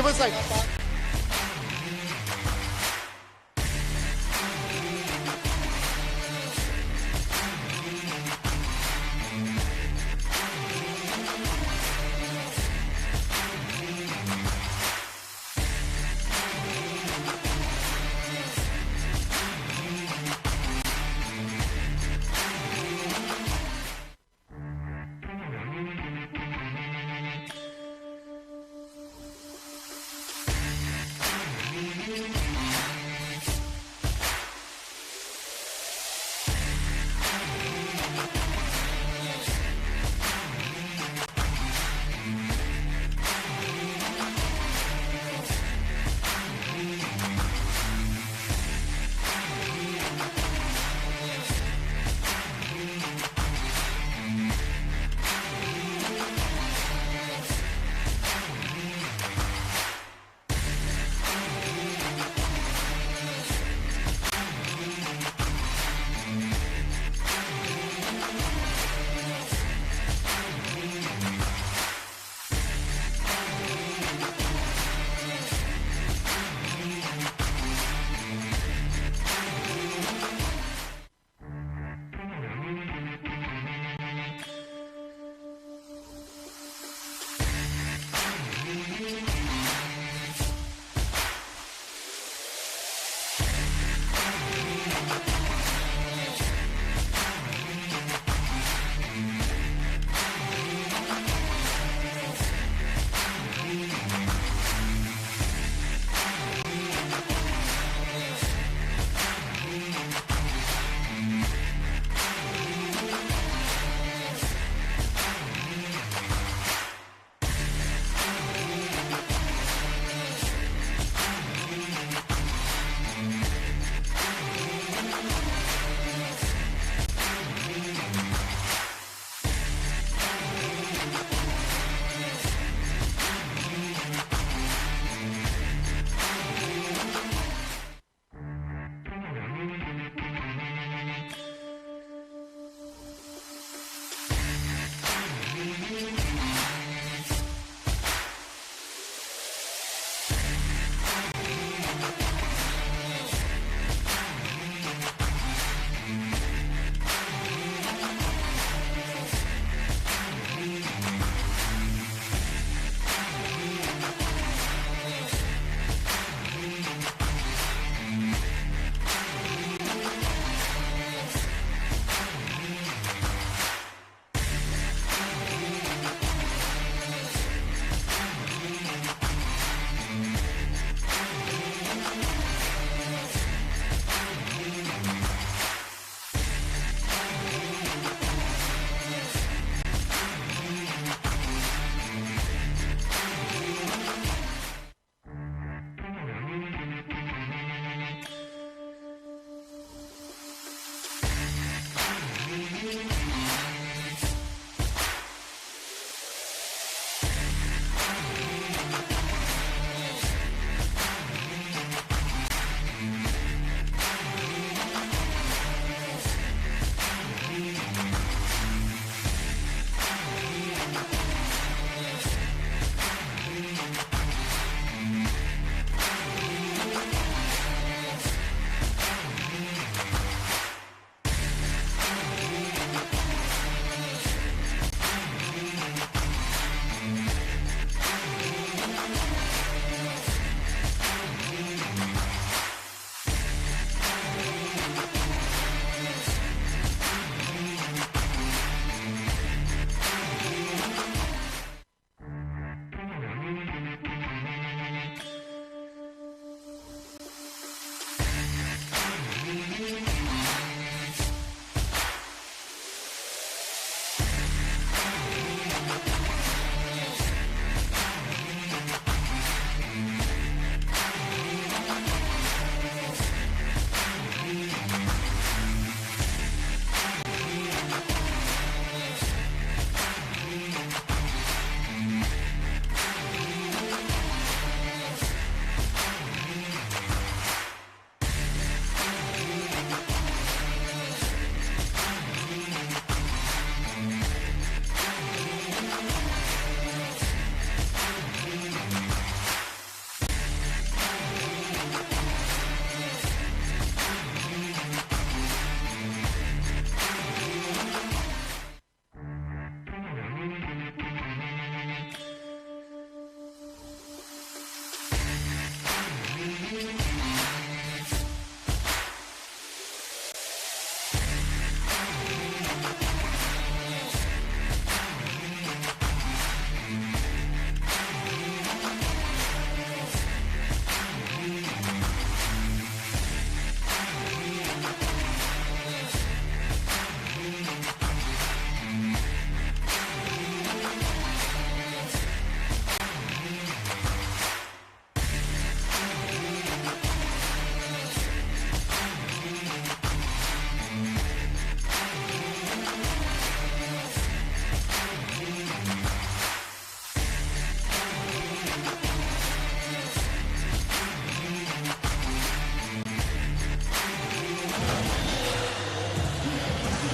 give us like.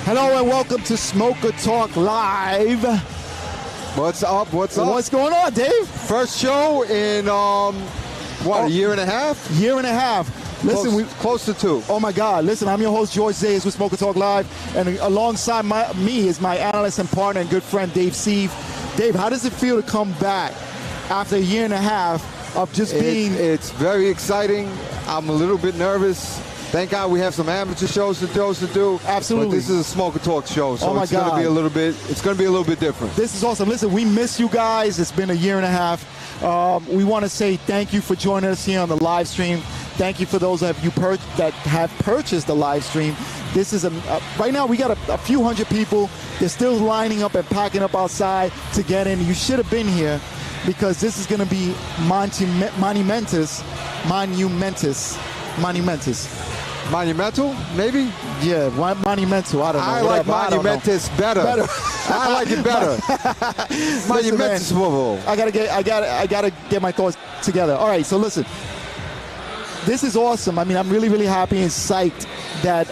Hello and welcome to Smoker Talk Live. What's up? What's up? What's going on, Dave? First show in, a year and a half? Year and a half. Listen, close to 2. Oh my God! Listen, I'm your host George Zayas with Smoker Talk Live, and alongside me is my analyst and partner and good friend Dave Sieve. Dave, how does it feel to come back after a year and a half of just being? It's very exciting. I'm a little bit nervous. Thank God we have some amateur shows to do. Absolutely. But this is a Smoker Talk show, so it's going to be a little bit. It's going to be a little bit different. This is awesome. Listen, we miss you guys. It's been a year and a half. We want to say thank you for joining us here on the live stream. Thank you for those that have purchased the live stream. This is right now we got a few hundred people. They're still lining up and packing up outside to get in. You should have been here because this is going to be monumentous. Monumental, maybe? Yeah, monumental. I don't know. I like monumentous better. I like it better. Monumentous. I gotta get my thoughts together. All right, so listen. This is awesome. I mean, I'm really, really happy and psyched that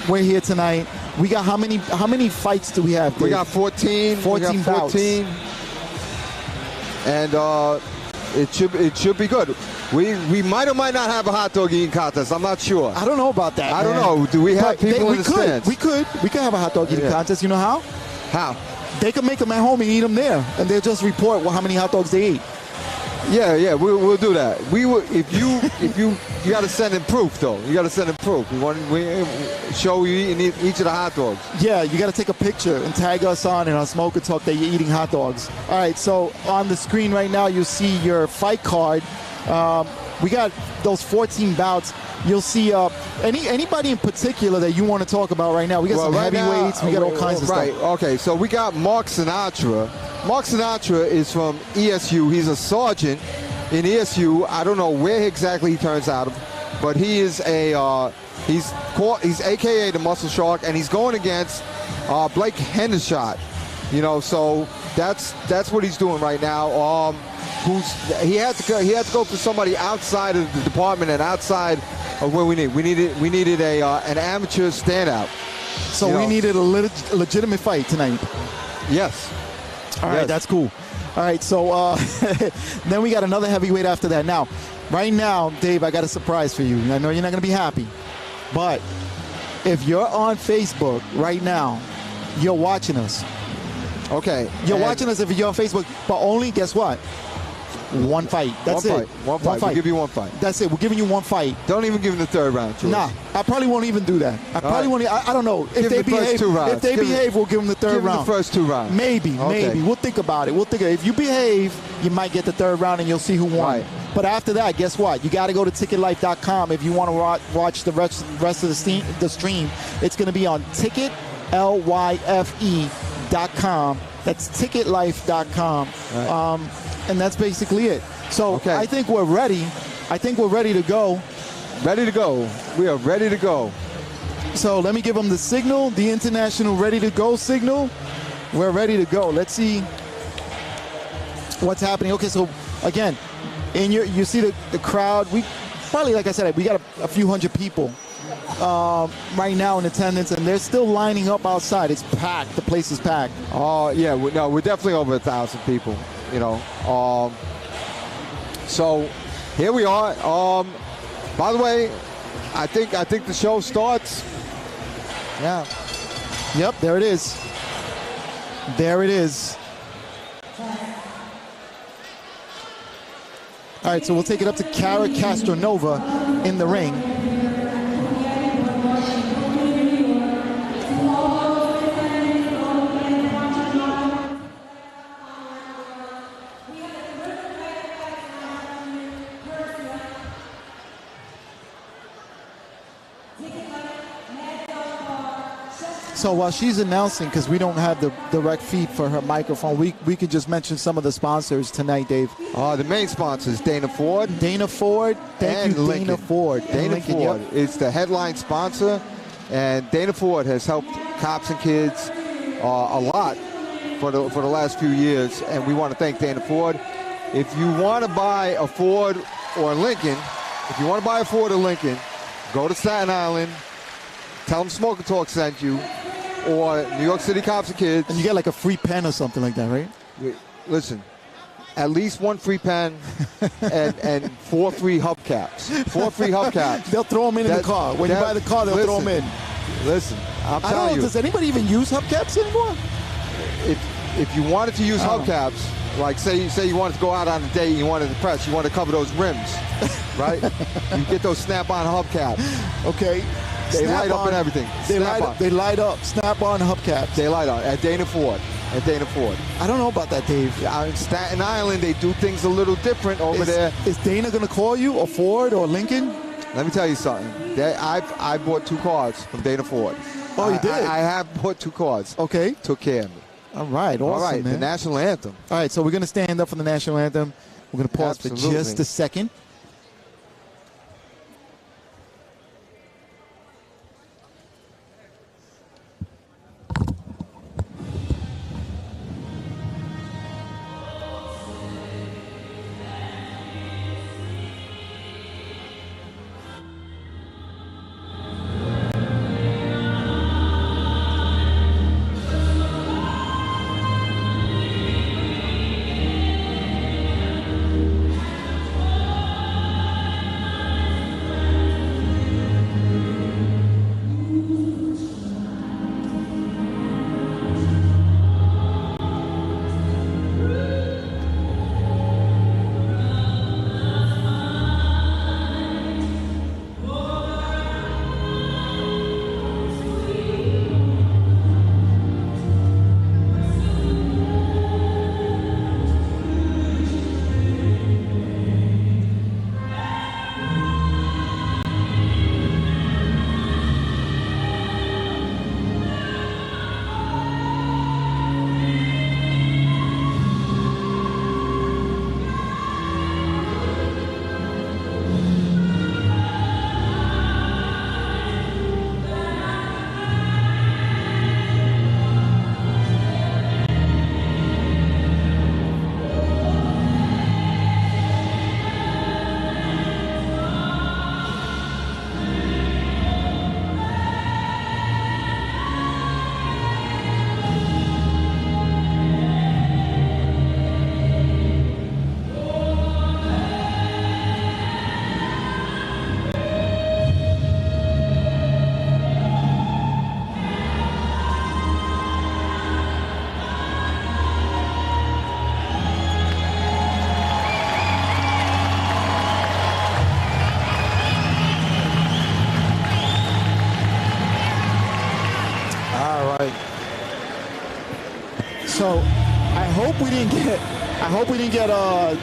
we're here tonight. We got how many fights do we have, Dave? We got 14. 14 bouts. And it should be good. We might or might not have a hot dog eating contest. I'm not sure. I don't know about that. I don't know. Do we have people in the stands? We could have a hot dog eating contest. You know how? How? They could make them at home and eat them there, and they'll just report how many hot dogs they eat. Yeah, we'll do that. We will. If you got to send in proof though. You got to send in proof. We show you eating each of the hot dogs. Yeah, you got to take a picture and tag us on in our Smoker Talk that you're eating hot dogs. All right, so on the screen right now you'll see your fight card. We got those 14 bouts. You'll see anybody in particular that you want to talk about right now. We got some heavyweights. We got all kinds of stuff. Right. Okay. So we got Mark Sinatra. Mark Sinatra is from ESU. He's a sergeant in ESU. I don't know where exactly he turns out of, but he is he's AKA the Muscle Shark, and he's going against Blake Hendershot. You know, so that's what he's doing right now. He had to go for somebody outside of the department and outside of where we needed an amateur standout. So we needed a legitimate fight tonight. Yes. All right, that's cool. All right, so then we got another heavyweight after that. Now, right now, Dave, I got a surprise for you. I know you're not going to be happy, but if you're on Facebook right now, you're watching us. Okay. You're watching us if you're on Facebook, but only, guess what? One fight. That's it. One fight. We'll give you one fight. That's it. We're giving you one fight. Don't even give him the third round, George. Nah, I probably won't even do that. I don't know. If they behave, we'll give them the third round. Give them the first 2 rounds. Maybe. We'll think about it. If you behave, you might get the third round and you'll see who won. Right. But after that, guess what? You got to go to ticketlife.com if you want to watch the rest of the stream. It's going to be on ticketlyfe.com. That's ticketlife.com. Right. And that's basically it. So I think we're ready. We're ready to go. Ready to go. We are ready to go. So let me give them the signal, the international ready to go signal. We're ready to go. Let's see what's happening. Okay, so again, you see the crowd. We probably, like I said, we got a few hundred people right now in attendance, and they're still lining up outside. It's packed. The place is packed. Yeah. We're definitely over 1,000 people. You know. So here we are. By the way, I think the show starts. Yeah. Yep. There it is. There it is. All right. So we'll take it up to Cara Castronova in the ring. So while she's announcing, because we don't have the direct feed for her microphone, we could just mention some of the sponsors tonight, Dave. The main sponsors, Dana Ford. Dana Ford. Thank you, Lincoln. Dana Ford. Dana Ford is the headline sponsor, and Dana Ford has helped cops and kids a lot for the last few years, and we want to thank Dana Ford. If you want to buy a Ford or a Lincoln, go to Staten Island, tell them Smoker Talk sent you, or New York City Cops and Kids. And you get like a free pen or something like that, right? Listen, at least one free pen and 4 free hubcaps. 4 free hubcaps. They'll throw them in the car. When you buy the car, they'll throw them in. Listen, I'm I telling don't know, you. does anybody even use hubcaps anymore? If you wanted to use hubcaps, like say you wanted to go out on a date, you wanted to press, you want to cover those rims, right? You get those snap-on hubcaps. Okay. They light up and everything. They light up. Snap-on hubcaps. They light up at Dana Ford. I don't know about that, Dave. In Staten Island, they do things a little different over there. Is Dana going to call you, or Ford, or Lincoln? Let me tell you something. I bought 2 cars from Dana Ford. Oh, you did? I have bought 2 cars. Okay. Took care of me. All right, awesome, All right, man. the national anthem. All right, so we're going to stand up for the national anthem. We're going to pause for just a second. So I hope we didn't get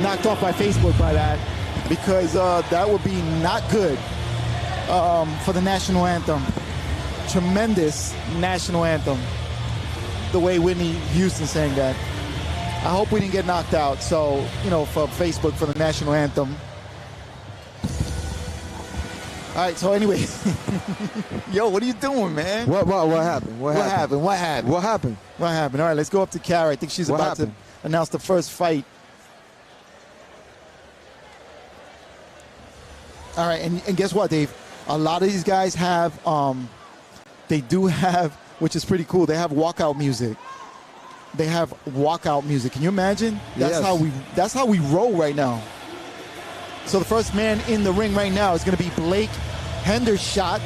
knocked off by Facebook by that, because that would be not good for the national anthem. Tremendous national anthem. The way Whitney Houston sang that. I hope we didn't get knocked out. So, for Facebook for the national anthem. All right, so anyway. Yo, what are you doing, man? What happened? What happened? All right, let's go up to Kara. I think she's about to announce the first fight. All right, and guess what, Dave? A lot of these guys have, they do have, which is pretty cool, they have walkout music. Can you imagine? That's how we roll right now. So the first man in the ring right now is going to be Blake Hendershot.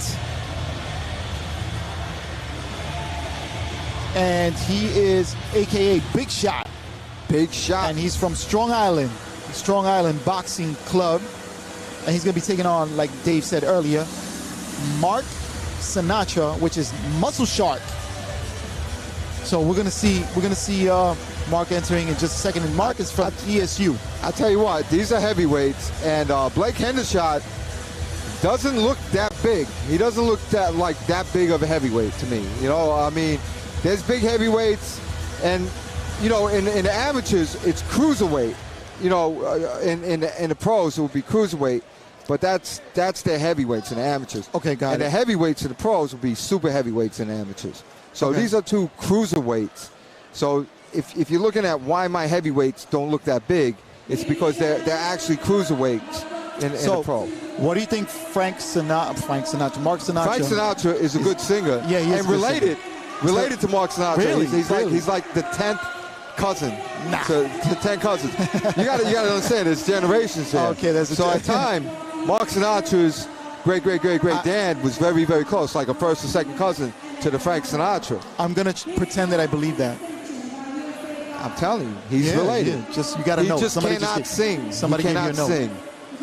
And he is AKA Big Shot. Big Shot. And he's from Strong Island Boxing Club. And he's going to be taking on, like Dave said earlier, Mark Sinatra, which is Muscle Shark. So we're gonna see Mark entering in just a second. And Mark is from ESU. I tell you what, these are heavyweights, and Blake Hendershot doesn't look that big. He doesn't look that big of a heavyweight to me. I mean, there's big heavyweights, and in the amateurs it's cruiserweight. In the pros it would be cruiserweight, but that's their heavyweights in the amateurs. Okay, got it. And the heavyweights in the pros will be super heavyweights in the amateurs. So okay. These are 2 cruiserweights. So if you're looking at why my heavyweights don't look that big, it's because they're actually cruiserweights in the pro. What do you think Mark Sinatra? Frank Sinatra is a good singer. Yeah, he is and related. related to Mark Sinatra. Really? He's like the 10th cousin. Nah. To 10 cousins. You gotta understand, there's generations here. Okay, that's so at time, Mark Sinatra's great dad was very, very close, like a first or second cousin to the Frank Sinatra. I'm gonna pretend that I believe that. I'm telling you, he's related. Yeah. Just you gotta know. He just somebody cannot sing. Somebody he cannot sing.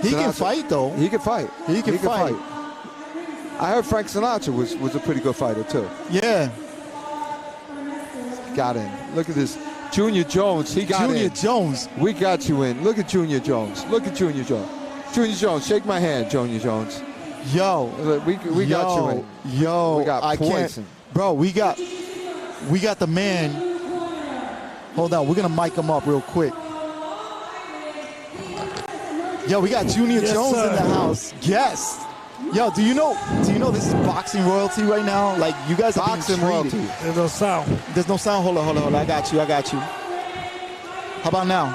He can fight though. He can fight. He can fight. I heard Frank Sinatra was a pretty good fighter too. Yeah. Got in. Look at this. Junior Jones, he got in. Junior Jones. We got you in. Look at Junior Jones. Look at Junior Jones. Junior Jones, shake my hand, Junior Jones. Yo. We got you in. Yo. We got I poison. can't. Bro, we got the man. Hold on, we're gonna mic him up real quick. Yo, we got Junior Jones in the house. Yes. Yo, do you know this is boxing royalty right now? Like, you guys are Boxing being royalty. treated. There's no sound. There's no sound. Hold on. I got you. How about now?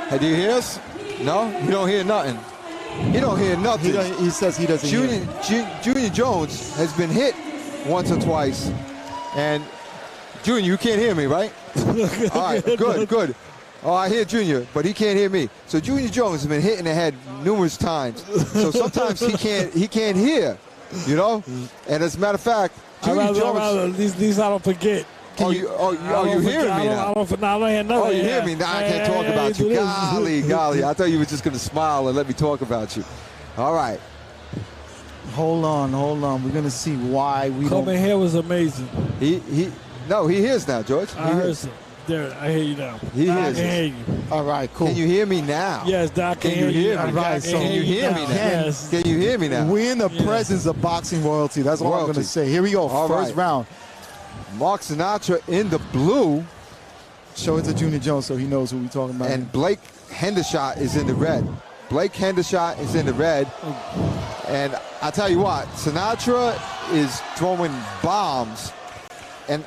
Hey, do you hear us? No? You don't hear nothing. He don't hear nothing. He says he doesn't hear. Junior Jones has been hit once or twice. And, Junior, you can't hear me, right? All right, good. Oh, I hear Junior, but he can't hear me. So Junior Jones has been hit in the head numerous times. So sometimes he can't hear, you know? And as a matter of fact, Junior Jones. At least I don't forget. You hearing me now? I don't hear nothing. Oh, you hear me now? I can't talk about you. Golly. I thought you were just going to smile and let me talk about you. All right. Hold on. We're going to see why we don't. Coming here was amazing. He hears now, George. I heard some. There, I hear you now. He now hears I can hear you. All right, cool. Can you hear me now? Yes, Doc, can you hear me? All right, so can you hear me now? Yes. Can you hear me now? We're in the presence of boxing royalty. That's all I'm going to say. Here we go. First round. Mark Sinatra in the blue. Show it to Junior Jones so he knows who we're talking about. And Blake Hendershot is in the red. Blake Hendershot is in the red. And I tell you what, Sinatra is throwing bombs. And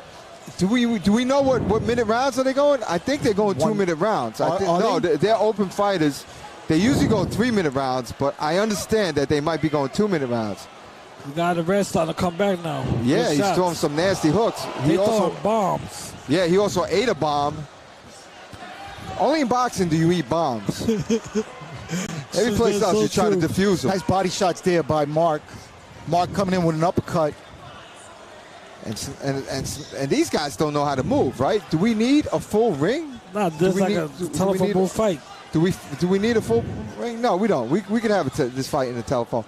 do we know what minute rounds are they going? I think they're going 2-minute rounds. They're open fighters. They usually go 3-minute rounds, but I understand that they might be going 2-minute rounds. The guy in the red starting to come back now. Yeah, he's throwing some nasty hooks. He also bombs. Yeah, he also ate a bomb. Only in boxing do you eat bombs. Every place else you try to defuse them. Nice body shots there by Mark. Mark coming in with an uppercut. And these guys don't know how to move, right? Do we need a full ring? Nah, this is like a telephone booth fight. Do we need a full ring? No, we don't. We can have this fight in the telephone.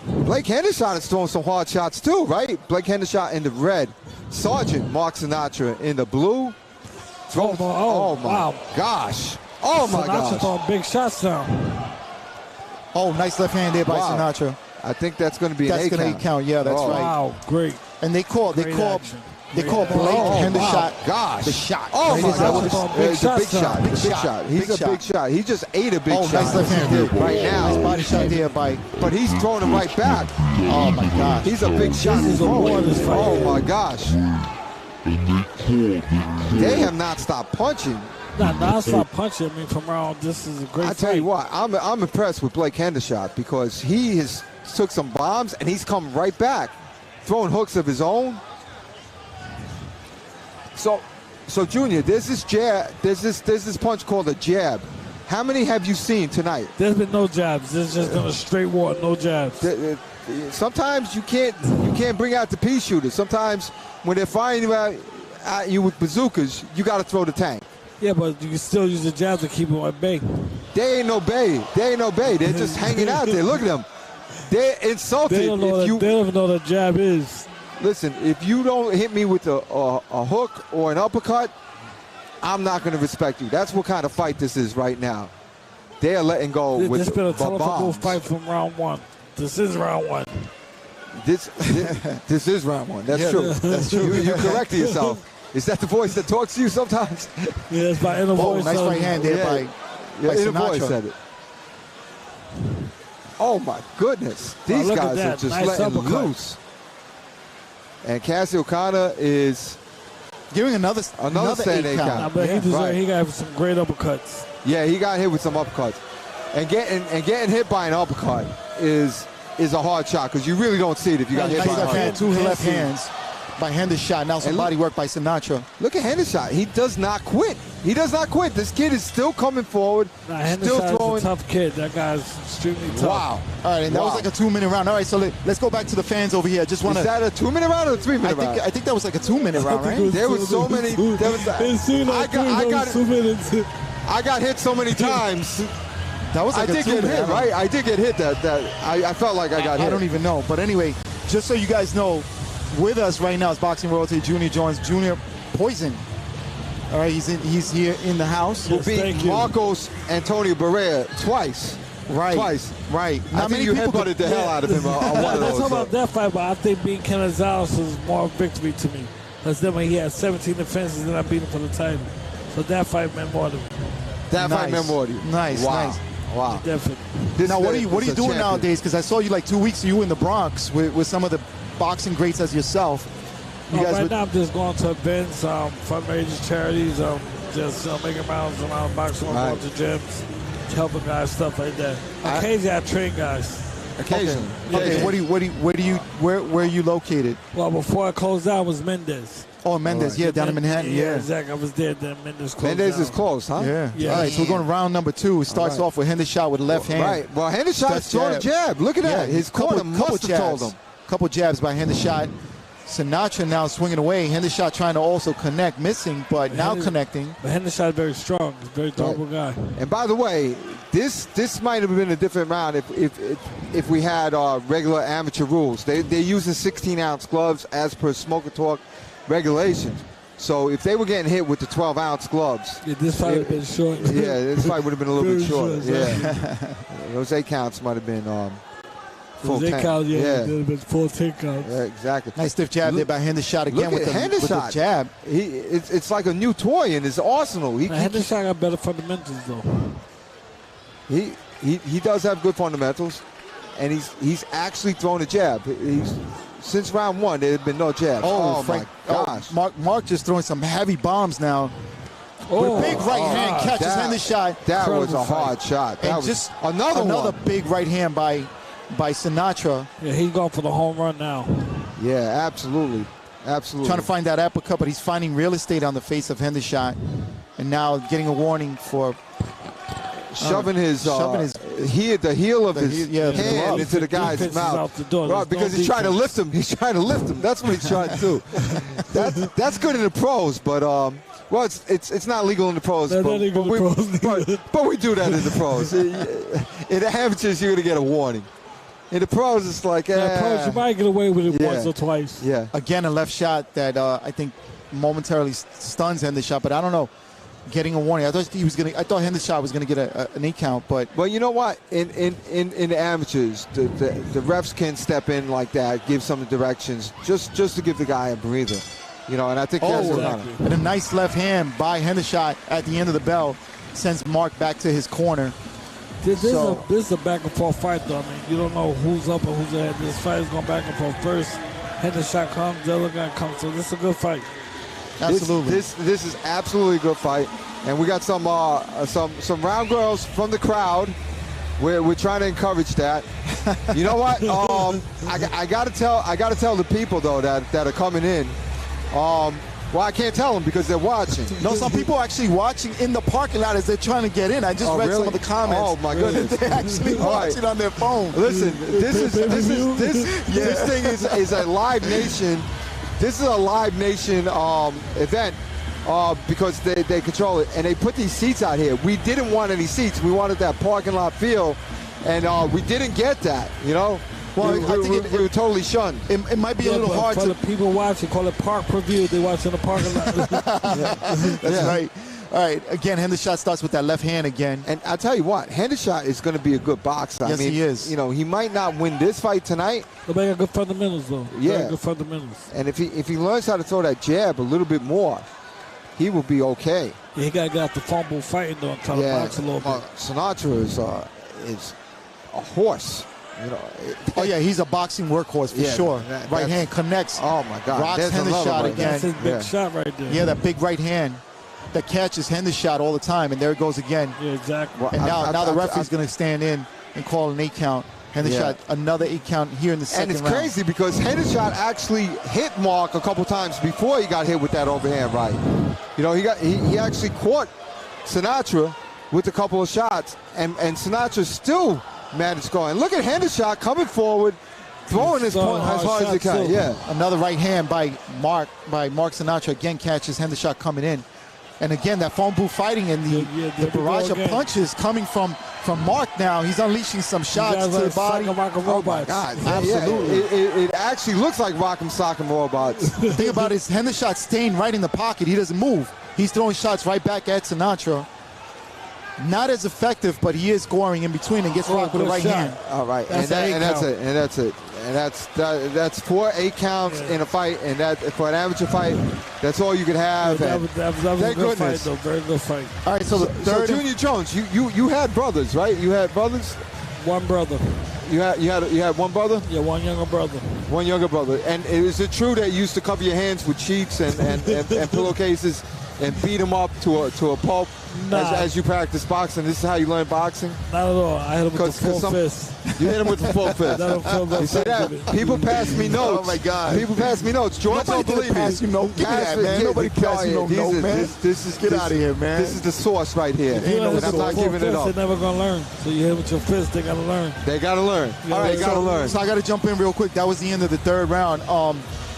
Blake Hendershot is throwing some hard shots too, right? Blake Hendershot in the red. Sergeant Mark Sinatra in the blue. Oh my gosh. Oh my gosh. Sinatra throwing big shots now. Oh, nice left hand there by Sinatra. I think that's going to be an 8 count. That's going to 8 count. Yeah, that's right. Wow, great. And they call Blake Hendershot the shot. Oh my God. It's a big shot. He's a big shot. He just ate a big shot. Nice left hand there. Right now. Nice body shot there by. But he's throwing him right back. Oh my gosh. He's a big shot. Oh my gosh. They have not stopped punching. Non-stop punching. I mean, from around, this is a great fight. I tell you what, I'm impressed with Blake Hendershot because he has took some bombs and he's come right back, throwing hooks of his own. So Junior, there's this jab, there's this punch called a jab. How many have you seen tonight? There's been no jabs. There's just been a straight water, no jabs. Sometimes you can't bring out the pea shooters. Sometimes when they're firing at you with bazookas, you got to throw the tank. Yeah, but you can still use the jabs to keep them at bay. They ain't no bay. They're just hanging out there. Look at them. They're insulted. They don't even know what a jab is. Listen, if you don't hit me with a hook or an uppercut, I'm not going to respect you. That's what kind of fight this is right now. They are letting go with this been a telephone fight from round one. This is round one. This is round one. That's true. That's true. You corrected yourself. Is that the voice that talks to you sometimes? Yeah, it's my inner voice. Nice right hand there by inner Sinatra. voice said it. Oh my goodness. These guys are just letting loose. And Cassie O'Connor is giving another standing 8 count. I bet he got some great uppercuts. Yeah, he got hit with some uppercuts. And getting hit by an uppercut is a hard shot because you really don't see it if you got hit by an uppercut. Two left hands. by Hendershot. Now some body work by Sinatra. Look at Hendershot. He does not quit. He does not quit. This kid is still coming forward. Still throwing. A tough kid. That guy's extremely tough. Wow. All right, and that was like a 2-minute round. All right, so let's go back to the fans over here. Just want to. Is that a 2-minute round or a 3-minute round? I think that was like a 2-minute round, right? There was so many. I got hit so many times. That was like I did get hit, right? I did get hit. I felt like I got hit. I don't even know. But anyway, just so you guys know, with us right now is Boxing Royalty Junior Jones, Junior Poison. All right, he's here in the house. Who beat Marcos Antonio Barrera twice. Right. Twice. Right. I think you headbutted the hell out of him on one of those. Let's talk about that fight, but I think beating Canizales was more victory to me. Because then when he had 17 defenses, then I beat him for the title. So that fight meant more to me. That fight meant more to you. Nice, nice. Wow. Definitely. Now, what are you doing nowadays? Because I saw you like 2 weeks ago in the Bronx with some of the boxing greats as yourself. Right now, I'm just going to events, fundraisers, charities, just making rounds around boxing, going to gyms, helping guys, stuff like that. Occasionally, I train guys. Occasionally. Okay. Where are you located? Well, before I closed down was Mendez. Oh, Mendez, yeah, down in Manhattan, yeah. Exactly. I was there, then Mendez closed Mendez down. is close, huh? Yeah. All right, so we're going to round number 2. It starts off with Hendershot with the left hand. Right. Well, Hendershot's throwing a jab. Look at that. His corner must have told him. Couple jabs by Hendershot. Sinatra now swinging away. Hendershot trying to also connect, missing, but now connecting. But Hendershot is very strong. He's a very durable guy. And by the way, this might have been a different round if we had regular amateur rules. They're using 16-ounce gloves as per Smoker Talk regulations. So if they were getting hit with the 12-ounce gloves, this fight would have been short. Yeah, this fight would have been a little bit short. Yeah, those 8 counts might have been full 10 counts. Yeah, full 10 counts. Yeah, exactly. Nice stiff jab there by Hendershot again with the jab. It's like a new toy in his arsenal. Hendershot got better fundamentals though. He does have good fundamentals, and he's actually thrown a jab. Since round 1, there had been no jabs. Oh my gosh! Mark just throwing some heavy bombs now. With a big right hand catches Hendershot. That was a hard shot. That was just another big right hand by Sinatra. Yeah, he's going for the home run now. Yeah, absolutely. Absolutely. Trying to find that uppercut, but he's finding real estate on the face of Hendershot. And now getting a warning for shoving the heel of his hand into the guy's mouth. Right, because he's trying to lift him. He's trying to lift him. That's what he's trying to do. That's good in the pros, but well, it's not legal in the pros. But we do that in the pros. In the amateurs, you're gonna get a warning. In the pros, it's like, pros, you might get away with it once or twice. Yeah. Again, a left shot that I think momentarily stuns Hendershot, but I don't know. Getting a warning. I thought Hendershot was gonna get an 8 count, but well, you know what? In the amateurs, the refs can step in like that, give some directions, just to give the guy a breather. And I think that's exactly. And a nice left hand by Hendershot at the end of the bell sends Mark back to his corner. This is a back and forth fight, though. I mean, you don't know who's up or who's ahead. This fight is going back and forth. First, Hendershot comes, the other guy comes. So this is a good fight. Absolutely. This is absolutely a good fight, and we got some round girls from the crowd. We're trying to encourage that. You know what? I gotta tell the people though that are coming in. Well, I can't tell them because they're watching. No, some people are actually watching in the parking lot as they're trying to get in. I just read some of the comments. Oh my goodness! They're actually watching on their phone. Listen, this thing is a Live Nation. This is a Live Nation event because they control it, and they put these seats out here. We didn't want any seats. We wanted that parking lot feel, and we didn't get that. Well, I think we were totally shunned. It might be a little hard for the people watching. Call it park per view. They watch in the parking lot. That's right. All right. Again, Hendershot starts with that left hand again. And I'll tell you what, Hendershot is going to be a good boxer. Yes, he is. He might not win this fight tonight. But they got good fundamentals, though. Yeah. Good fundamentals. And if he learns how to throw that jab a little bit more, he will be okay. Yeah, he got to get out the fumble fighting, though, and try to box a little bit. Sinatra is a horse. He's a boxing workhorse for sure. Right hand connects. Oh my God! Rocks Hendershot again. That's his big shot right there. Yeah, that big right hand that catches Hendershot all the time, and there it goes again. Yeah, exactly. Well, and now the referee's going to stand in and call an 8 count. Hendershot, another 8 count here in the second And it's round. crazy because Hendershot actually hit Mark a couple times before he got hit with that overhand right. You know, he actually caught Sinatra with a couple of shots, and Sinatra still managed to score. And look at Hendershot coming forward, throwing his point as hard as he can. Yeah. Another right hand by Mark Sinatra again catches Hendershot coming in. And again, that phone booth fighting and the barrage of punches coming from Mark now. He's unleashing some shots to the body. Oh my God. Absolutely. Yeah, it actually looks like Rock'em Sock'em Robots. The thing about it is Hendershot staying right in the pocket. He doesn't move. He's throwing shots right back at Sinatra. Not as effective, but he is scoring in between and gets rocked with a right hand. All right, That's it. And that's 4 8 counts in a fight, and that for an amateur fight, that's all you could have. That was a good fight, though. Very good fight. All right, so the third. So Junior Jones, you had brothers, right? You had brothers. One brother. You had one brother. Yeah, one younger brother. One younger brother. And is it true that you used to cover your hands with sheets and pillowcases and beat them up to a pulp as you practice boxing? This is how you learn boxing? Not at all. I hit him with the full fist. You hit him with the full fist. You see that? People pass me notes. Oh my God. People pass me notes. George don't believe me. Pass you no. Give me that, man. Nobody pass you no note, man. Get out of here, man. This is the source right here. And I'm not giving it up. They're never gonna learn. So you hit with your fist, they gotta learn. They gotta learn. All right, they gotta learn. So I gotta jump in real quick. That was the end of the third round.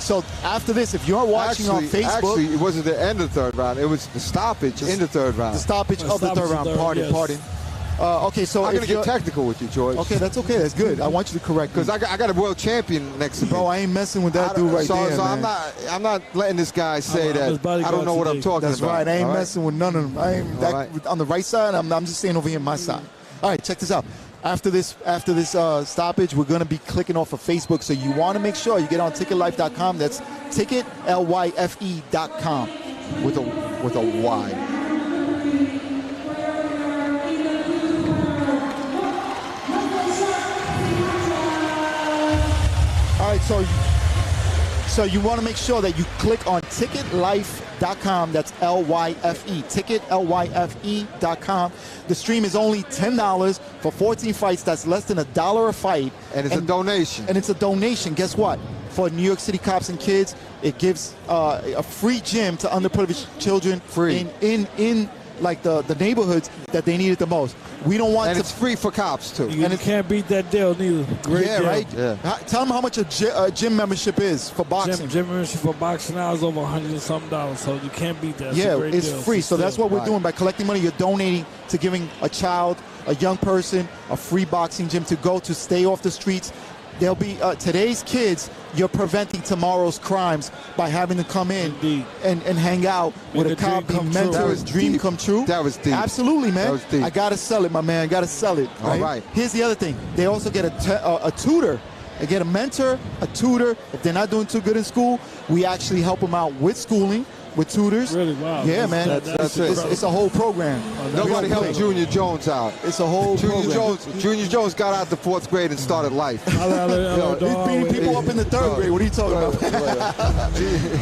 So after this, if you're watching on Facebook, actually, it wasn't the end of the third round. It was the stoppage in the third round. The stoppage of the third round. Pardon. Okay, so I'm gonna get technical with you, George. Okay, that's okay. That's good. I want you to correct me. Because I got a world champion next to me. Bro, I ain't messing with that dude right there, so man. I'm not letting this guy say that I don't know what I'm talking That's about. right. I ain't messing with none of them. I ain't on the right side. I'm just staying over here on my side. All right, check this out. After this stoppage, we're going to be clicking off of Facebook. So you want to make sure you get on ticketlife.com. That's ticketlyfe.com with a Y. All right, so you want to make sure that you click on ticketlife.com. That's Lyfe. Ticketlyfe.com. The stream is only $10 for 14 fights. That's less than $1 a fight. And it's a donation. And it's a donation. Guess what? For New York City cops and kids, it gives a free gym to underprivileged children in like the neighborhoods that they need it the most. We don't want it's free for cops too. You can't beat that deal neither. Great deal. Right? Yeah. Tell them how much a gym membership is for boxing. Gym membership for boxing now is over $100 and something, so you can't beat that. It's free. So that's what we're doing by collecting money. You're donating to giving a child, a young person, a free boxing gym to go to stay off the streets. There'll be today's kids. You're preventing tomorrow's crimes by having to come in and hang out with a cop, be mentor. Dream come true. That was deep. Absolutely, man. That was deep. I gotta sell it, my man. Gotta sell it. Right? All right. Here's the other thing. They also get a tutor. They get a mentor, a tutor. If they're not doing too good in school, we actually help them out with schooling, with tutors. Really? Wow. Yeah, man. That's it. It's a whole program. Nobody helped Junior Jones out. It's a whole program. Junior Jones got out the 4th grade and started life. He's beating people up in the 3rd grade. What are you talking about?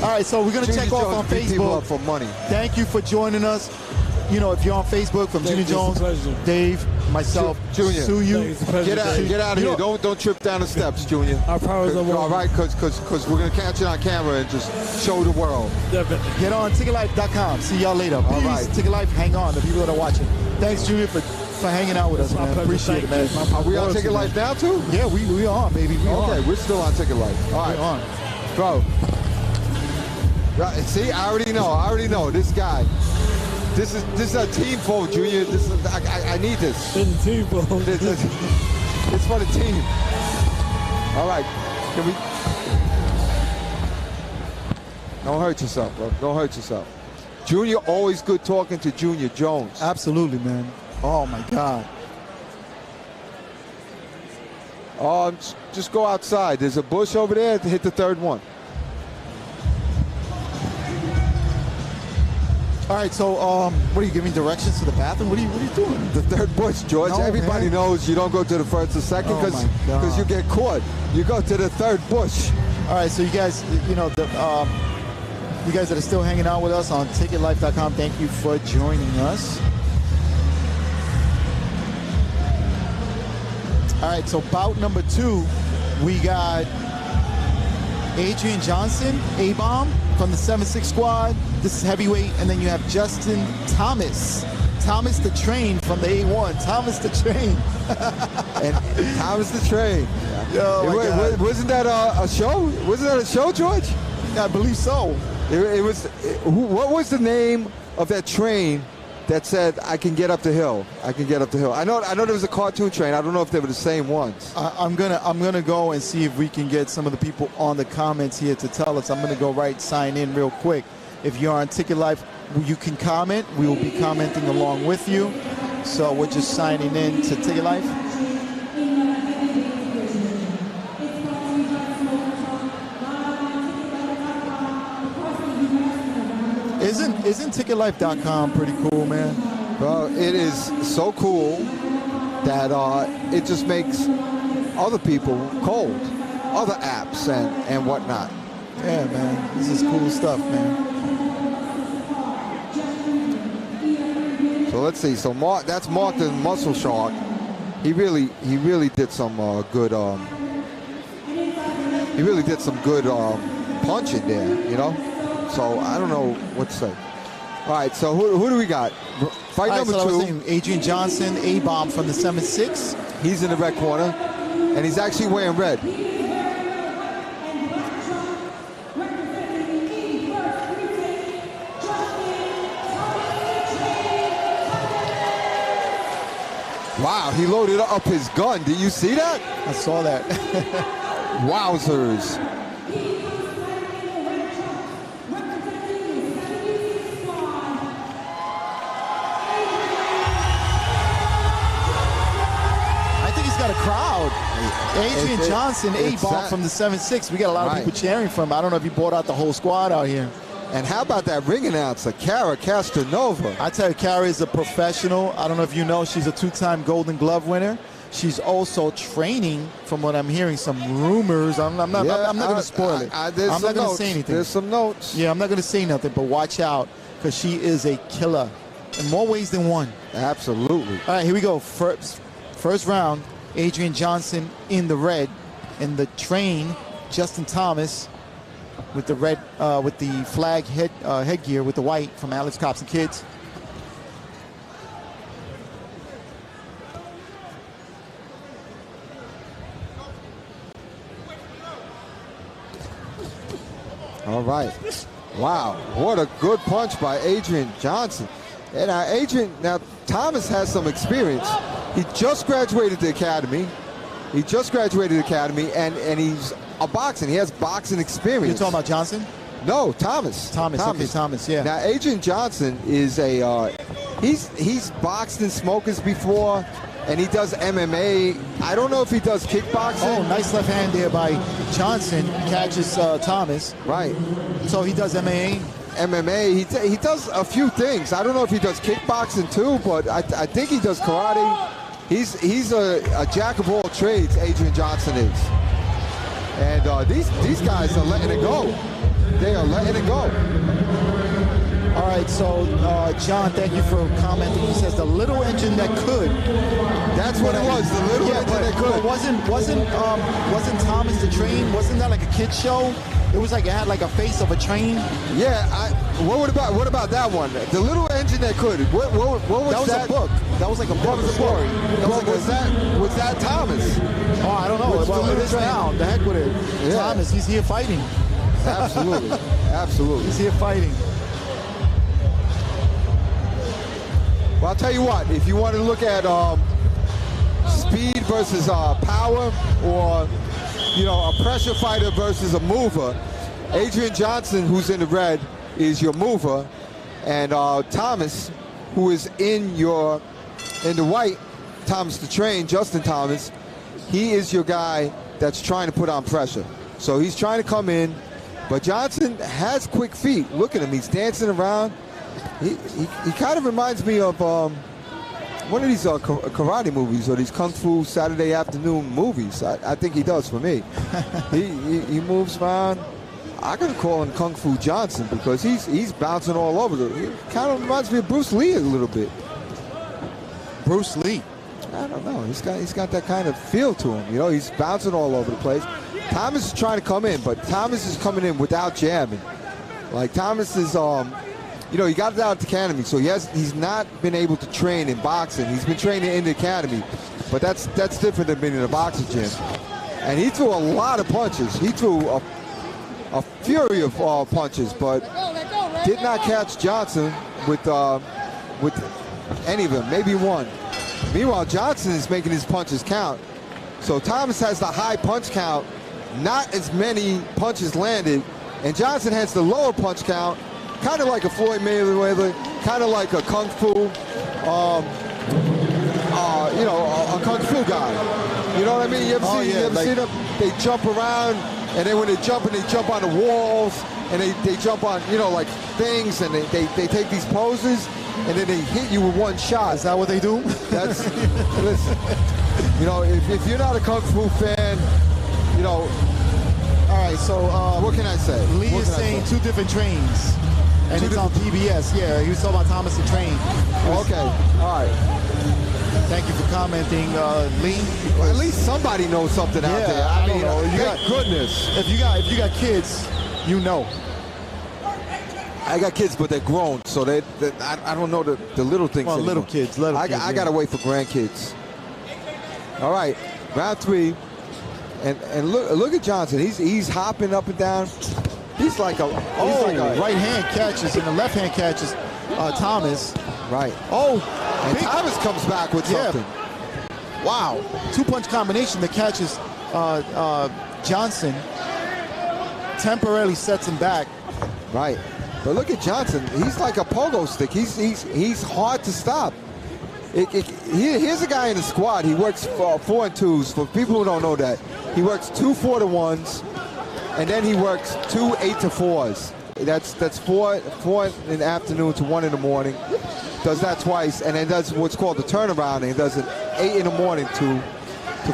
All right, so we're going to check off on Facebook. People up for money. Thank you for joining us. You know, if you're on Facebook, from Junior Jones, Dave, myself, Junior, sue you. Get out of here. Don't trip down the steps, Junior. I promise I won't. All right, because we're going to catch it on camera and just show the world. Definitely. Get on ticketlife.com. See y'all later. Peace. All right. Ticket Life, hang on, the people that are watching. Thanks, Junior, for hanging out with us, man. Appreciate it, man. Are we on Ticket Life now, too? Yeah, we are, baby. Okay, we're still on Ticket Life. All right. We're on. Bro. Right, see, I already know. This guy. This is a team vote, Junior. I need this. It's a team vote. It's for the team. All right. Can we? Don't hurt yourself, bro. Don't hurt yourself. Junior, always good talking to Junior Jones. Absolutely, man. Oh, my God. Just go outside. There's a bush over there to hit the 3rd one. All right, so what are you giving directions to the bathroom? What are you doing? The 3rd bush, George. No, everybody man. knows you don't go to the 1st or 2nd because you get caught. You go to the 3rd bush. All right, so you guys, you guys that are still hanging out with us on ticketlife.com, thank you for joining us. All right, so bout number 2, we got Adrian Johnson, A-Bomb from the 7'6" squad. This is heavyweight. And then you have Justin Thomas. Thomas the Train from the A1. Thomas the Train. And Thomas the Train. Oh, wasn't that a show? Wasn't that a show, George? I believe so. It was. What was the name of that train that said, "I can get up the hill"? I can get up the hill. I know there was a cartoon train. I don't know if they were the same ones. I'm gonna go and see if we can get some of the people on the comments here to tell us. I'm gonna go sign in real quick. If you're on Ticket Life, you can comment. We will be commenting along with you. So we're just signing in to Ticket Life. Isn't TicketLife.com pretty cool, man? Well, it is so cool that it just makes other people cold, other apps and whatnot. Yeah, man, this is cool stuff, man. So let's see. So that's Mark the Muscle Shark. He really did some good. He really did some good punching there, you know. So I don't know what to say. All right, so who do we got? Fight number 2. Adrian Johnson, A-Bomb from the 7'6". He's in the red corner, and he's actually wearing red. Wow, he loaded up his gun. Did you see that? I saw that. Wowzers. Got a crowd. Adrian Johnson, A-Bomb from the 7'6". We got a lot of people cheering for him. I don't know if he brought out the whole squad out here. And how about that ring announcer, Cara Castronova? I tell you, Cara is a professional. I don't know if you know, she's a 2-time Golden Glove winner. She's also training, from what I'm hearing, some rumors. I'm not going to spoil it. I'm not going to say anything. There's some notes. Yeah, I'm not going to say nothing, but watch out, because she is a killer in more ways than one. Absolutely. All right, here we go. First round. Adrian Johnson in the red, and the Train, Justin Thomas, with the red, with the flag headgear with the white from Alex Cops and Kids. All right. Wow, what a good punch by Adrian Johnson. And now Thomas has some experience. He just graduated the academy. And he's a boxing. He has boxing experience. You're talking about Johnson? No, Thomas. Okay, Thomas, yeah. Now, Adrian Johnson is he's boxed in smokers before, and he does MMA. I don't know if he does kickboxing. Oh, nice left hand there by Johnson. Catches Thomas. Right. So he does MMA? MMA. He does a few things. I don't know if he does kickboxing too, but I think he does karate. He's a jack of all trades, Adrian Johnson is. And these guys are letting it go. They are letting it go. All right, so John, thank you for commenting. He says the little engine that could. That's what it was. The little engine that could. Wasn't Thomas the Train? Wasn't that like a kid's show? It was like it had like a face of a train. Yeah. What about that one? The little engine that could. What was that? That was a book. That was like a book story. Was that Thomas? Oh, I don't know. Well, it is now. The heck with it. Yeah. Thomas, he's here fighting. Absolutely. Absolutely. He's here fighting. Well, I'll tell you what. If you want to look at speed versus power, or a pressure fighter versus a mover, Adrian Johnson, who's in the red, is your mover, and Thomas, who is in the white, Thomas the Train, Justin Thomas, he is your guy that's trying to put on pressure. So he's trying to come in, but Johnson has quick feet. Look at him, he's dancing around. He kind of reminds me of one of these karate movies, or these Kung Fu Saturday afternoon movies. I think he does for me. he moves around. I gotta call him Kung Fu Johnson because he's bouncing all over. He kind of reminds me of Bruce Lee a little bit. Bruce Lee. I don't know. He's got that kind of feel to him. You know, he's bouncing all over the place. Thomas is trying to come in, but Thomas is coming in without jamming. Like Thomas is, you know, he got it out at the academy, so he's not been able to train in boxing. He's been training in the academy, but that's different than being in a boxing gym. And he threw a lot of punches. He threw a fury of punches, but did not catch Johnson with any of them, maybe one. Meanwhile, Johnson is making his punches count. So Thomas has the high punch count, not as many punches landed, and Johnson has the lower punch count, kind of like a Floyd Mayweather, kind of like a Kung Fu, you know, a Kung Fu guy. You know what I mean? You ever see them? They jump around, and then when they jump on the walls, and they jump on, you know, like things, and they take these poses, and then they hit you with one shot. Is that what they do? That's, listen, you know, if you're not a Kung Fu fan, you know. All right, so what can I say? Lee is saying two different trains, and it's on PBS. Yeah, he was talking about Thomas the Train. Okay, all right. Thank you for commenting, Lee. Well, at least somebody knows something out there. I mean, thank goodness. If you got kids, you know. I got kids, but they're grown, so I don't know the little things. Well, anymore. little kids. I gotta wait for grandkids. All right, round 3, and look at Johnson. He's hopping up and down. He's like a right hand catches and the left hand catches Thomas. Right. Oh, and Thomas comes back with something. Wow, 2-punch combination that catches Johnson. Temporarily sets him back. Right. But look at Johnson. He's like a pogo stick. He's hard to stop. Here's a guy in the squad. He works 4 and 2s. For people who don't know that, he works 2 4-to-1s, and then he works 2 8-to-4s. That's 4 in the afternoon to 1 in the morning. Does that twice, and then does what's called the turnaround. And he does it 8 in the morning to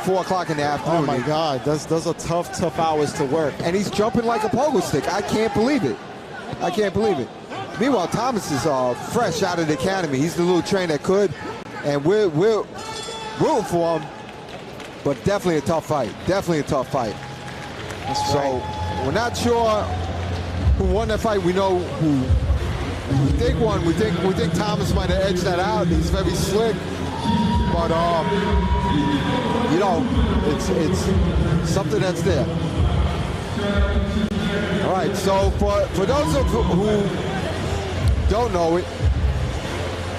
4 o'clock in the afternoon. Oh my God, those are tough hours to work. And he's jumping like a pogo stick. I can't believe it. I can't believe it. Meanwhile, Thomas is fresh out of the academy. He's the little train that could, and we're rooting for him. But definitely a tough fight. Definitely a tough fight. That's so right. We're not sure who won that fight. We know who we think won. We think Thomas might have edged that out. He's very slick, but you know, it's something that's there. All right, so for those of who don't know it,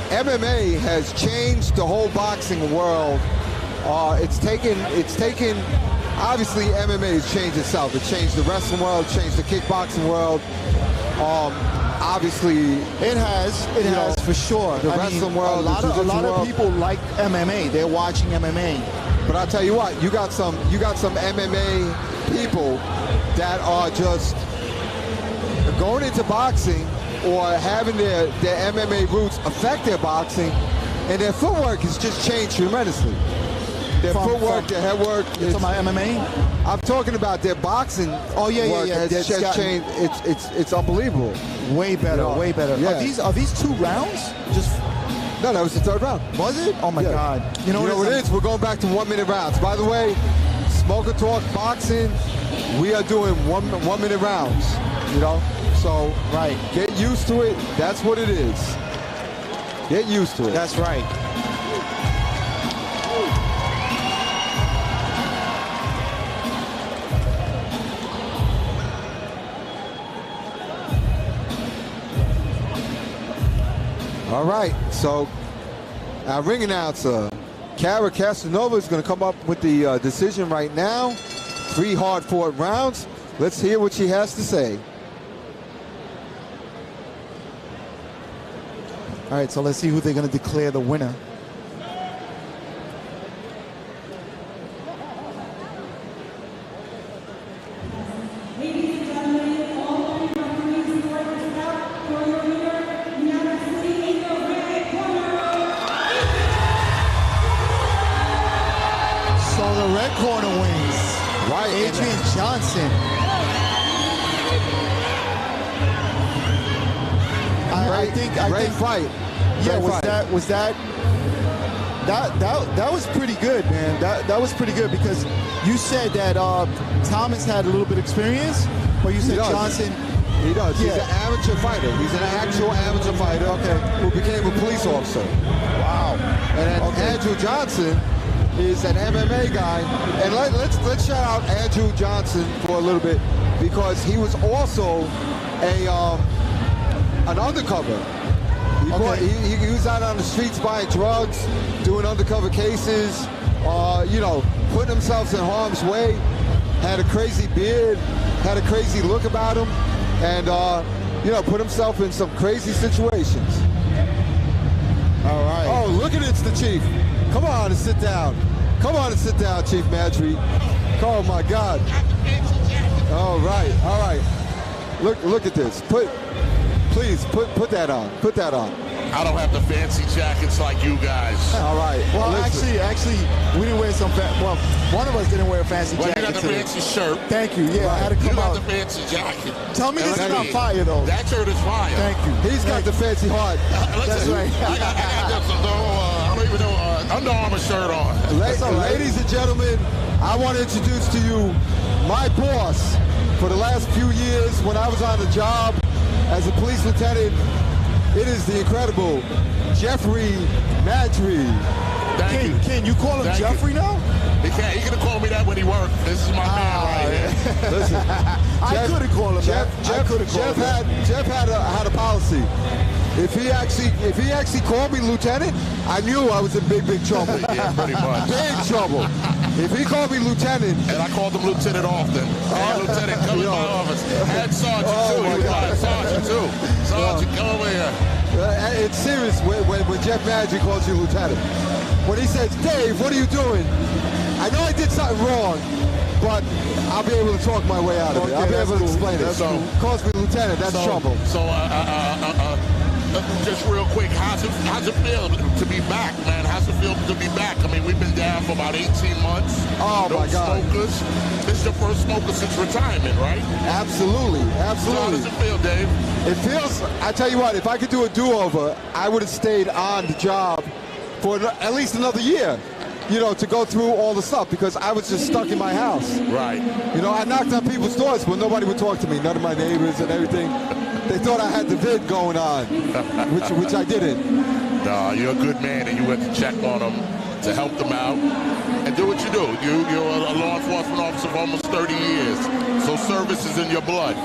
MMA has changed the whole boxing world. It's taken. Obviously, MMA has changed itself. It changed the wrestling world, changed the kickboxing world. Obviously, it has for sure. The wrestling world, a lot of people like MMA. They're watching MMA. But I'll tell you what, you got some MMA people that are just going into boxing or having their MMA roots affect their boxing, and their footwork has just changed tremendously. Their footwork, their head work. You're talking about MMA? I'm talking about their boxing. Oh yeah. Has changed. It's unbelievable. Way better, you know, way better. Yeah. Are these 2 rounds? No, that was the 3rd round. Was it? Oh my God. You know what it is? We're going back to 1-minute rounds. By the way, Smoker Talk Boxing, we are doing 1-minute rounds. You know, so right. Get used to it. That's what it is. Get used to it. That's right. All right, so our ring announcer, Cara Casanova, is going to come up with the decision right now. 3 hard-fought rounds. Let's hear what she has to say. All right, so let's see who they're going to declare the winner. Corner wins. Right. Adrian Johnson. I think fight. Yeah, great was fight. That was pretty good, man. That was pretty good because you said that Thomas had a little bit of experience, but you said Johnson. He does. Yeah. He's an amateur fighter. He's an actual amateur fighter who became a police officer. Wow. And then Andrew Johnson is an MMA guy. And let's shout out Andrew Johnson for a little bit because he was also an undercover. He was out on the streets buying drugs, doing undercover cases, putting himself in harm's way, had a crazy beard, had a crazy look about him, and, put himself in some crazy situations. All right. Oh, look at it, it's the Chief. Come on and sit down. Come on and sit down, Chief Mantry. Oh, my God. All right. Look at this. Please put that on. Put that on. I don't have the fancy jackets like you guys. All right. Well, listen. actually, we didn't wear some. Well, one of us didn't wear a fancy Well, jacket. you got the today. fancy shirt. Thank you. Yeah, I had to You come got out. the fancy jacket. Tell me this is And not fire, though. That shirt is fire. Thank you. He's got the fancy heart. That's right. I got just I don't even know Under Armour shirt on. Ladies and gentlemen, I want to introduce to you my boss for the last few years when I was on the job as a police lieutenant. It is the incredible Jeffrey Mantry. Can you call him Thank Jeffrey you. now? He can't. He could have called me that when he worked. This is my man right here. Listen, I could have called him Jeff, that. I could have called him that. Jeff had a policy. If he actually called me lieutenant, I knew I was in big trouble. Yeah, pretty much. Big trouble. If he called me lieutenant, And I called him lieutenant often. Hey, lieutenant, come in my office. And sergeant too. my He was God. like, sergeant too. Sergeant, come over here. it's serious when Jeff Mantry calls you lieutenant. When he says, Dave, what are you doing? I know I did something wrong, but I'll be able to talk my way out of it. I'll be able to explain it. That's cool. Calls me lieutenant, that's trouble. So, just real quick, how's it feel to be back, man? How's it feel to be back? I mean, we've been down for about 18 months. Oh, no my God. smokers. This is your first smoker since retirement, right? Absolutely. So how does it feel, Dave? It feels, I tell you what, if I could do a do-over, I would have stayed on the job for at least another year, to go through all the stuff because I was just stuck in my house. Right. I knocked on people's doors, but nobody would talk to me, none of my neighbors and everything. They thought I had the vid going on, which I didn't. No, you're a good man, and you went to check on them to help them out and do what you do. You're a law enforcement officer for almost 30 years, so service is in your blood.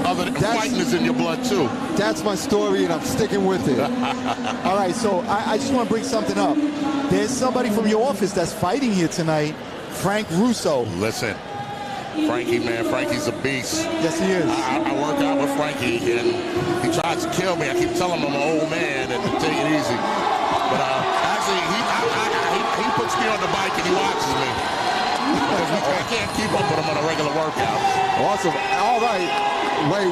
Other than fighting is in your blood too. That's my story, and I'm sticking with it. All right, so I just want to bring something up. There's somebody from your office that's fighting here tonight, Frank Russo. Listen, Frankie, man, Frankie's a beast. Yes, he is. I work out with Frankie, and he tries to kill me. I keep telling him I'm an old man and to take it easy. But actually, he puts me on the bike and he watches me. Because I can't keep up with him on a regular workout. Awesome. All right. Wait,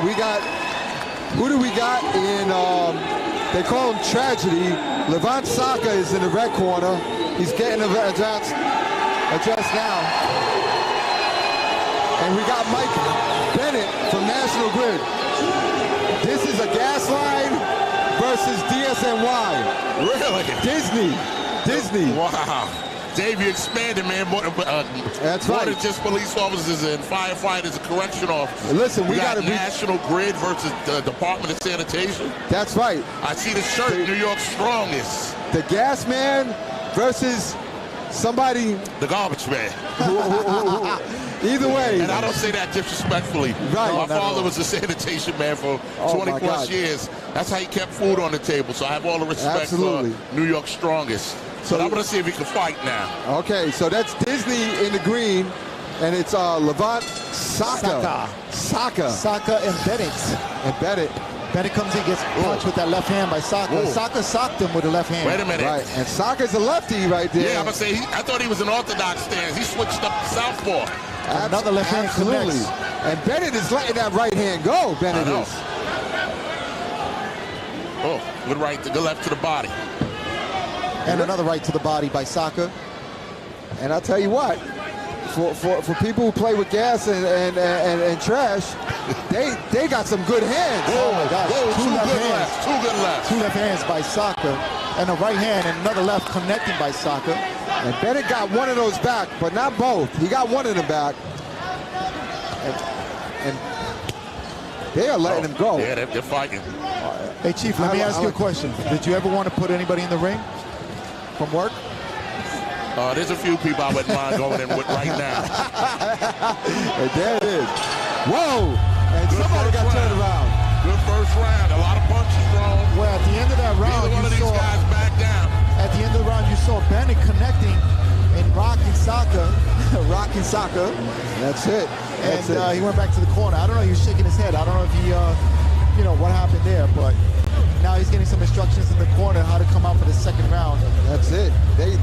who do we got in, they call him Tragedy. Levant Saka is in the red corner. He's getting addressed now. And we got Mike Bennett from National Grid. This is a gas line versus DSNY. Really? Disney. Wow. Dave, you expanded, man. That's more right. than just police officers and firefighters and correction officers. Listen, we got gotta be- National Grid versus the Department of Sanitation. That's right. I see the shirt, New York's strongest. The gas man versus somebody. The garbage man. Either way. And I don't say that disrespectfully. Right. My father was a sanitation man for Oh, 20 my plus God. years. That's how he kept food on the table. So I have all the respect Absolutely. for New York's strongest. So I'm going to see if he can fight now. Okay, so that's Disney in the green, and it's Levant Saka. Saka and Bennett. And Bennett. Bennett comes in, gets punched with that left hand by Saka. Ooh. Saka socked him with the left hand. Wait a minute. Right, and Saka's a lefty right there. Yeah, I'm going to say, I thought he was an orthodox stance. He switched up to southpaw. Another left hand Absolutely. connects. And Bennett is letting that right hand go, Bennett I know. is. Oh, good right to the left to the body. And another right to the body by Saka. And I'll tell you what, for people who play with gas and trash, they got some good hands. Oh my gosh! Two good lefts. Two left hands by Saka, and a right hand and another left connecting by Saka. And Bennett got one of those back, but not both. He got one in the back. And they are letting him go. Yeah, they're fighting. Hey, Chief, let me ask you a question. Did you ever want to put anybody in the ring from work? There's a few people I wouldn't mind going in with right now. And there it is. Whoa! And Good somebody got turned around. Good first round. A lot of punches thrown. Well, at the end of that round, Neither one of these guys back down. At the end of the round, you saw Bennett connecting and rocking Saka. That's it. And he went back to the corner. I don't know. He was shaking his head. I don't know if he, what happened there. But now he's getting some instructions in the corner how to come out for the second round. That's it. They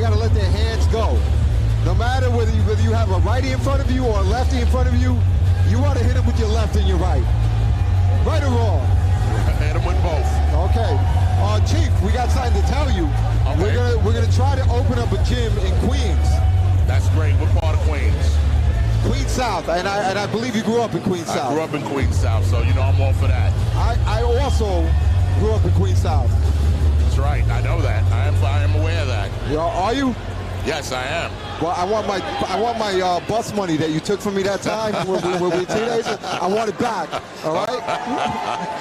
got to let their hands go. No matter whether you have a righty in front of you or a lefty in front of you, you want to hit him with your left and your right. Right or wrong? Hit him with both. Okay. Chief, we got something to tell you. Okay. We're gonna try to open up a gym in Queens. That's great. What part of Queens? Queens South, and I believe you grew up in Queens South. I grew up in Queens South, so I'm all for that. I also grew up in Queens South. That's right. I know that. I am aware of that. Are you? Yes, I am. Well, I want my bus money that you took from me that time when we were teenagers. I want it back. All right.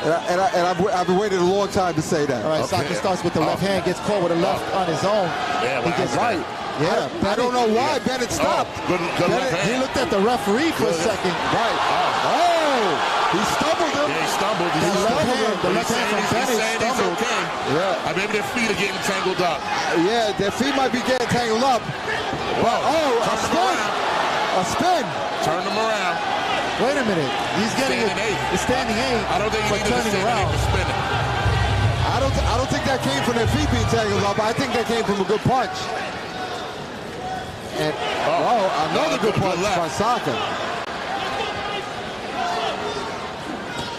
And I've been waiting a long time to say that. All right, Okay. Saka starts with the left hand, gets caught with a left on his own. Yeah, He gets right. Yeah, I don't know why Bennett stopped. Good left He hand. looked at the referee for a second. Right. Oh, he stumbled him. Yeah, he stumbled. The left hand from He's Bennett saying he's stumbled. okay. Yeah. Maybe their feet are getting tangled up. Yeah, their feet might be getting tangled up. Whoa. Oh, Turn them around. a spin. Turn them around. Wait a minute. He's getting Standing eight. It's standing eight. I don't think he but needed to turning stand around. for spinning. I don't think that came from their feet being tangled up. I think that came from a good punch. And another good punch left. by Saka.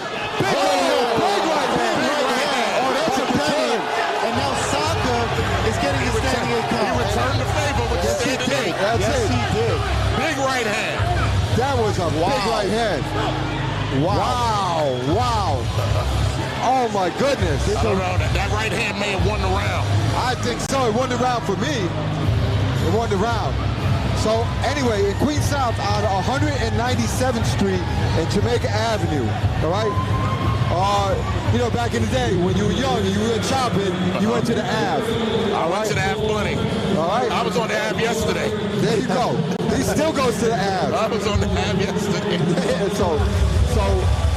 Big right hand. Oh, that's a penalty. And now Saka is getting his standing eight count. He returned the favor with the standing eight. That's Yes, it. he did. Big right hand. That was a big right hand. Wow. Oh my goodness. I don't know. That right hand may have won the round. I think so. It won the round for me. It won the round. So anyway, in Queens South on 197th Street and Jamaica Avenue, all right? Back in the day when you were young and you were shopping, you went to the Ave. I went to the Ave plenty. All right? I was on the Ave yesterday. There you go. He still goes to the Ave. I was on the Ave yesterday. so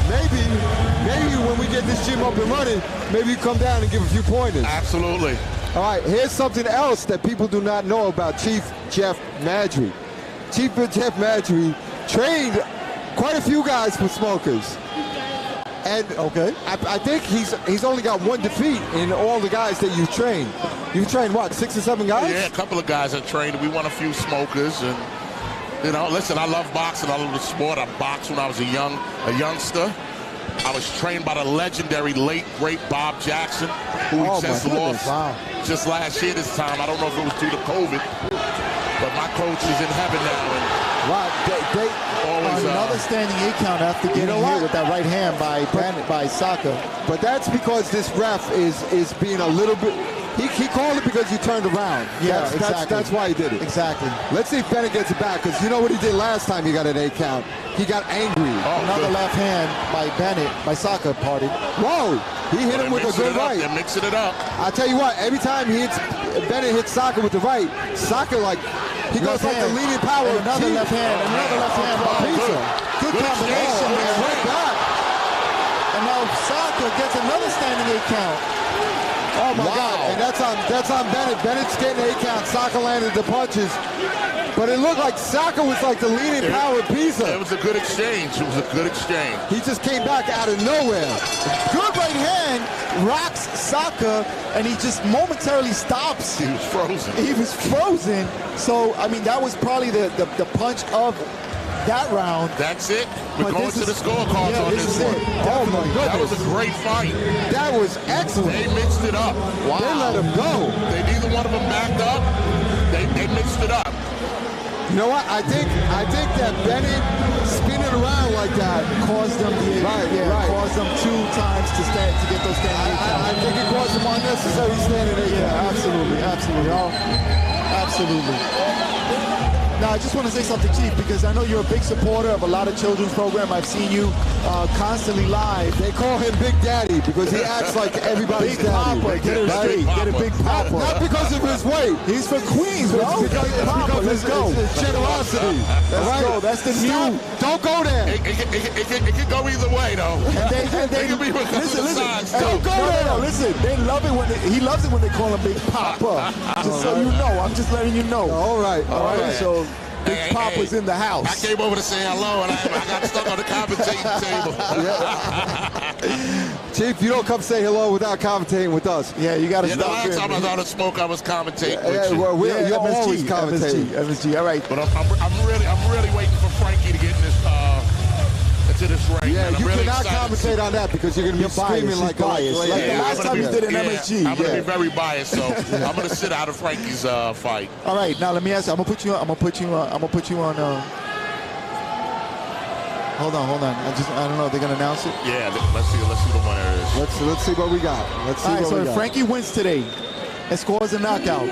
maybe when we get this gym up and running, maybe you come down and give a few pointers. Absolutely. All right, here's something else that people do not know about Chief Jeff Madry. Chief Jeff Madry trained quite a few guys for smokers. And I think he's only got one defeat in all the guys that you've trained. You've trained what, 6 or 7 guys? Yeah, a couple of guys I trained. We won a few smokers, and listen, I love boxing. I love the sport. I boxed when I was a youngster. I was trained by the legendary late great Bob Jackson, who we just lost just last year this time. I don't know if it was due to COVID, but my coach is in heaven now. And another standing eight count after getting hit with that right hand by Saka. But that's because this ref is being a little bit. He called it because you turned around. Yeah, exactly. That's why he did it. Exactly. Let's see if Bennett gets it back, because you know what he did last time he got an 8 count? He got angry. Another left hand by Saka, pardon. Whoa! He hit him with a good right. They're mixing it up. I tell you what, every time Bennett hits Saka with the right, Saka he goes like the leading power. And another left hand by Pizza. Good combination there. Right back. And now Saka gets another standing 8 count. Oh my God! And that's on Bennett. Bennett's getting 8 count. Saka landed the punches, but it looked like Saka was like the leading power Pizza. It was a good exchange. He just came back out of nowhere. Good right hand rocks Saka, and he just momentarily stops. He was frozen. So I mean, that was probably the punch of that round. That's it. We're going to the scorecards on this one. Oh my goodness. That was a great fight. That was excellent. They mixed it up. Wow. They let him go. Neither one of them backed up. They mixed it up. You know what? I think that Bennett spinning around like that caused them caused them 2 times to get those standing eight counts. I think it caused them unnecessary standing eight counts. Yeah, absolutely. Now, I just want to say something, Chief, because I know you're a big supporter of a lot of children's programs. I've seen you constantly live. They call him Big Daddy because he acts like everybody's Big daddy. Papa, get it straight. Get a Big Papa. Not because of his weight. He's from Queens, bro. It's because let's go. It's generosity. Let's go. That's the new. Don't go there. It can go either way, though. And they listen. Don't go there. No, listen. They love it when he loves it when they call him Big Papa. Just so you know, I'm just letting you know. All right. So Big Papa's in the house. I came over to say hello, and I got stuck on the commentating table. Chief, you don't come say hello without commentating with us. Yeah, you got to The stop last time I was on the smoke, I was commentating with you. Well, you're always commentating. MSG, all right. But I'm really waiting for Frankie to get in this into this ring. Yeah, man. you really cannot excited. commentate on that because you're going to be screaming like biased. a Like the last time you did an MSG. I'm going to be very biased, so I'm going to sit out of Frankie's fight. All right, now let me ask you. I'm going to put you on. Hold on. I don't know. They're going to announce it. Yeah, let's see who the winner is. Let's see what we got. Let's see All right, what so we if got. Frankie wins today and scores a knockout.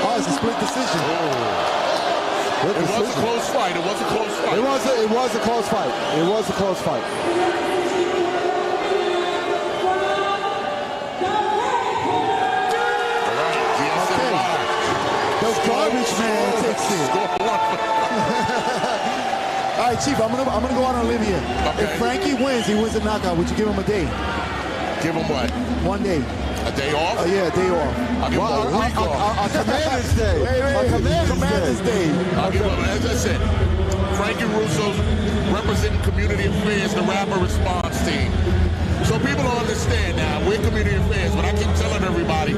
Oh, it's a split decision. It was a close fight. It was a close fight. It was a close fight. It was a close fight. Okay. The garbage man takes it. All right, Chief, I'm gonna go out on a limb here. Okay. If Frankie wins, he wins a knockout. Would you give him a day? Give him what? 1 day. A day off? Oh yeah, a day off. I'll give him a week off. A Commander's Day. A Commander's Day. I'll give him, as I said, Frankie Russo's representing Community Affairs, the rapper response team. So people don't understand now, we're Community Affairs, but I keep telling everybody,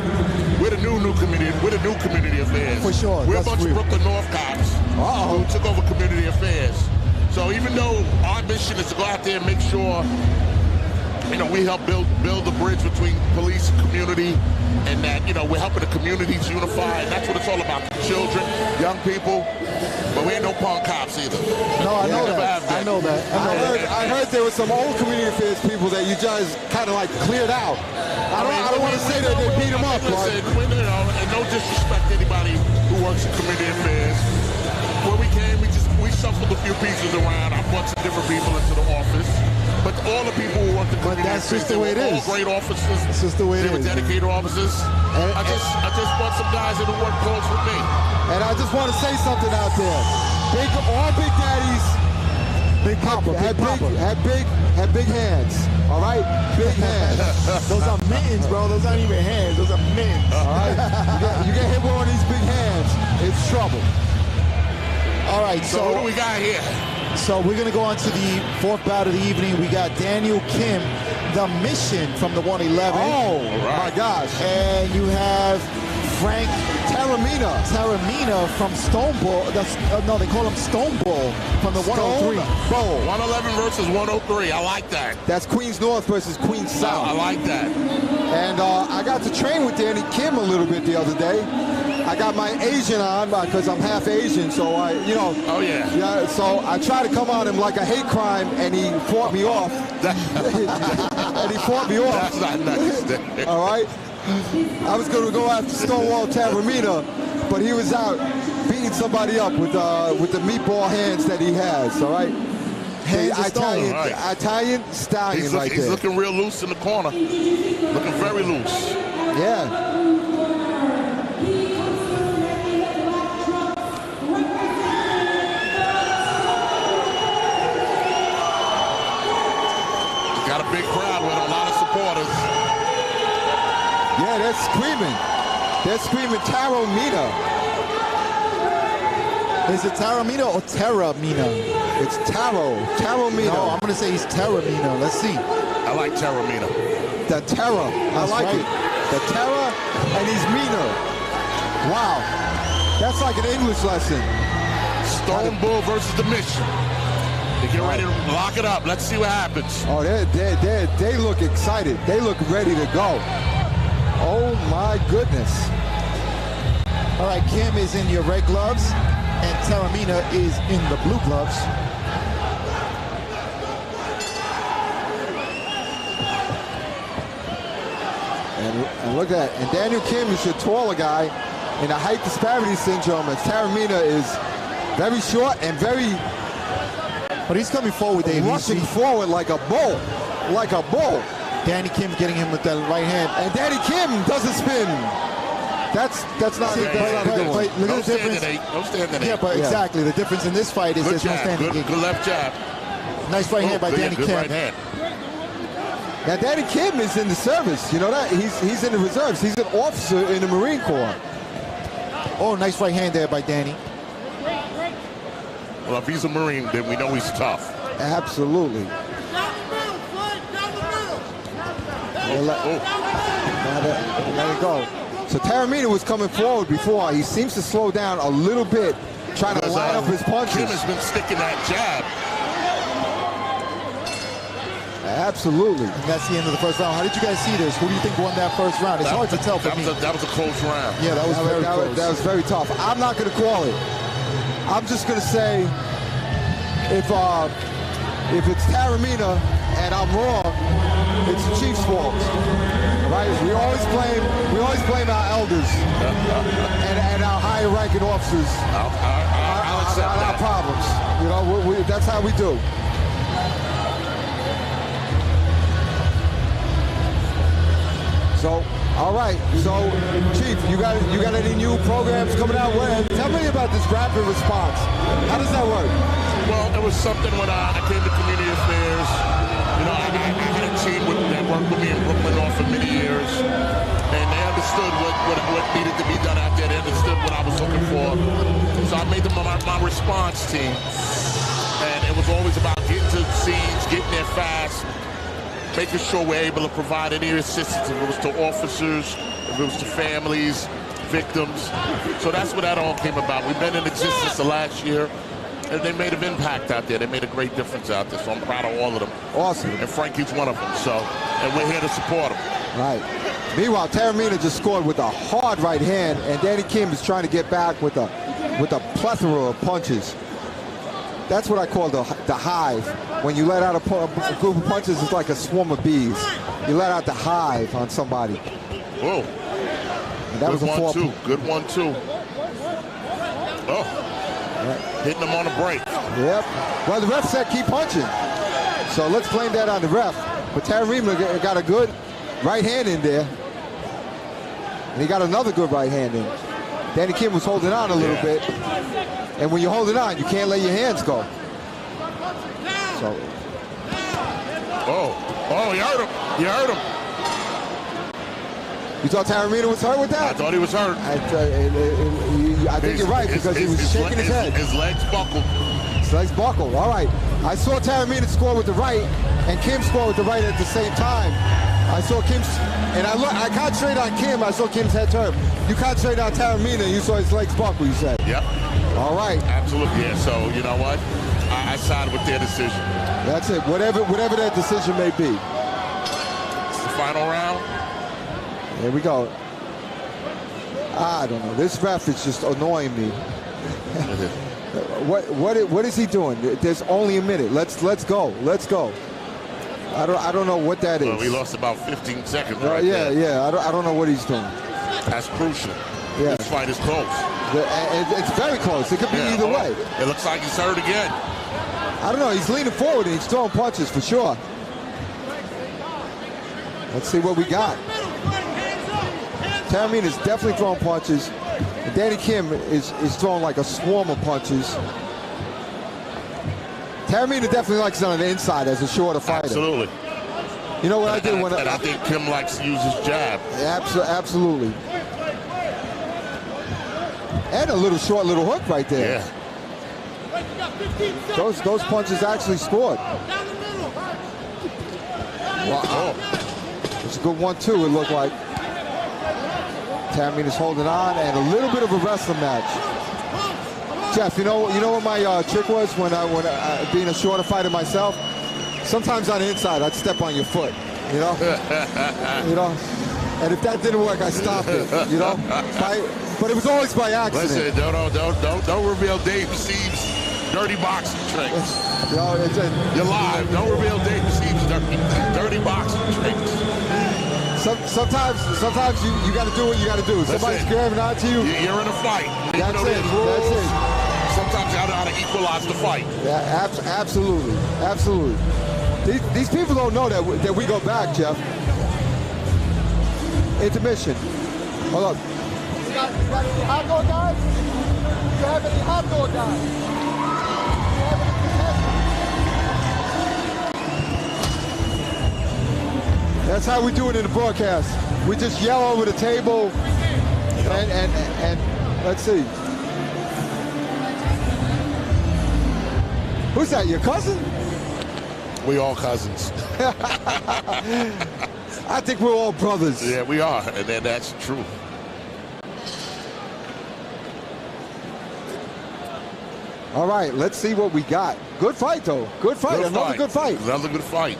we're the new community, we're the new Community Affairs. For sure. We're a bunch of Brooklyn North cops who took over Community Affairs. So even though our mission is to go out there and make sure, we help build the bridge between police and community, and that, we're helping the communities unify, and that's what it's all about. Children, young people, but we ain't no punk cops either. No, I know that. I know that. I heard there was some old Community Affairs people that you just kind of like cleared out. I don't want to say that they beat them up. Listen, and no disrespect to anybody who works in Community Affairs. Where we came, we shuffled a few pieces around. I brought some different people into the office. But all the people who work in Community that's Affairs, just the way it is. all great officers. It's just the way it They were is. dedicated officers. I just brought some guys in to work close with me. And I just want to say something out there. All Big Daddies Big Papa, had big hands. All right? Big hands. Those are mittens, bro. Those aren't even hands. Those are mittens. All right? You get hit with one of these big hands, it's trouble. All right, So what do we got here? So we're going to go on to the 4th bout of the evening. We got Daniel Kim, the Mission from the 111. Oh, my gosh. And you have Frank Taramina from Stoneball. No, they call him Stoneball from the 103. Bowl. 111 versus 103. I like that. That's Queens North versus Queens South. I like that. And I got to train with Danny Kim a little bit the other day. I got my Asian on because I'm half Asian, so Oh, yeah. Yeah, so I tried to come on him like a hate crime, and he fought me off. That's not nice. All right? I was going to go after Stonewall Taramina, but he was out beating somebody up with the meatball hands that he has, all right? Italian stallion He's right there. He's looking real loose in the corner. Looking very loose. Yeah. Got a big crowd with him, a lot of supporters. Yeah, they're screaming. They're screaming Taramina. Is it Taramina or Terramina? It's Taramina. No, I'm going to say he's Terramina. Let's see. I like Taramina. The terror. I like right. it. The terror, and he's meaner. Wow. That's like an English lesson. Stone Bull versus the Mission. They get ready to lock it up. Let's see what happens. Oh, they look excited. They look ready to go. Oh, my goodness. All right, Kim is in your red gloves, and Taramina is in the blue gloves. And look at that. And Daniel Kim is your taller guy in a height disparity syndrome, and Taramina is very short and very But he's coming forward, Dave. rushing forward like a bull. Like a bull. Danny Kim getting him with that right hand. And Danny Kim doesn't spin. That's not a good one. Look No at the difference. standing eight. No standing eight. Yeah, but exactly. The difference in this fight is Good there's no jab. standing Good, eight. good left jab. Nice right hand by Good, Danny good Kim. right hand. Now Danny Kim is in the service. You know that? He's in the reserves. He's an officer in the Marine Corps. Oh, nice right hand there by Danny. Well, if he's a Marine, then we know he's tough. Absolutely. Let it go. So Taramina was coming forward before. He seems to slow down a little bit, trying to line up his punches. Kim has been sticking that jab. Absolutely. And that's the end of the first round. How did you guys see this? Who do you think won that first round? It's hard to tell for me. That was a close round. Yeah, that was very close. That was very tough. I'm not going to call it. I'm just going to say if it's Taramina and I'm wrong, it's the Chiefs' fault. Right? We always blame our elders and our higher ranking officers. I'll accept our that. problems. You know, that's how we do. So, all right. So, Chief, you got any new programs coming out? Tell me about this rapid response. How does that work? Well, it was something when I came to community affairs. You know, I had a team that worked with me in Brooklyn North for many years, and they understood what needed to be done out there. They understood what I was looking for. So I made them my response team, and it was always about getting to the scenes, getting there fast, making sure we're able to provide any assistance, if it was to officers, if it was to families, victims. So that's what that all came about. We've been in existence the last year, and they made an impact out there. They made a great difference out there, so I'm proud of all of them. Awesome. And Frankie's one of them, so, and we're here to support him. Right. Meanwhile, Taramina just scored with a hard right hand, and Danny Kim is trying to get back with a plethora of punches. That's what I call the hive. When you let out a group of punches, it's like a swarm of bees. You let out the hive on somebody. Whoa. And that was a 1-2. Good 1-2. Oh. Right. Hitting him on the break. Yep. Well, the ref said keep punching. So let's blame that on the ref. But Taramina got a good right hand in there. And he got another good right hand in. Danny Kim was holding on a little bit. And when you're holding on, you can't let your hands go. So. Oh, he hurt him. He hurt him. You thought Taramina was hurt with that? I thought he was hurt. I think you're right, because he was shaking his head. His legs buckled. His legs buckled. All right. I saw Taramina score with the right, and Kim score with the right at the same time. I saw Kim's, and I concentrated on Kim. I saw Kim's head turn. You concentrated on Taramina, and you saw his legs buckle, you said. Yep. All right. Absolutely. Yeah, so you know what? I sided with their decision. That's it. Whatever that decision may be. It's the final round. Here we go. I don't know. This ref is just annoying me. What is he doing? There's only a minute. Let's go. Let's go. I don't know what that is. Well, we lost about 15 seconds right there. Yeah. I don't know what he's doing. That's crucial. Yeah. This fight is close. It's very close. It could be either way. It looks like he's hurt again. I don't know. He's leaning forward and he's throwing punches for sure. Let's see what we got. Taramina is definitely throwing punches. And Danny Kim is throwing like a swarm of punches. Taramina definitely likes it on the inside as a shorter fighter. Absolutely. You know what I did when I think Kim likes to use his jab. Absolutely. And a short little hook right there. Yeah. Those punches actually scored. Wow. It's a good 1-2, it looked like. Tamina's holding on, and a little bit of a wrestling match. Jeff, you know what my trick was when I being a shorter fighter myself? Sometimes on the inside, I'd step on your foot, you know? And if that didn't work, I stopped it, you know? But it was always by accident. Listen, don't reveal Dave Siebes' dirty boxing tricks. You're live. Don't reveal Dave Siebes' dirty boxing tricks. Sometimes you got to do what you got to do. Somebody's grabbing onto you. You're in a fight. That's it. Sometimes you got to equalize the fight. Yeah, absolutely. These people don't know that we go back, Jeff. Intermission. Hold up. You got any hot dog guys? Do you have any hot dog guys? That's how we do it in the broadcast. We just yell over the table and let's see. Who's that, your cousin? We all cousins. I think we're all brothers. Yeah, we are, and that's true. All right, let's see what we got. Good fight, though. Good fight. Another good fight. Another good fight.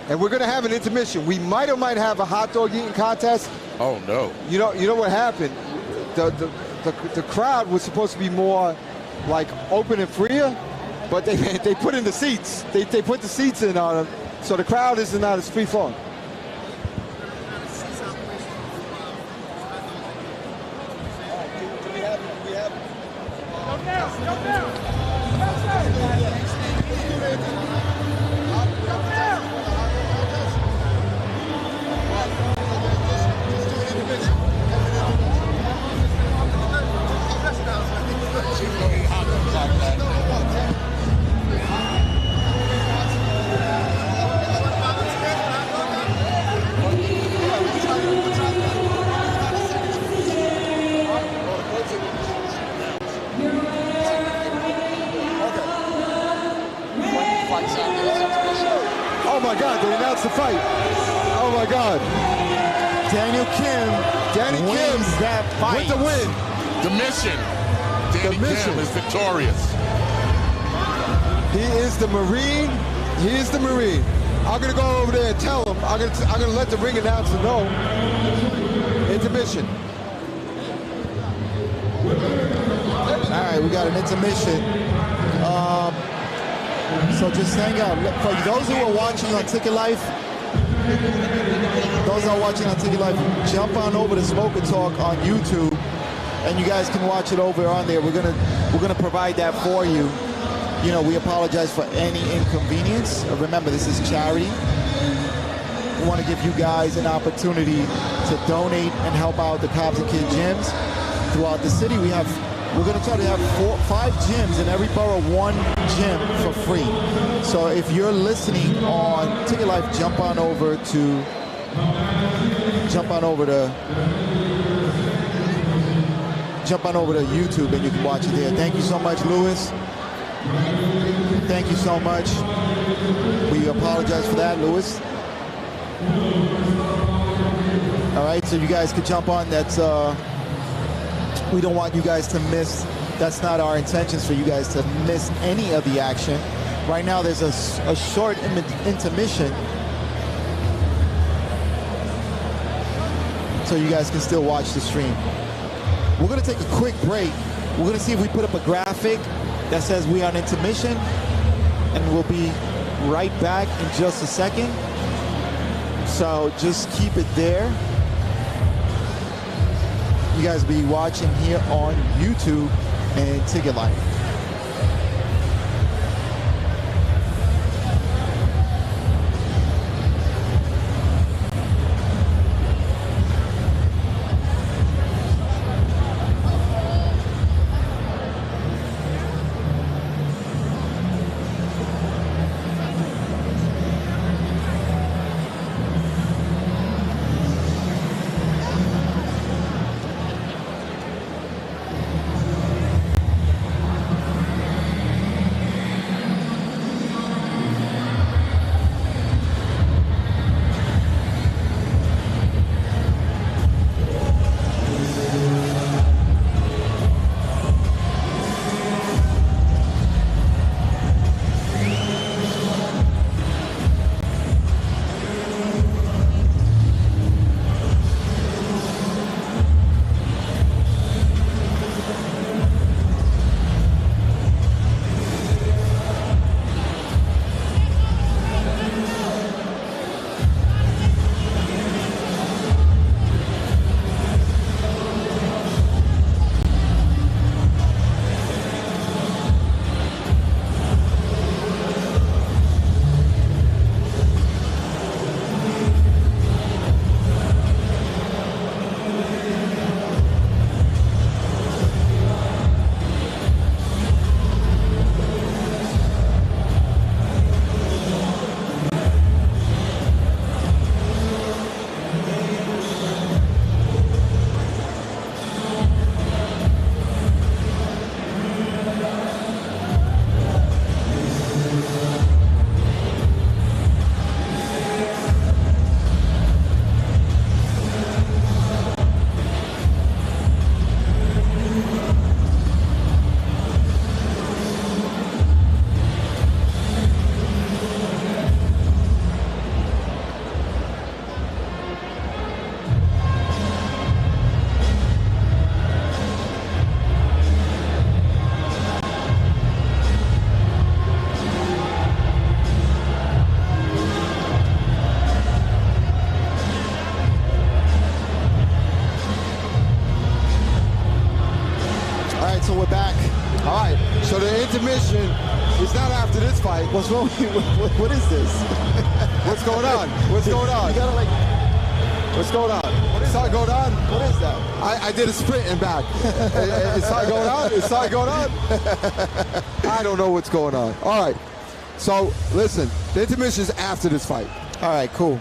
And we're going to have an intermission. We might have a hot dog eating contest. Oh, no. You know what happened? The crowd was supposed to be more like open and freer, but they put in the seats. They put the seats in on them, so the crowd is not as free flowing. Oh my God, they announced the fight. Oh my God. Daniel Kim wins that fight. With the win. The mission. Danny Kim is victorious. He is the Marine. He is the Marine. I'm gonna go over there and tell him. I'm gonna let the ring announcer know. Intermission. All right, we got an intermission. So just hang out. For those who are watching on Ticket Life, jump on over to Smoke and Talk on YouTube, and you guys can watch it over on there. We're gonna provide that for you. You know, we apologize for any inconvenience. Remember, this is charity. We want to give you guys an opportunity to donate and help out the Cops and Kid gyms throughout the city. We're going to try to have 5 gyms in every borough, 1 gym for free. So if you're listening on Ticket Life, jump on over to YouTube and you can watch it there. Thank you so much, Lewis. Thank you so much. We apologize for that, Lewis. All right, so you guys could jump on. We don't want you guys to miss. That's not our intentions for you guys to miss any of the action. Right now, there's a short intermission, so you guys can still watch the stream. We're going to take a quick break. We're going to see if we put up a graphic that says we are on intermission, and we'll be right back in just a second. So just keep it there. You guys will be watching here on YouTube and Ticket Life. So the intermission is not after this fight. What's wrong? What is this? What's going on? What's going on? You gotta like. What's going on? It's not going on. What is that? I did a sprint and back. It's not going on. It's not going on. I don't know what's going on. All right. So listen, the intermission is after this fight. All right, cool.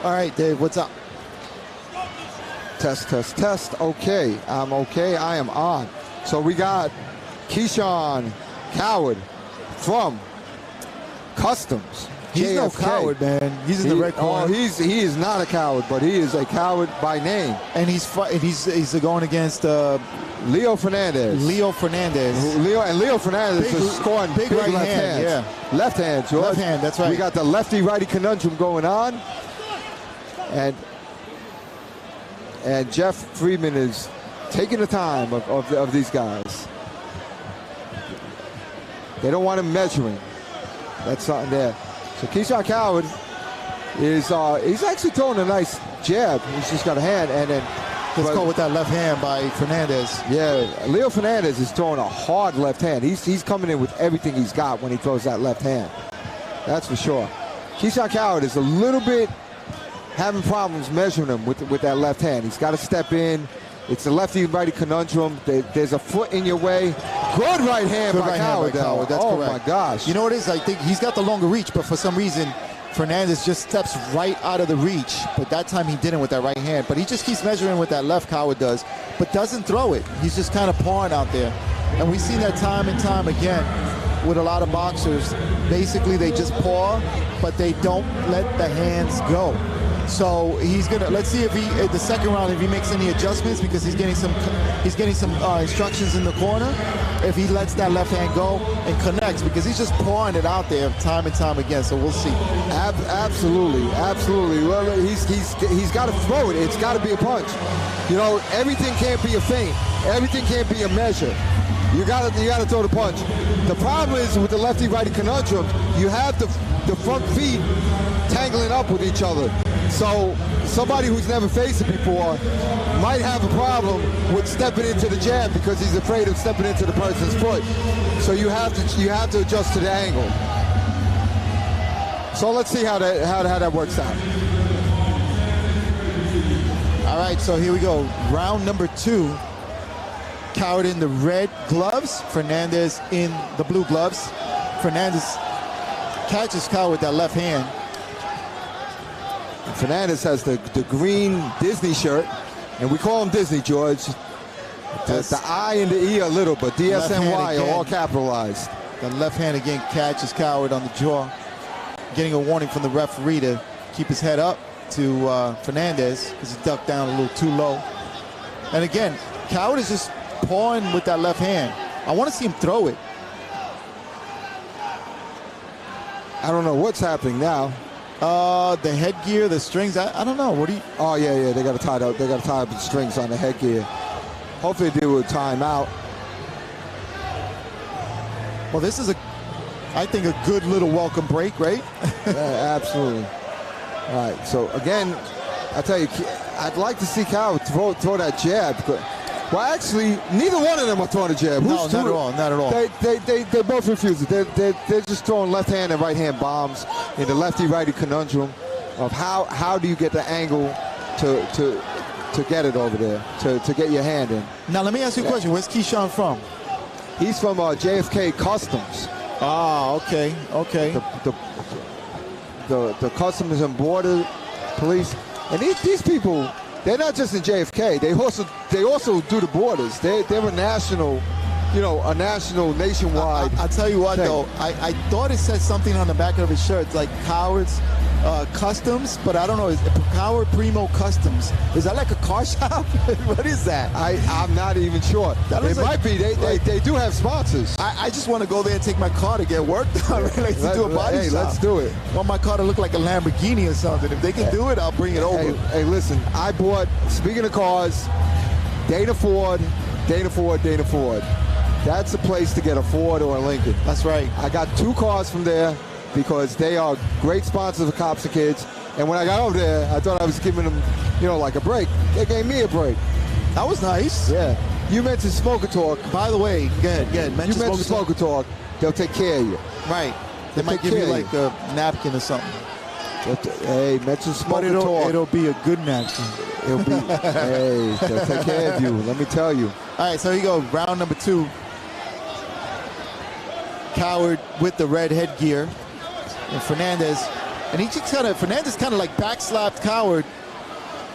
All right, Dave, what's up? Test, test, test. Okay, I'm okay. I am on. So we got Keyshawn Coward from Customs. He's no JFK. coward, man. He's in the red corner. Oh, he is not a coward, but he is a coward by name. And he's going against Leo Fernandez. Leo Fernandez. Leo Fernandez Big- is scoring big big right left hand, hands. Left hand, George. Left hand, that's right. We got the lefty-righty conundrum going on. And Jeff Friedman is taking the time of these guys. They don't want him measuring. That's something there. So Keyshawn Coward is he's actually throwing a nice jab. He's just got a hand, and then Let's go with that left hand by Fernandez. yeah, Leo Fernandez is throwing a hard left hand. He's coming in with everything he's got when he throws that left hand. That's for sure. Keyshawn Coward is a little bit having problems measuring him with that left hand. He's got to step in. It's a lefty-righty conundrum. There's a foot in your way. Good right hand by Coward. That's oh correct. my gosh. You know what it is? I think he's got the longer reach, but for some reason, Fernandez just steps right out of the reach. But that time he didn't with that right hand. But he just keeps measuring with that left, Coward does, but doesn't throw it. He's just kind of pawing out there. And we've seen that time and time again with a lot of boxers. Basically, they just paw, but they don't let the hands go. So he's gonna. Let's see if he at the second round if he makes any adjustments, because he's getting some instructions in the corner. If he lets that left hand go and connects, because he's just pawing it out there time and time again. So we'll see. Absolutely. Well, he's got to throw it. It's got to be a punch. You know, everything can't be a feint. Everything can't be a measure. You got to throw the punch. The problem is with the lefty-righty conundrum, you have the front feet tangling up with each other. So somebody who's never faced it before might have a problem with stepping into the jab because he's afraid of stepping into the person's foot. So you have to adjust to the angle. So let's see how that works out. All right, so here we go. Round number 2. Coward in the red gloves, Fernandez in the blue gloves. Fernandez catches Coward with that left hand. Fernandez has the green Disney shirt, and we call him Disney, George. The I and the E a little, but DSNY are all capitalized. The left hand again catches Coward on the jaw. Getting a warning from the referee to keep his head up to Fernandez because he ducked down a little too low. And again, Coward is just pawing with that left hand. I want to see him throw it. I don't know what's happening now. The headgear, the strings, I don't know. What do you... Oh, yeah, they got to tie up. They got to tie up the strings on the headgear. Hopefully they do a timeout. Well, this is I think a good little welcome break, right? Yeah, absolutely. All right, so again, I tell you, I'd like to see Coward throw that jab. Well, actually, neither one of them are throwing a jab. No, not at all. Not at all. They both refuse it. They're just throwing left hand and right hand bombs in the lefty-righty conundrum of how do you get the angle to get it over there, to get your hand in. Now, let me ask you a question. Where's Keyshawn from? He's from JFK Customs. Ah, okay. The Customs and Border Police. And these people, they're not just in JFK. They also do the borders. They're a national, a national, nationwide. I'll tell you what, thing. though. I thought it said something on the back of his shirt, like Cowards Customs, but I don't know. Is it Coward Primo Customs? Is that like a car shop? What is that? I'm not even sure. It might be. They do have sponsors. I just want to go there and take my car to get work done. Like to do a body shop. Let's do it. I want my car to look like a Lamborghini or something. If they can do it, I'll bring it over. Hey, listen. I bought. Speaking of cars, Dana Ford. That's the place to get a Ford or a Lincoln. That's right. I got 2 cars from there because they are great sponsors of Cops and Kids. And when I got over there, I thought I was giving them, like a break. They gave me a break. That was nice. Yeah. You mentioned Smoker Talk. By the way, go ahead. You mentioned Smoker Talk. They'll take care of you. Right. They might give you like a napkin or something. Hey, mention Smoker Talk. It'll be a good napkin. It'll be, hey, they'll take care of you. Let me tell you. All right, so here you go. Round number 2. Coward with the red headgear. And Fernandez. And Fernandez kind of like backslapped Coward.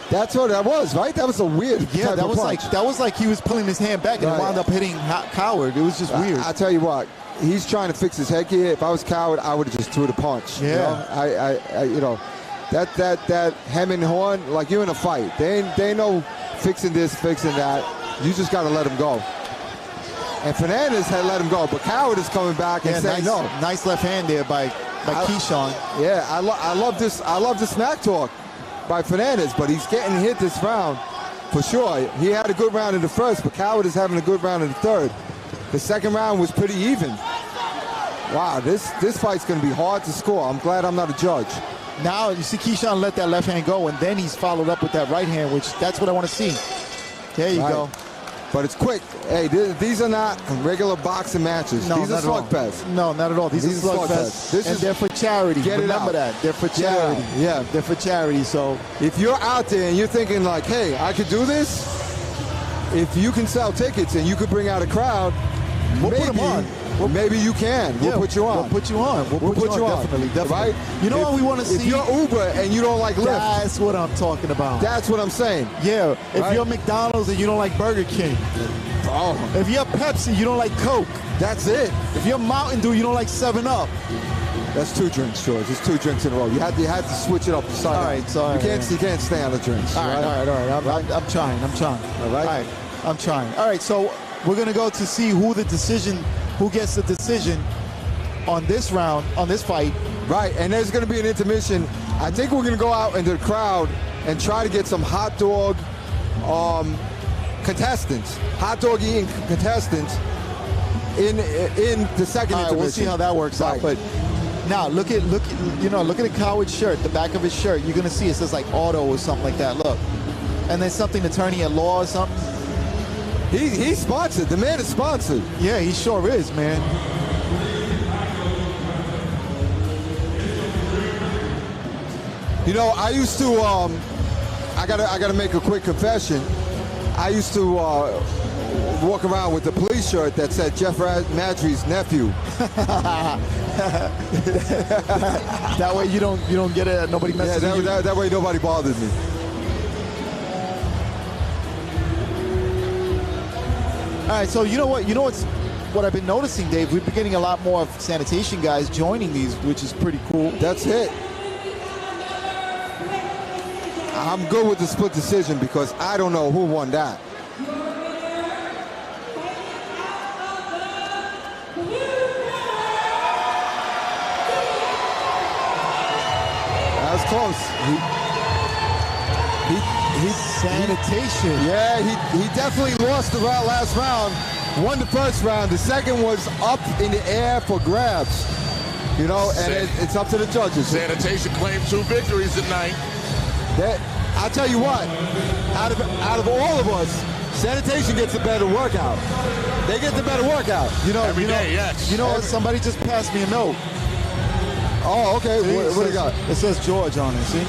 That's what that was, right? That was a weird type that of was punch. that was like he was pulling his hand back and it wound up hitting Coward. It was just weird. I tell you what, he's trying to fix his headgear. If I was Coward, I would have just threw the punch. Yeah. That hem and horn, like you're in a fight. They ain't no fixing this, fixing that. You just got to let him go. And Fernandez had let him go, but Coward is coming back and saying no. Nice left hand there by Keyshawn. Yeah, I love this. I love the smack talk by Fernandez, but he's getting hit this round for sure. He had a good round in the first, but Coward is having a good round in the third. The second round was pretty even. Wow, this fight's going to be hard to score. I'm glad I'm not a judge. Now you see Keyshawn let that left hand go, and then he's followed up with that right hand, which that's what I want to see. There you go. But it's quick. Hey, these are not regular boxing matches. No, these are slugfests. No, not at all. These are slugfests. And they're for charity. Remember that. They're for charity. Yeah. They're for charity. So if you're out there and you're thinking like, hey, I could do this, if you can sell tickets and you could bring out a crowd, we'll put them on. Maybe you can. We'll put you on. We'll put you on. We'll put you on. Definitely. Right? You know what we want to see? If you're Uber and you don't like Lyft. That's what I'm talking about. That's what I'm saying. Yeah. If you're McDonald's and you don't like Burger King. Oh. If you're Pepsi, you don't like Coke. That's it. If you're Mountain Dew, you don't like 7-Up. That's 2 drinks, George. It's 2 drinks in a row. You had to switch it up. All right. So you can't stay on the drinks. All right. I'm trying. All right. I'm trying. All right. So we're gonna go to see who gets the decision on this round, on this fight. Right. And there's gonna be an intermission. I think we're gonna go out into the crowd and try to get some hot dog contestants, hot dog eating contestants in the second intermission. We'll see how that works out. But now look at the Coward shirt, the back of his shirt. You're gonna see it says like auto or something like that. Look, and then something attorney at law or something. He's sponsored. The man is sponsored. Yeah, he sure is, man. I used to. I gotta make a quick confession. I used to walk around with the police shirt that said Jeff Madry's nephew. That way you don't get it. Nobody messes with you. That way nobody bothered me. All right, so you know what I've been noticing, Dave? We've been getting a lot more of sanitation guys joining these, which is pretty cool. That's it. I'm good with the split decision because I don't know who won that. That was close. Sanitation. He definitely lost the last round. Won the first round. The second was up in the air for grabs. And it's up to the judges. Sanitation claimed 2 victories tonight. I'll tell you what. Out of all of us, Sanitation gets a better workout. They get the better workout. Every day, yes. You know what? Somebody just passed me a note. Oh, okay. See, What do you got? It says George on it, see?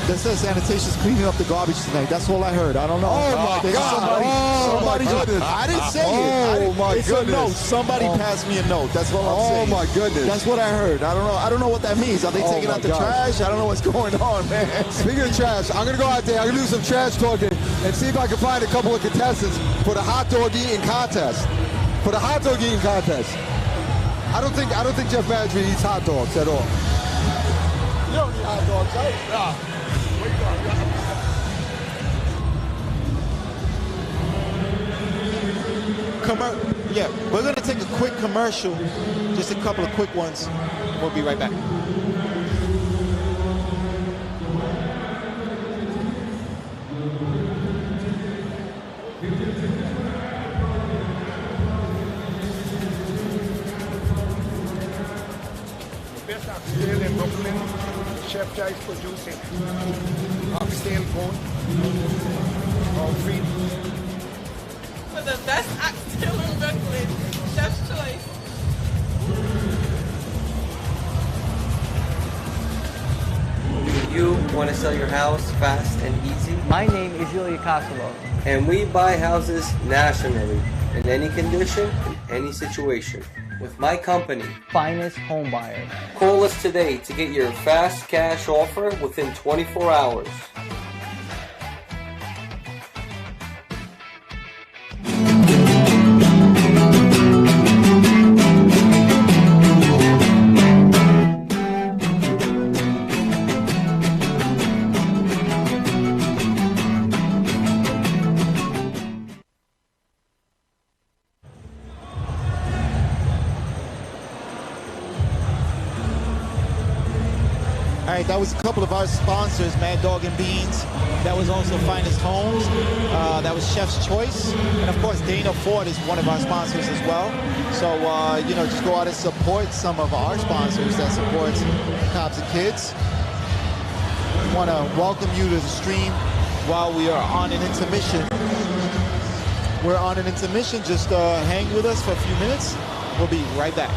That says sanitation's cleaning up the garbage tonight. That's all I heard. I don't know. Oh, my There's God. Somebody my goodness. I didn't say Oh, it. my it's goodness. a note. Somebody passed me a note. That's what I'm saying. Oh, my goodness. That's what I heard. I don't know. I don't know what that means. Are they Oh, taking my out the gosh. trash? I don't know what's going on, man. Speaking of trash, I'm going to go out there. I'm going to do some trash talking and see if I can find a couple of contestants for the hot dog eating contest. For the hot dog eating contest. I don't think Jeff Badger eats hot dogs at all. You don't eat hot dogs, right? Yeah. Where you going? Yeah, we're going to take a quick commercial. Just a couple of quick ones. We'll be right back. Best oxtail in Brooklyn, Chef Joyce producing. Oxtail bone, all free. For the best oxtail in Brooklyn, Chef's Choice. You want to sell your house fast and easy? My name is Ilya Kosovo. And we buy houses nationally, in any condition, in any situation. With my company, Finest Home Buyer. call us today to get your fast cash offer within 24 hours. All right, that was a couple of our sponsors, Mad Dog and Beans. That was also Finest Homes. That was Chef's Choice. And of course, Dana Ford is one of our sponsors as well. So, just go out and support some of our sponsors that supports Cops and Kids. We want to welcome you to the stream while we are on an intermission. We're on an intermission. Just hang with us for a few minutes. We'll be right back.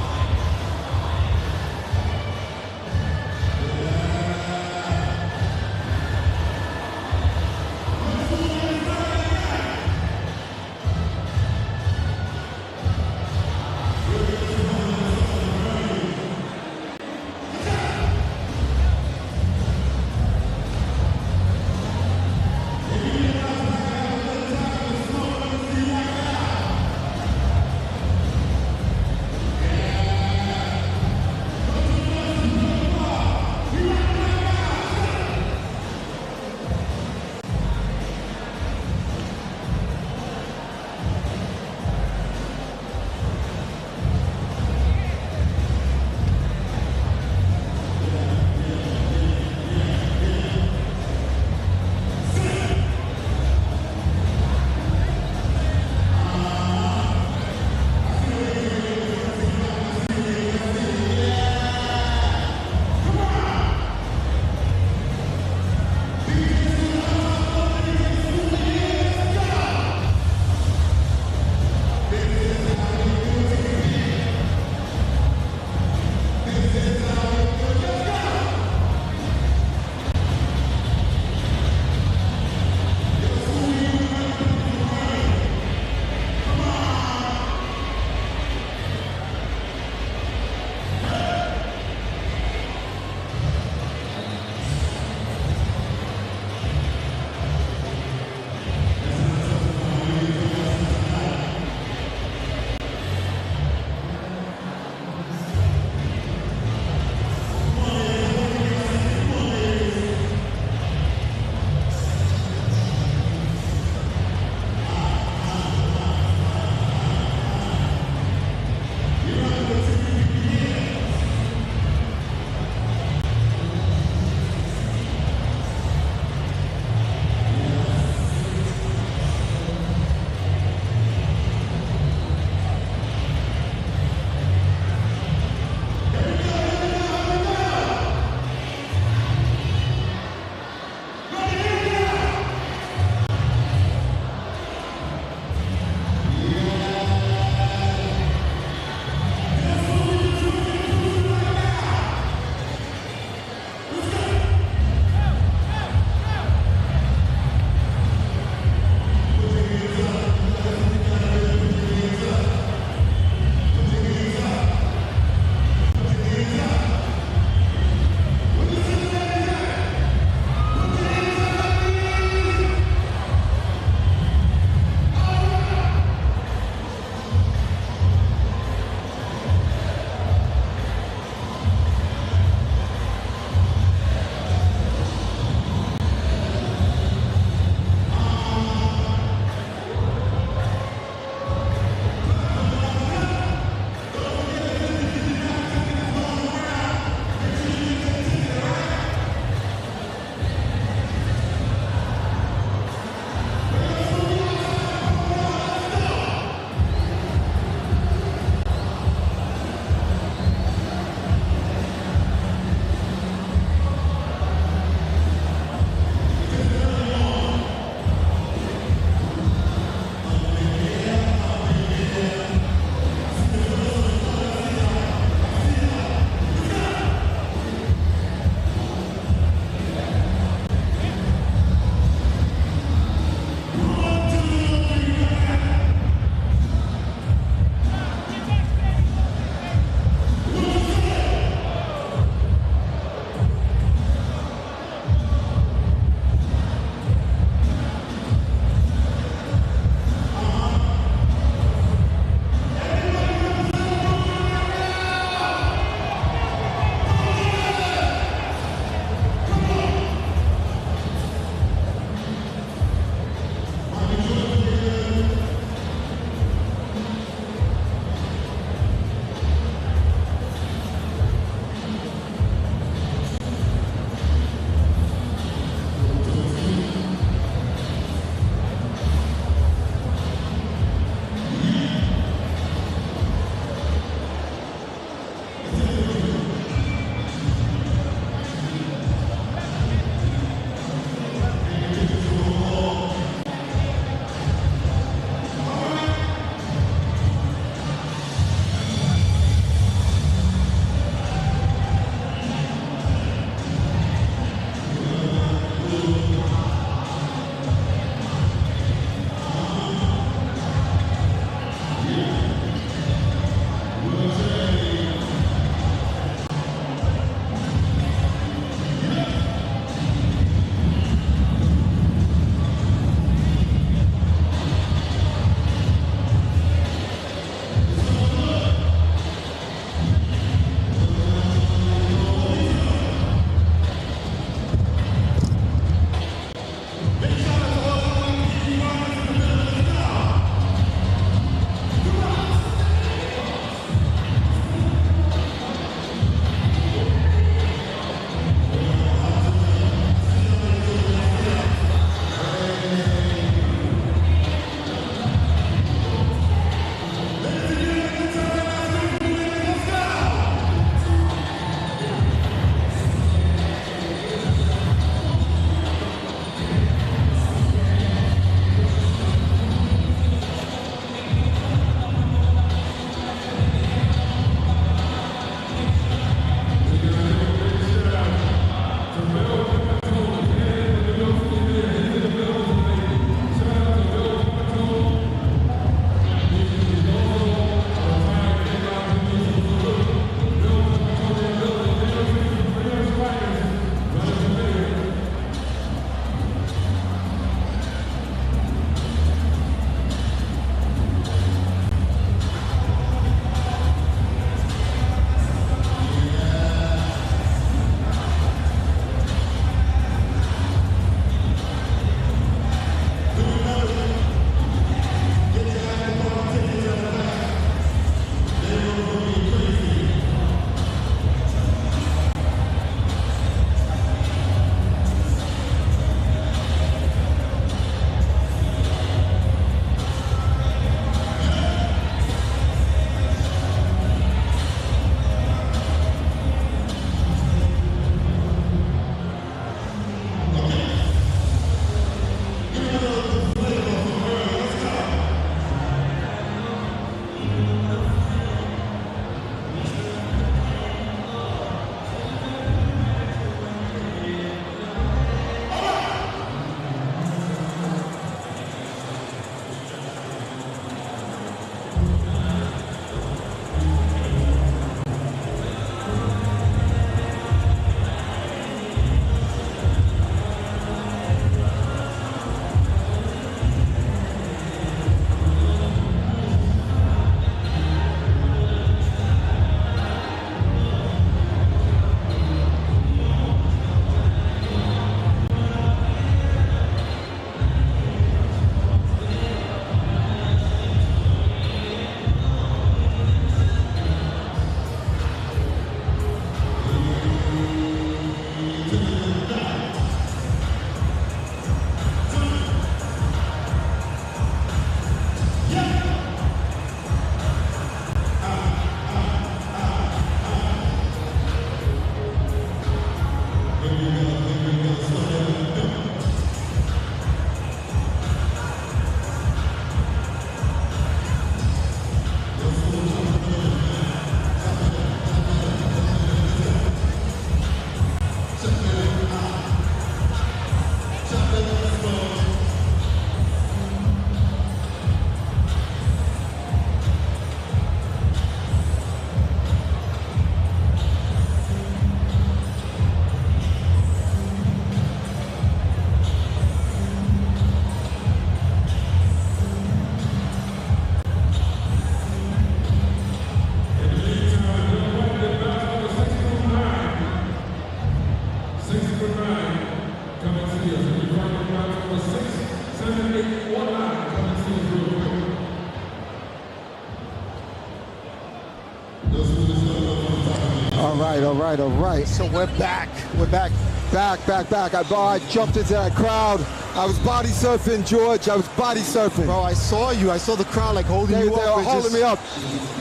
All right. So we're back. We're back. Back. I jumped into that crowd. I was body surfing, George. I was body surfing. Bro, I saw you. I saw the crowd like holding They you were up. holding me up.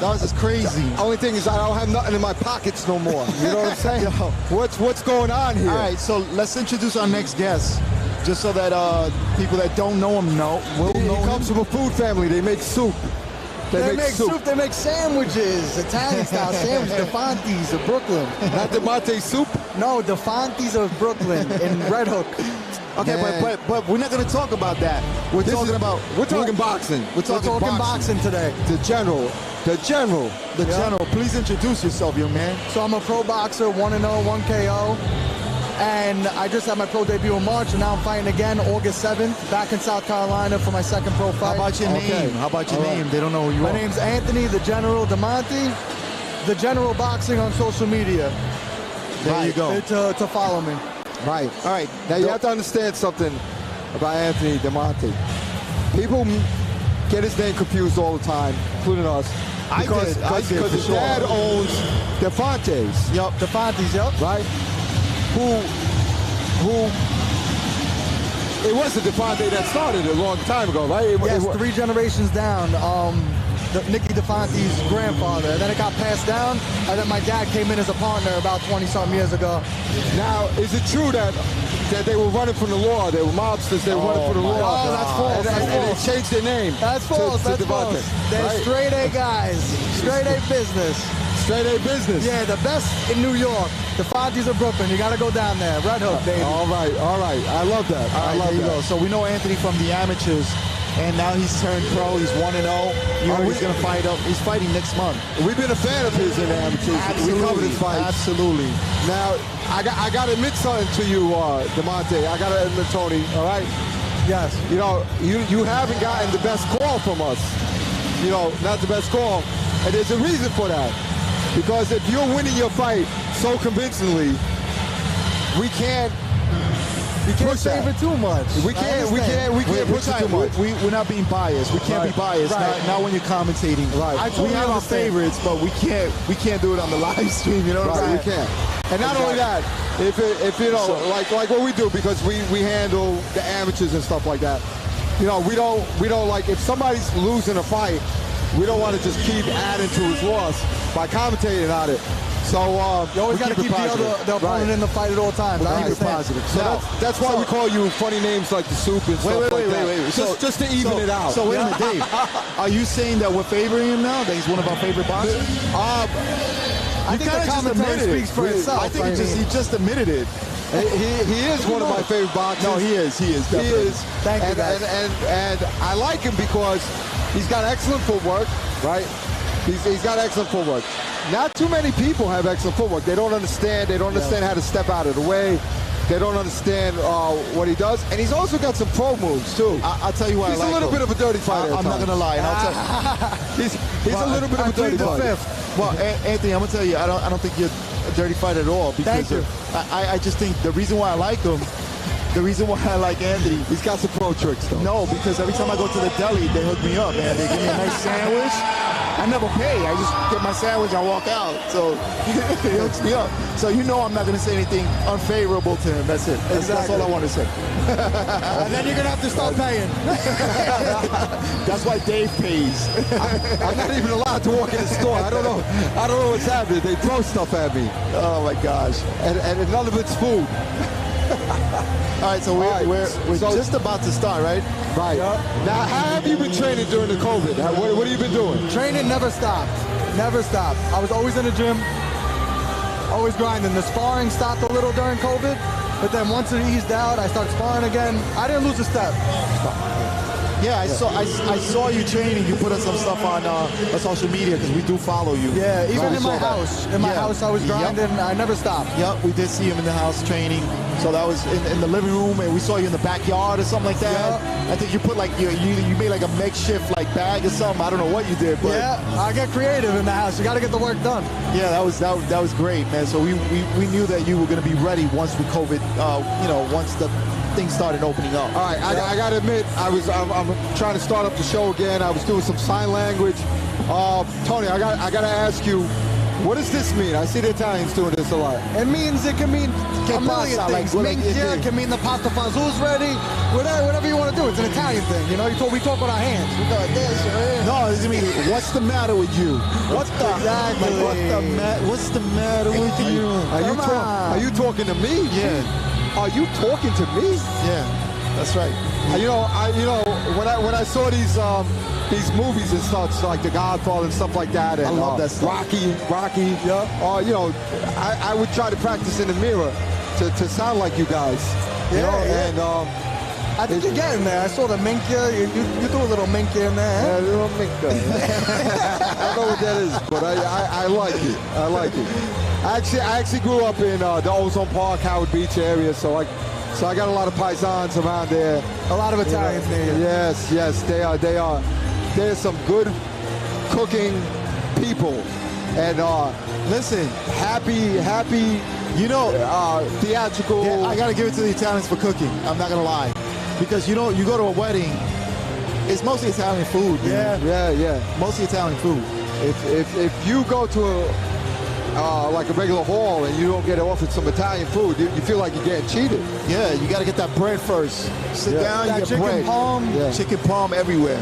That was just crazy. Only thing is I don't have nothing in my pockets no more. You know what I'm saying? Yo. What's going on here? All right, so let's introduce our next guest, just so that people that don't know him will know He comes from a food family. They make soup. They make soup. They make sandwiches, Italian style sandwiches. The Fonties of Brooklyn. Not the Monte soup. No, the Fonties of Brooklyn in Red Hook. Okay, but we're not going to talk about that. We're talking boxing. We're talking boxing today. The general. Please introduce yourself, young man. So I'm a pro boxer, 1-0, 1 KO. And I just had my pro debut in March, and now I'm fighting again August 7th, back in South Carolina for my second pro fight. How about your name? They don't know who you are. My name's Anthony, the General DeMonte, the General Boxing on social media. There you go. To follow me. Right. All right. Now you have to understand something about Anthony DeMonte. People get his name confused all the time, including us. Because his dad owns the Fontes. Yep, the Fontes, yep. Right? Who it was the DeFonte that started a long time ago, right? Yes, 3 generations down. Nicky DeFonte's grandfather. And then it got passed down, and then my dad came in as a partner about 20-something years ago. Now, is it true that they were running from the law? They were mobsters. They were running from the law. Oh, that's false. And they changed their name. That's false. To That's DeVonte, false. They're right? straight A guys. Straight A business. Straight A business. Yeah, the best in New York. The Fonties of Brooklyn. You got to go down there. Red Hook, baby. All right. I love that. All right, there you go. So we know Anthony from the amateurs, and now he's turned pro. He's 1-0. You know he's going to fight up. He's fighting next month. We've been a fan of his in the amateurs. Absolutely. We covered his fights. Absolutely. Now, I got to admit something to you, DeMonte. I got to admit, Tony, all right? Yes. You know, you haven't gotten the best call from us. You know, not the best call. And there's a reason for that. Because if you're winning your fight so convincingly, we can't save it too much. We can't push it too much. We're not being biased. We can't be biased. Right. Not when you're commentating. Right. We have our favorites, but we can't do it on the live stream. You know what I'm saying? We can't. And not only that, if you know, like what we do, because we handle the amateurs and stuff like that. You know, we don't like, if somebody's losing a fight, we don't want to just keep adding to his loss by commentating on it. So you always got to keep the opponent in the fight at all times. I understand. Positive. So that's why we call you funny names like the soup and stuff like that. Wait. Just to even it out. So wait a minute, Dave. Are you saying that we're favoring him now? That he's one of our favorite boxers? I think the commentary speaks for itself. I think he just admitted it. He is one of my favorite boxers. No, he is. Definitely. He is. Thank you, guys. And I like him because he's got excellent footwork, right? He's got excellent footwork. Not too many people have excellent footwork. They don't understand. They don't understand how to step out of the way. They don't understand what he does. And he's also got some pro moves, too. I'll tell you why he's I like him. a little bit of a dirty fighter. I'm not going to lie. And I'll tell he's a little bit of a dirty fighter. Well, Anthony, I'm going to tell you, I don't think you're a dirty fighter at all. Because Thank you. I just think the reason why I like him, the reason why I like Anthony, he's got some pro tricks, though. No, because every time I go to the deli, they hook me up, man. They give me a nice sandwich. I never pay. I just get my sandwich and walk out. So he hooks me up. So you know I'm not going to say anything unfavorable to him. That's it. That's all I want to say. And then you're going to have to start paying. That's why Dave pays. I'm not even allowed to walk in the store. I don't know what's happening. They throw stuff at me. Oh, my gosh. And none of it's food. All right, so we're just about to start, right? Right. Now, how have you been training during the COVID? What have you been doing? Training never stopped. Never stopped. I was always in the gym, always grinding. The sparring stopped a little during COVID, but then once it eased out, I started sparring again. I didn't lose a step. Yeah, I saw you training. You put up some stuff on social media because we do follow you. Yeah, even in my house. In my house, I was grinding. Yep. I never stopped. Yep, we did see him in the house training. So that was in the living room, and we saw you in the backyard or something like that. Yep. I think you put like you made like a makeshift like bag or something. I don't know what you did, but yeah, I get creative in the house. You got to get the work done. Yeah, that was great, man. So we knew that you were going to be ready once we COVID, once the things started opening up. All right, I got to admit, I'm trying to start up the show again. I was doing some sign language. Tony, I got to ask you, What does this mean? I see the Italians doing this a lot. It means it can mean Che a million passa, like, things. what, like, Minchia it- can mean the pasta fazool's ready. Whatever you want to do. It's an Italian thing. You know, we talk with our hands. We go like this. No, I mean, what's the matter with you? What the Exactly. like, what's the matter with you? Are you talking to me? Yeah, Are you talking to me? yeah, that's right. When I saw these movies and such, like The Godfather and stuff like that, and I love that stuff. Rocky. Yeah. I would try to practice in the mirror to sound like you guys. And I think you're getting there. I saw the minkia. You threw a little minkia in there. yeah, little Minka. I don't know what that is, but I like it. I like it. I actually grew up in the Ozone Park, Howard Beach area, so I got a lot of paisans around there. A lot of Italians near you. Yes, they are. There's some good cooking people, and Listen, happy, you know, theatrical. yeah, I gotta give it to the Italians for cooking. I'm not gonna lie, because you go to a wedding, it's mostly Italian food. Man. Yeah. Mostly Italian food. If you go to like a regular hall and you don't get offered some Italian food, you feel like you're getting cheated. Yeah, you gotta get that bread first. Sit down, That you get chicken bread. palm. Yeah. Chicken palm everywhere.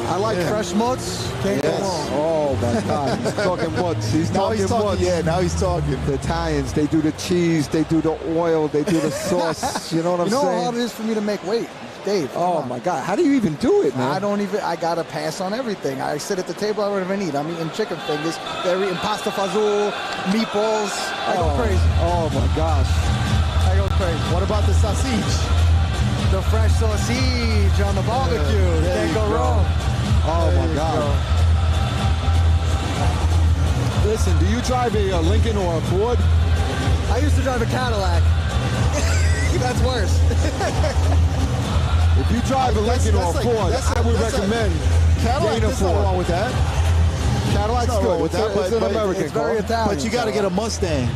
I like Fresh mutts. Can't go Yes. wrong. Oh my God, he's talking mutts. Now he's talking. mutts. Yeah, now he's talking. The Italians, they do the cheese, they do the oil, they do the sauce. You know what I'm You know how saying? hard it is for me to make weight, Dave. come Oh on. my God, how do you even do it, man? I gotta pass on everything. I sit at the table, I don't even eat. I'm eating chicken fingers. They're eating pasta fazool, meatballs. I go crazy. Oh my gosh. I go crazy. What about the sausage? The fresh sausage on the barbecue. there Can't you go go. wrong. Oh There my you God. Listen, do you drive a Lincoln or a Ford? I used to drive a Cadillac. That's worse. If you drive a Lincoln or a Ford, I would recommend Cadillac. getting a There's nothing Ford. wrong with that. Cadillac's Nothing wrong good. with It's, that, it's an but American it's very car. Italian. But you got to get a Mustang.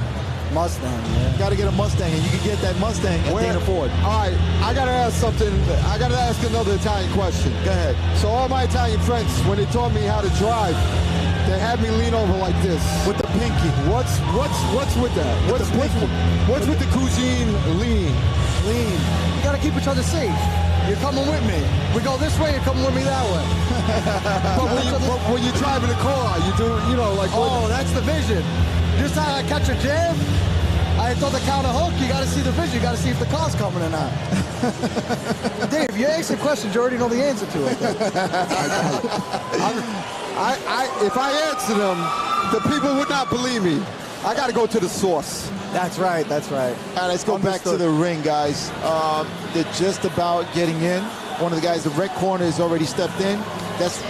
Mustang, yeah. Got to get a Mustang, and you can get that Mustang at Dana Ford. All right, I got to ask something. I got to ask another Italian question. Go ahead. So all my Italian friends, when they taught me how to drive, they had me lean over like this. With the pinky. What's with that? What's with the cuisine lean? Lean. You gotta keep each other safe. You're coming with me. We go this way, you're coming with me that way. But when you drive in a car, you do, like. Oh, that's the vision. This time I catch a jam, I throw the counter hook, you gotta see the vision, you gotta see if the car's coming or not. Dave, you ask a question, you already know the answer to it. If I answer them, the people would not believe me. I got to go to the source. That's right. All right, let's go back to the ring, guys. They're just about getting in. One of the guys, the red corner, has already stepped in. That's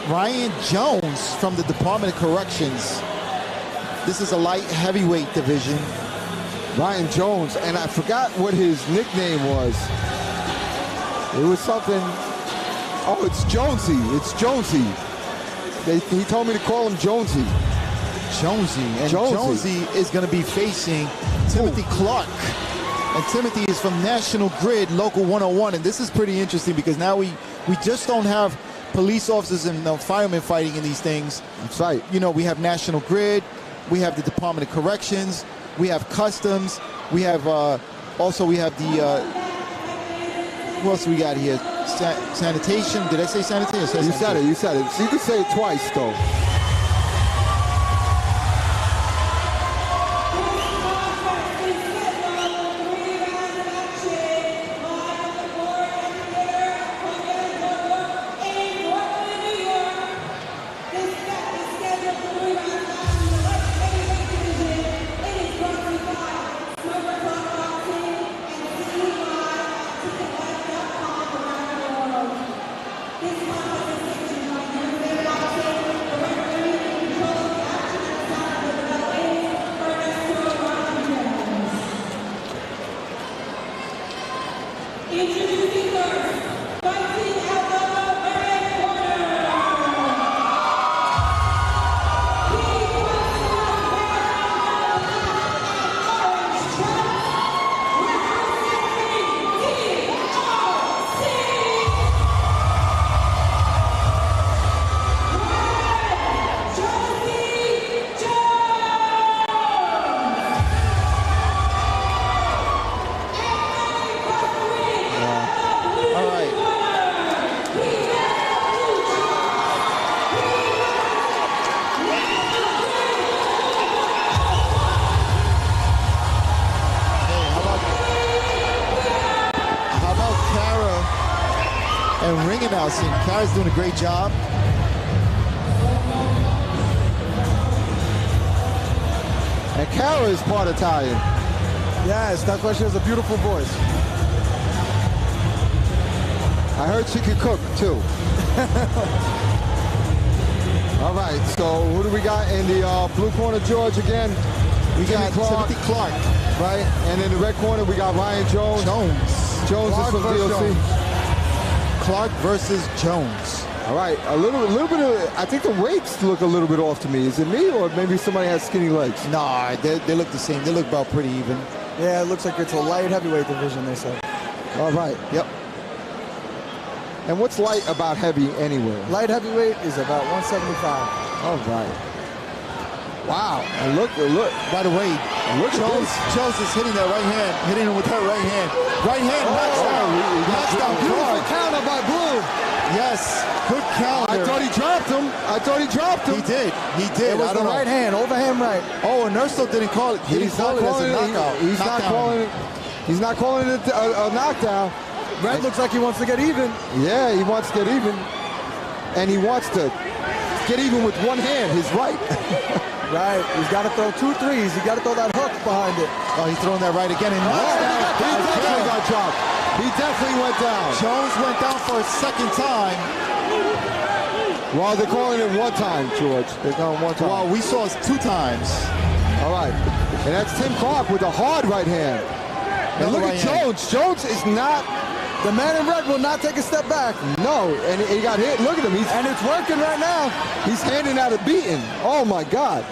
Ryan Jones from the Department of Corrections. This is a light heavyweight division. Ryan Jones, and I forgot what his nickname was. It was something. Oh, it's Jonesy. It's Jonesy. He told me to call him Jonesy. Jonesy. And Jonesy is going to be facing Timothy Clark. And Timothy is from National Grid, Local 101. And this is pretty interesting because now we just don't have police officers and firemen fighting in these things. That's right. We have National Grid. We have the Department of Corrections. We have Customs. We have we have the who else we got here? Sanitation. Did I say sanitation? You said it. So you can say it twice, though. Austin. Kara's doing a great job. And Kara is part Italian. Yes, that's why she has a beautiful voice. I heard she could cook, too. All right, so who do we got in the blue corner, George, again? We got Timothy Clark. Right, and in the red corner, we got Ryan Jones. Jones is from DLC. Clark versus Jones. All right, a little bit of, I think the weights look a little bit off to me. Is it me, or maybe somebody has skinny legs? Nah, they look the same. They look about pretty even. Yeah, it looks like it's a light heavyweight division, they say. All right, yep. And what's light about heavy anyway? Light heavyweight is about 175. All right. Wow, and look. By the way, look Jones is hitting that right hand, hitting him with that right hand. Right hand, knocks down. Knocks down. Beautiful counter by Blue. Yes, good counter. I thought he dropped him. He did. It was the right hand, overhand right. Oh, and Ernesto didn't call it. He's not calling it as a knockout. He's not calling it a knockdown. Red looks like he wants to get even. Yeah, he wants to get even. And he wants to get even with one hand, his right. Right, he's got to throw 2 threes. He got to throw that hook behind it. Oh, he's throwing that right again. And he definitely got dropped. He definitely went down. Jones went down for a second time. Well, they're calling it one time, George. They're calling one time. Well, we saw it 2 times. All right. And that's Tim Clark with a hard right hand. And look at Jones. Jones is not... The man in red will not take a step back. No, and he got hit. Look at him. And it's working right now. He's handing out a beating. Oh, my God.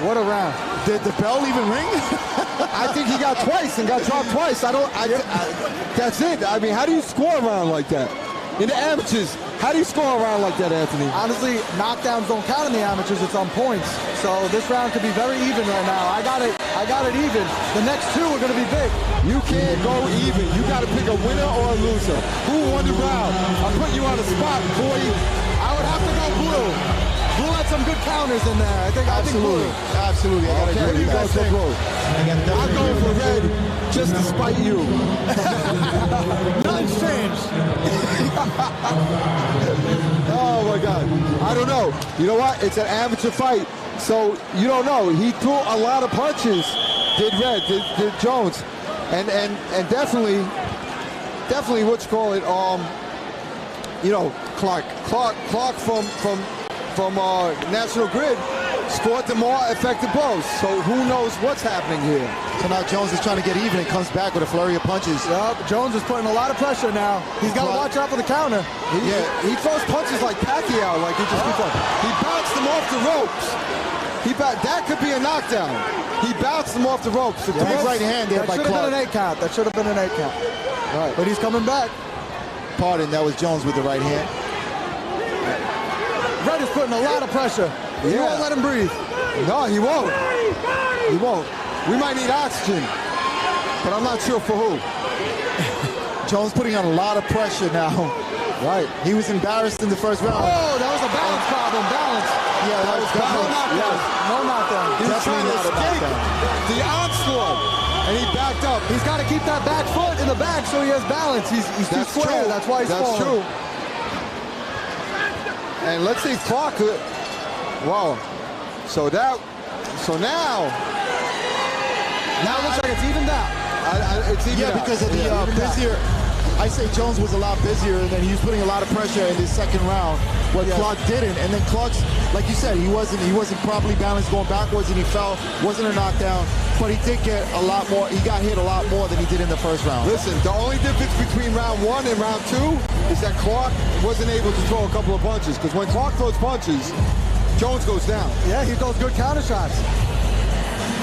What a round. Did the bell even ring? I think he got twice and got dropped twice. That's it. I mean, how do you score a round like that? In the amateurs, how do you score a round like that, Anthony? Honestly, knockdowns don't count in the amateurs. It's on points. So this round could be very even right now. I got it even. The next 2 are going to be big. You can't go even. You got to pick a winner or a loser. Who won the round? I'm putting you on the spot, boy. I would have to go Blue. Blue had some good counters in there. I think Blue. Absolutely. I got to agree. You go for Blue. I'm going for red just to spite you. Nothing's changed. Oh, my God. I don't know. You know what? It's an amateur fight, so you don't know. He threw a lot of punches, did Jones. And definitely what you call it, Clark from National Grid scored the more effective blows. So who knows what's happening here? So now Jones is trying to get even and comes back with a flurry of punches. Yep, Jones is putting a lot of pressure now. He's got to watch out for the counter. He throws punches like Pacquiao, like he just keeps on. He bounced them off the ropes. That could be a knockdown. He bounced them off the ropes. Big right hand there by Clark. That should have been an 8 count. Right. But he's coming back. Pardon, that was Jones with the right hand. Red is putting a lot of pressure. He won't let him breathe. No, he won't. He won't. We might need oxygen, but I'm not sure for who. Jones putting on a lot of pressure now. Right. He was embarrassed in the first round. Oh, that was a balance problem. Balance. Yeah, that was No knockdown. He was trying to escape the onslaught, and he backed up. He's got to keep that back foot in the bag so he has balance. He's too square. That's why he's falling. That's true. And let's see if Clark could. Wow. So now. Now it looks like it's evened out. It's even out. Because of the busier. I say Jones was a lot busier, and then he was putting a lot of pressure in his second round, where Clark didn't. And then Clark's, like you said, he wasn't properly balanced going backwards, and he fell. Wasn't a knockdown, but he did get a lot more. He got hit a lot more than he did in the first round. Listen, the only difference between round 1 and round 2 is that Clark wasn't able to throw a couple of punches. Because when Clark throws punches, Jones goes down. Yeah, he throws good counter shots.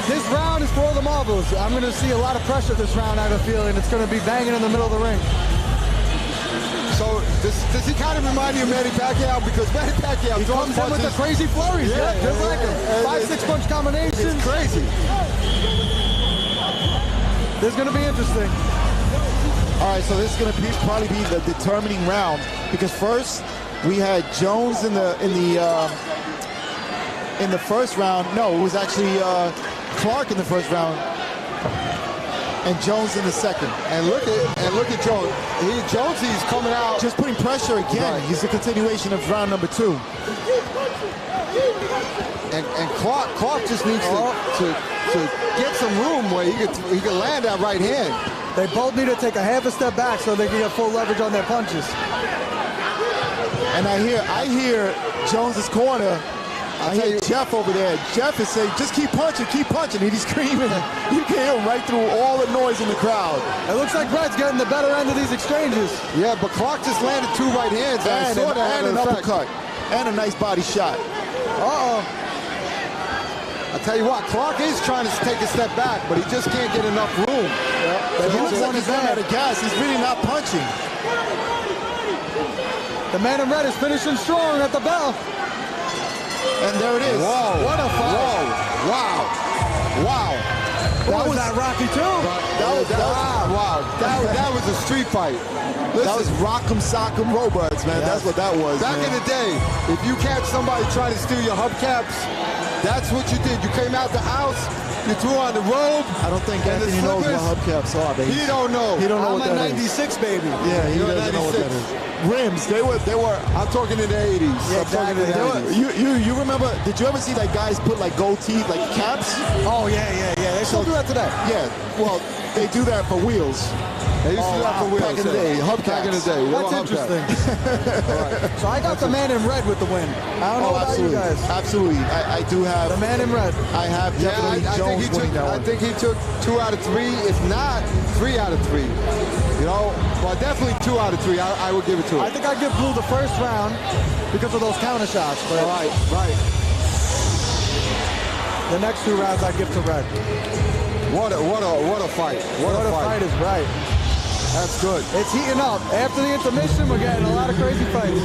This round is for all the marbles. I'm going to see a lot of pressure this round, I have a feeling. It's going to be banging in the middle of the ring. So does he kind of remind you of Manny Pacquiao? Because Manny Pacquiao comes in with the crazy flurries. Yeah, just like him. 5-6 punch combinations. It's crazy. This is going to be interesting. All right, so this is going to probably be the determining round, because first we had Jones in the first round. No, it was actually Clark in the first round. And Jones in the second. And look at Jones. He's coming out. Just putting pressure again. Right. He's a continuation of round number 2. And Clark just needs to get some room where he can land that right hand. They both need to take a half a step back so they can get full leverage on their punches. And I hear Jones's corner. I hear Jeff over there. Jeff is saying, just keep punching. And he's screaming. You can hear him right through all the noise in the crowd. It looks like Brett's getting the better end of these exchanges. Yeah, but Clark just landed 2 right hands. And an uppercut. And a nice body shot. Uh-oh. I tell you what, Clark is trying to take a step back, but he just can't get enough room. He looks like he's running out of gas. He's really not punching. The man in red is finishing strong at the bell. And there it is. Whoa. What a fight. Whoa. Wow. That was that Rocky too. That was a street fight. Listen, that was Rock'em Sock'em Robots, man. That's what that was. Back in the day, if you catch somebody trying to steal your hubcaps, that's what you did. You came out the house, you threw on the robe. I don't think Anthony knows what hubcaps are, baby. He don't know. He don't know I'm what that a 96 is. baby. Yeah, he doesn't know what that is. Rims, they were. I'm talking in the 80s. Yeah, exactly. You remember? Did you ever see like guys put like gold teeth, like caps? Oh yeah. They still do that today. Yeah. Well, they do that for wheels. They used to do that for wheels. Back in the day, hubcaps. Back in the day. That's interesting. So I got the man in red with the win. I don't know about you guys. Absolutely. I do have the man in red. I have definitely Jones winning that one. I think he took 2 out of 3, if not 3 out of 3. You know, well, definitely 2 out of 3. I would give it to him. I think I give Blue the first round because of those counter shots. But right. The next 2 rounds I give to red. What a fight. What a fight is right. That's good. It's heating up. After the intermission, we're getting a lot of crazy fights.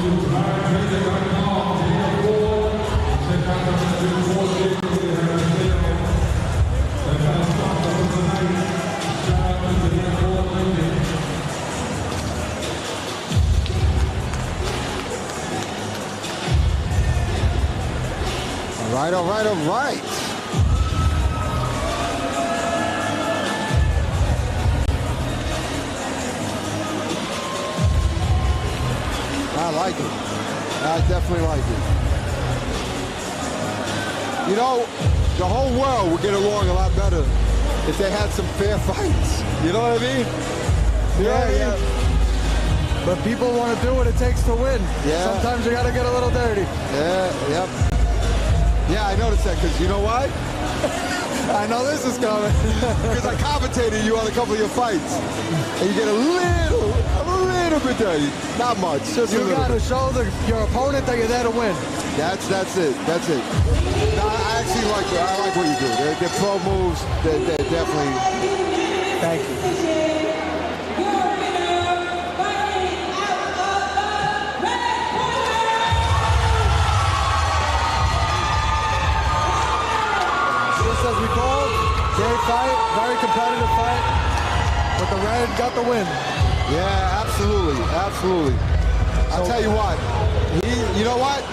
All right. I like it. I definitely like it. You know, the whole world would get along a lot better if they had some fair fights. You know what I mean? Yeah. But people want to do what it takes to win. Yeah. Sometimes you got to get a little dirty. Yeah, I noticed that because you know why? I know this is coming. Because I commentated you on a couple of your fights. And you get a little bit dirty. Not much. Just you got to show your opponent that you're there to win. That's it. No, I actually like what you do. They're pro moves. They're definitely. Thank you. As we called, great fight, very competitive fight, but the red got the win. Yeah, absolutely. I'll tell you what, you know what?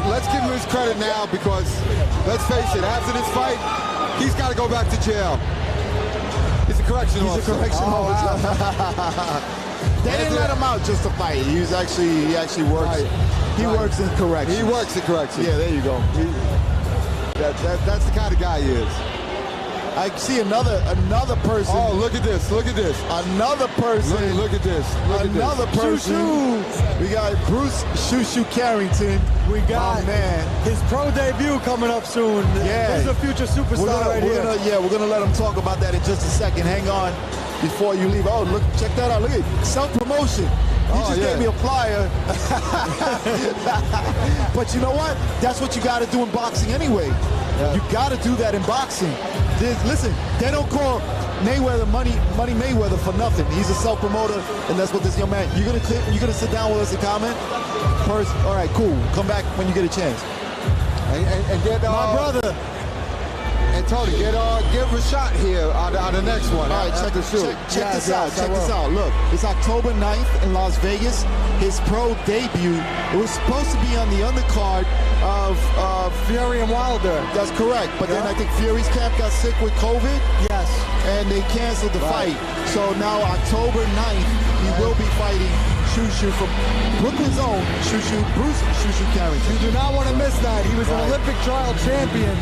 Let's give him his credit now because, let's face it, after this fight, he's got to go back to jail. He's a correctional officer. They didn't let him out just to fight. He actually works. He works in corrections. He works in corrections. Yeah, there you go. That's the kind of guy he is. I see another person. Oh, look at this. Another person. Look at this. Another person. Shoo-shoo. We got Bruce Shoo Carrington. We got his pro debut coming up soon. Yeah. He's a future superstar we're going to let him talk about that in just a second. Hang on before you leave. Oh, look, check that out. Look at self-promotion. He just gave me a flyer. But you know what? That's what you got to do in boxing anyway. Yeah. You got to do that in boxing. Listen, they don't call Mayweather Money Mayweather for nothing. He's a self-promoter, and that's what this young man. You gonna sit down with us and comment? First, all right, cool. Come back when you get a chance. And get my brother. And Tony, get Rashad here on the next one. All right, check this out. Check this out. Look, it's October 9th in Las Vegas. His pro debut. It was supposed to be on the undercard of Fury and Wilder. That's correct. But then I think Fury's camp got sick with COVID. Yes. And they canceled the fight. So now October 9th, he will be fighting Shushu from Brooklyn's own Bruce Shushu Carrington. You do not want to miss that. He was an Olympic trial champion.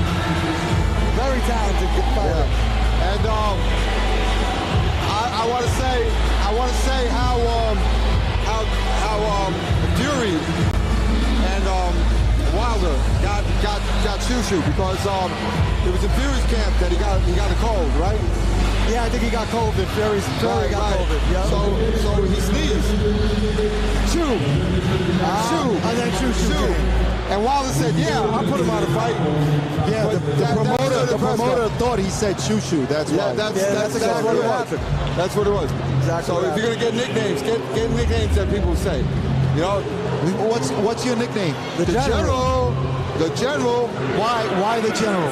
Very talented fighter. Yeah. And I want to say how Fury and Wilder got Shushu because it was in Fury's camp that he got a cold, right? Yeah, I think he got COVID. Fury got COVID. Yep. So he sneezed. Shoo. And then Shoo. And Wilder said, "Yeah, I'll put him on a fight." Yeah, the promoter thought he said Shushu. That's why. That's exactly what it was. That's what it was. Exactly. So if you're gonna get nicknames, get nicknames that people say. You know, what's your nickname? The General. The General. Why the General?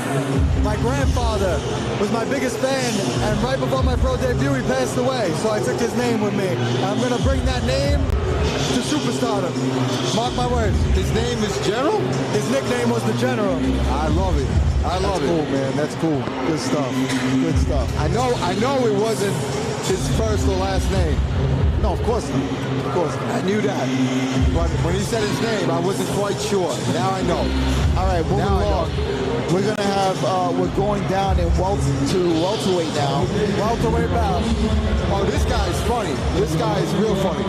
My grandfather was my biggest fan, and right before my pro debut, he passed away. So I took his name with me. I'm gonna bring that name to superstardom. Mark my words. His name is General? His nickname was the General. I love it. I love it. That's cool, man. That's cool. Good stuff. Good stuff. I know it wasn't his first or last name. No, of course not. Of course not. I knew that. But when he said his name, I wasn't quite sure. Now I know. All right, moving along. We're gonna have we're going down to welterweight now. Welterweight bout. Oh, this guy's funny. This guy is real funny.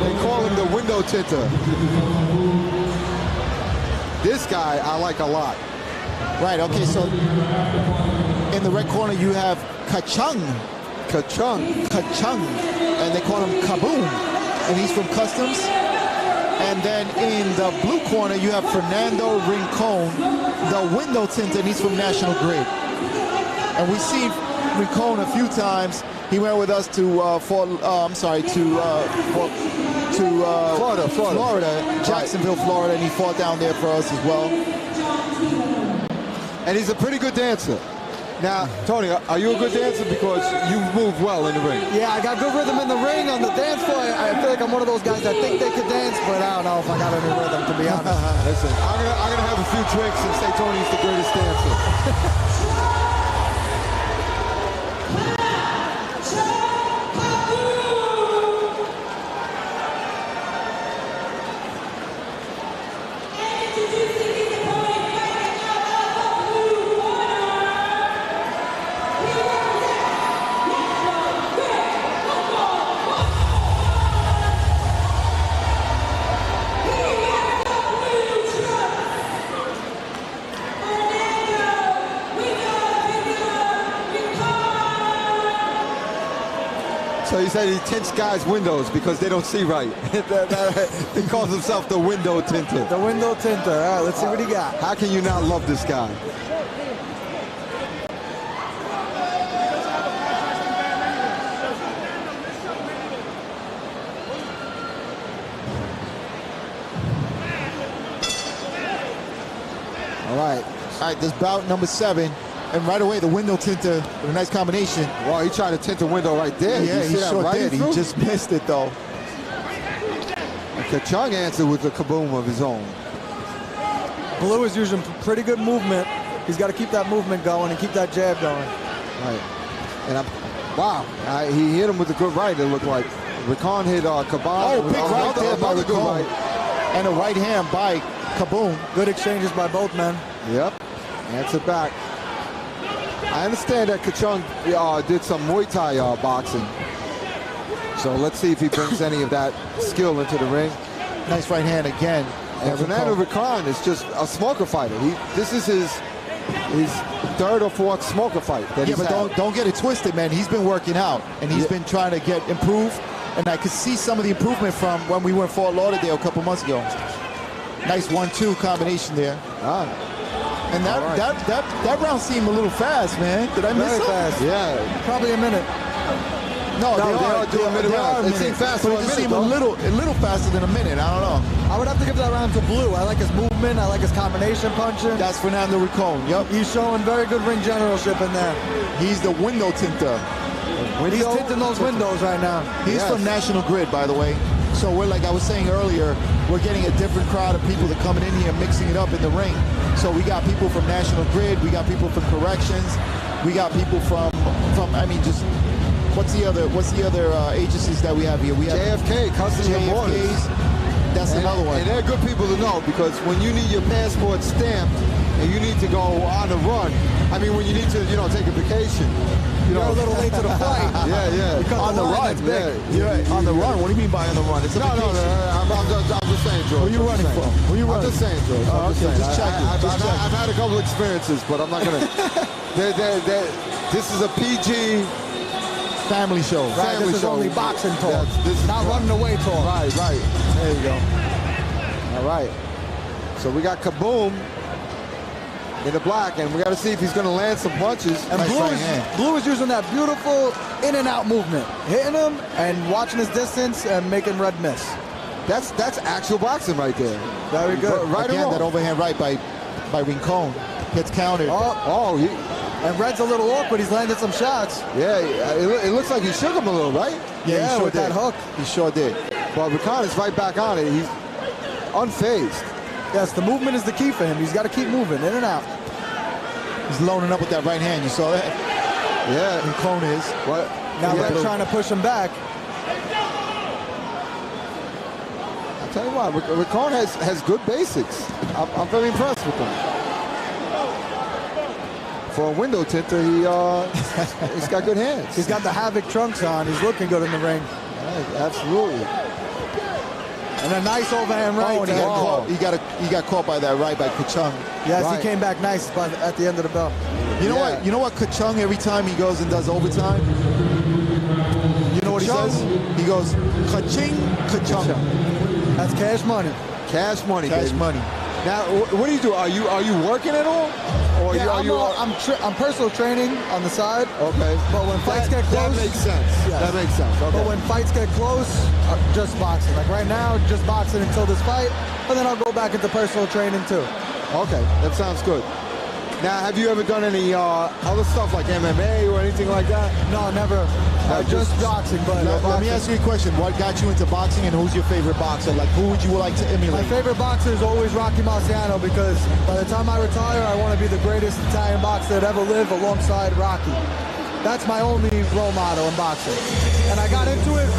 They call him the window tinter. This guy I like a lot. Right. Okay. So in the red corner you have Kachung, and they call him Kaboom, and he's from Customs. And then in the blue corner, you have Fernando Rincon, the window tinter, and he's from National Grid. And we've seen Rincon a few times. He went with us to Florida, Jacksonville, Florida, and he fought down there for us as well. And he's a pretty good dancer. Now, Tony, are you a good dancer? Because you move well in the ring. Yeah, I got good rhythm in the ring. On the dance floor, I feel like I'm one of those guys that think they could dance, but I don't know if I got any rhythm, to be honest. Listen, I'm gonna have a few drinks and say Tony's the greatest dancer. So he said he tints guys' windows because they don't see right. He calls himself the window tinter. The window tinter. All right, let's see what he got. How can you not love this guy? All right, this bout number 7. And right away, the window tinter, a nice combination. Wow, he tried to tint the window right there. Yeah, he sure did. He just missed it, though. Kachung answered with a kaboom of his own. Blue is using pretty good movement. He's got to keep that movement going and keep that jab going. Right. And wow, he hit him with a good right, it looked like. Rincon hit Cabal. Oh, big right there by Rincon. And a right hand by Kaboom. Good exchanges by both men. Yep. Answer back. I understand that Kachung did some Muay Thai boxing. So let's see if he brings any of that skill into the ring. Nice right hand again. And Fernando Rincon is just a smoker fighter. This is his 3rd or 4th smoker fight. Yeah, but don't get it twisted, man. He's been working out, and he's been trying to get improved. And I could see some of the improvement from when we were in Fort Lauderdale a couple months ago. Nice 1-2 combination there. And that round seemed a little fast, man. Did I miss it? Very fast. Yeah. Probably a minute. No, they are doing a minute round. It seemed faster but it than a just minute, seemed a little faster than a minute. I don't know. I would have to give that round to Blue. I like his movement. I like his combination punching. That's Fernando Rincon. Yep. He's showing very good ring generalship in there. He's the window tinter. He's tinting those windows right now. He's from National Grid, by the way. So we're, like I was saying earlier, we're getting a different crowd of people that coming in here, mixing it up in the ring. So we got people from National Grid, we got people from Corrections, we got people from I mean, just what's the other agencies that we have here? We have JFK, Customs and Borders. That's another one. And they're good people to know, because when you need your passport stamped and you need to go on the run, I mean, when you need to, take a vacation. You're a little late to the flight. Yeah. Because on the run, on the run. What do you mean by on the run? It's a vacation. I'm just saying, George. Where you running from? Where you running? I'm just saying, George. Oh, okay, just checking. I've had a couple experiences, but I'm not gonna. This is a PG family show. Right, family this is show. only boxing talk. This is not running away talk. Right. There you go. All right. So we got Kaboom in the black, and we got to see if he's going to land some punches. And Blue is using that beautiful in and out movement, hitting him and watching his distance and making Red miss. That's actual boxing right there. Very good. Right Again, or that overhand right by Rincon gets countered. And Red's a little awkward. He's landed some shots. Yeah, it looks like he shook him a little, right? Yeah, he sure with did. that hook. He sure did. But Rincon is right back on it. He's unfazed. Yes, the movement is the key for him. He's got to keep moving in and out. He's loading up with that right hand. You saw that? Yeah. Rincon is. What? Now Red's trying to push him back. I'll tell you what, Rincon has good basics. I'm very impressed with him. For a window tinter, he's got good hands. He's got the Havoc trunks on. He's looking good in the ring. Right, absolutely. And a nice overhand right. He got caught by that right by Kachung. Yes, right. He came back nice at the end of the bell. You know what? You know what Kachung, every time he goes and does overtime, you know what he says? He goes, Kaching, Kachung. That's cash money. Cash money, Cash baby. money. Now, what do you do? Are you working at all? Or Yeah, I'm personal training on the side. Okay. But when fights get close, that makes sense. Yes. That makes sense. Okay. But when fights get close, just boxing. Like right now, just boxing until this fight, and then I'll go back into personal training too. Okay, that sounds good. Now, have you ever done any other stuff like MMA or anything like that? No, never. Just boxing. But Let me ask you a question. What got you into boxing, and who's your favorite boxer? Like, who would you like to emulate? My favorite boxer is always Rocky Marciano, because by the time I retire, I want to be the greatest Italian boxer that ever lived alongside Rocky. That's my only role model in boxing. And I got into it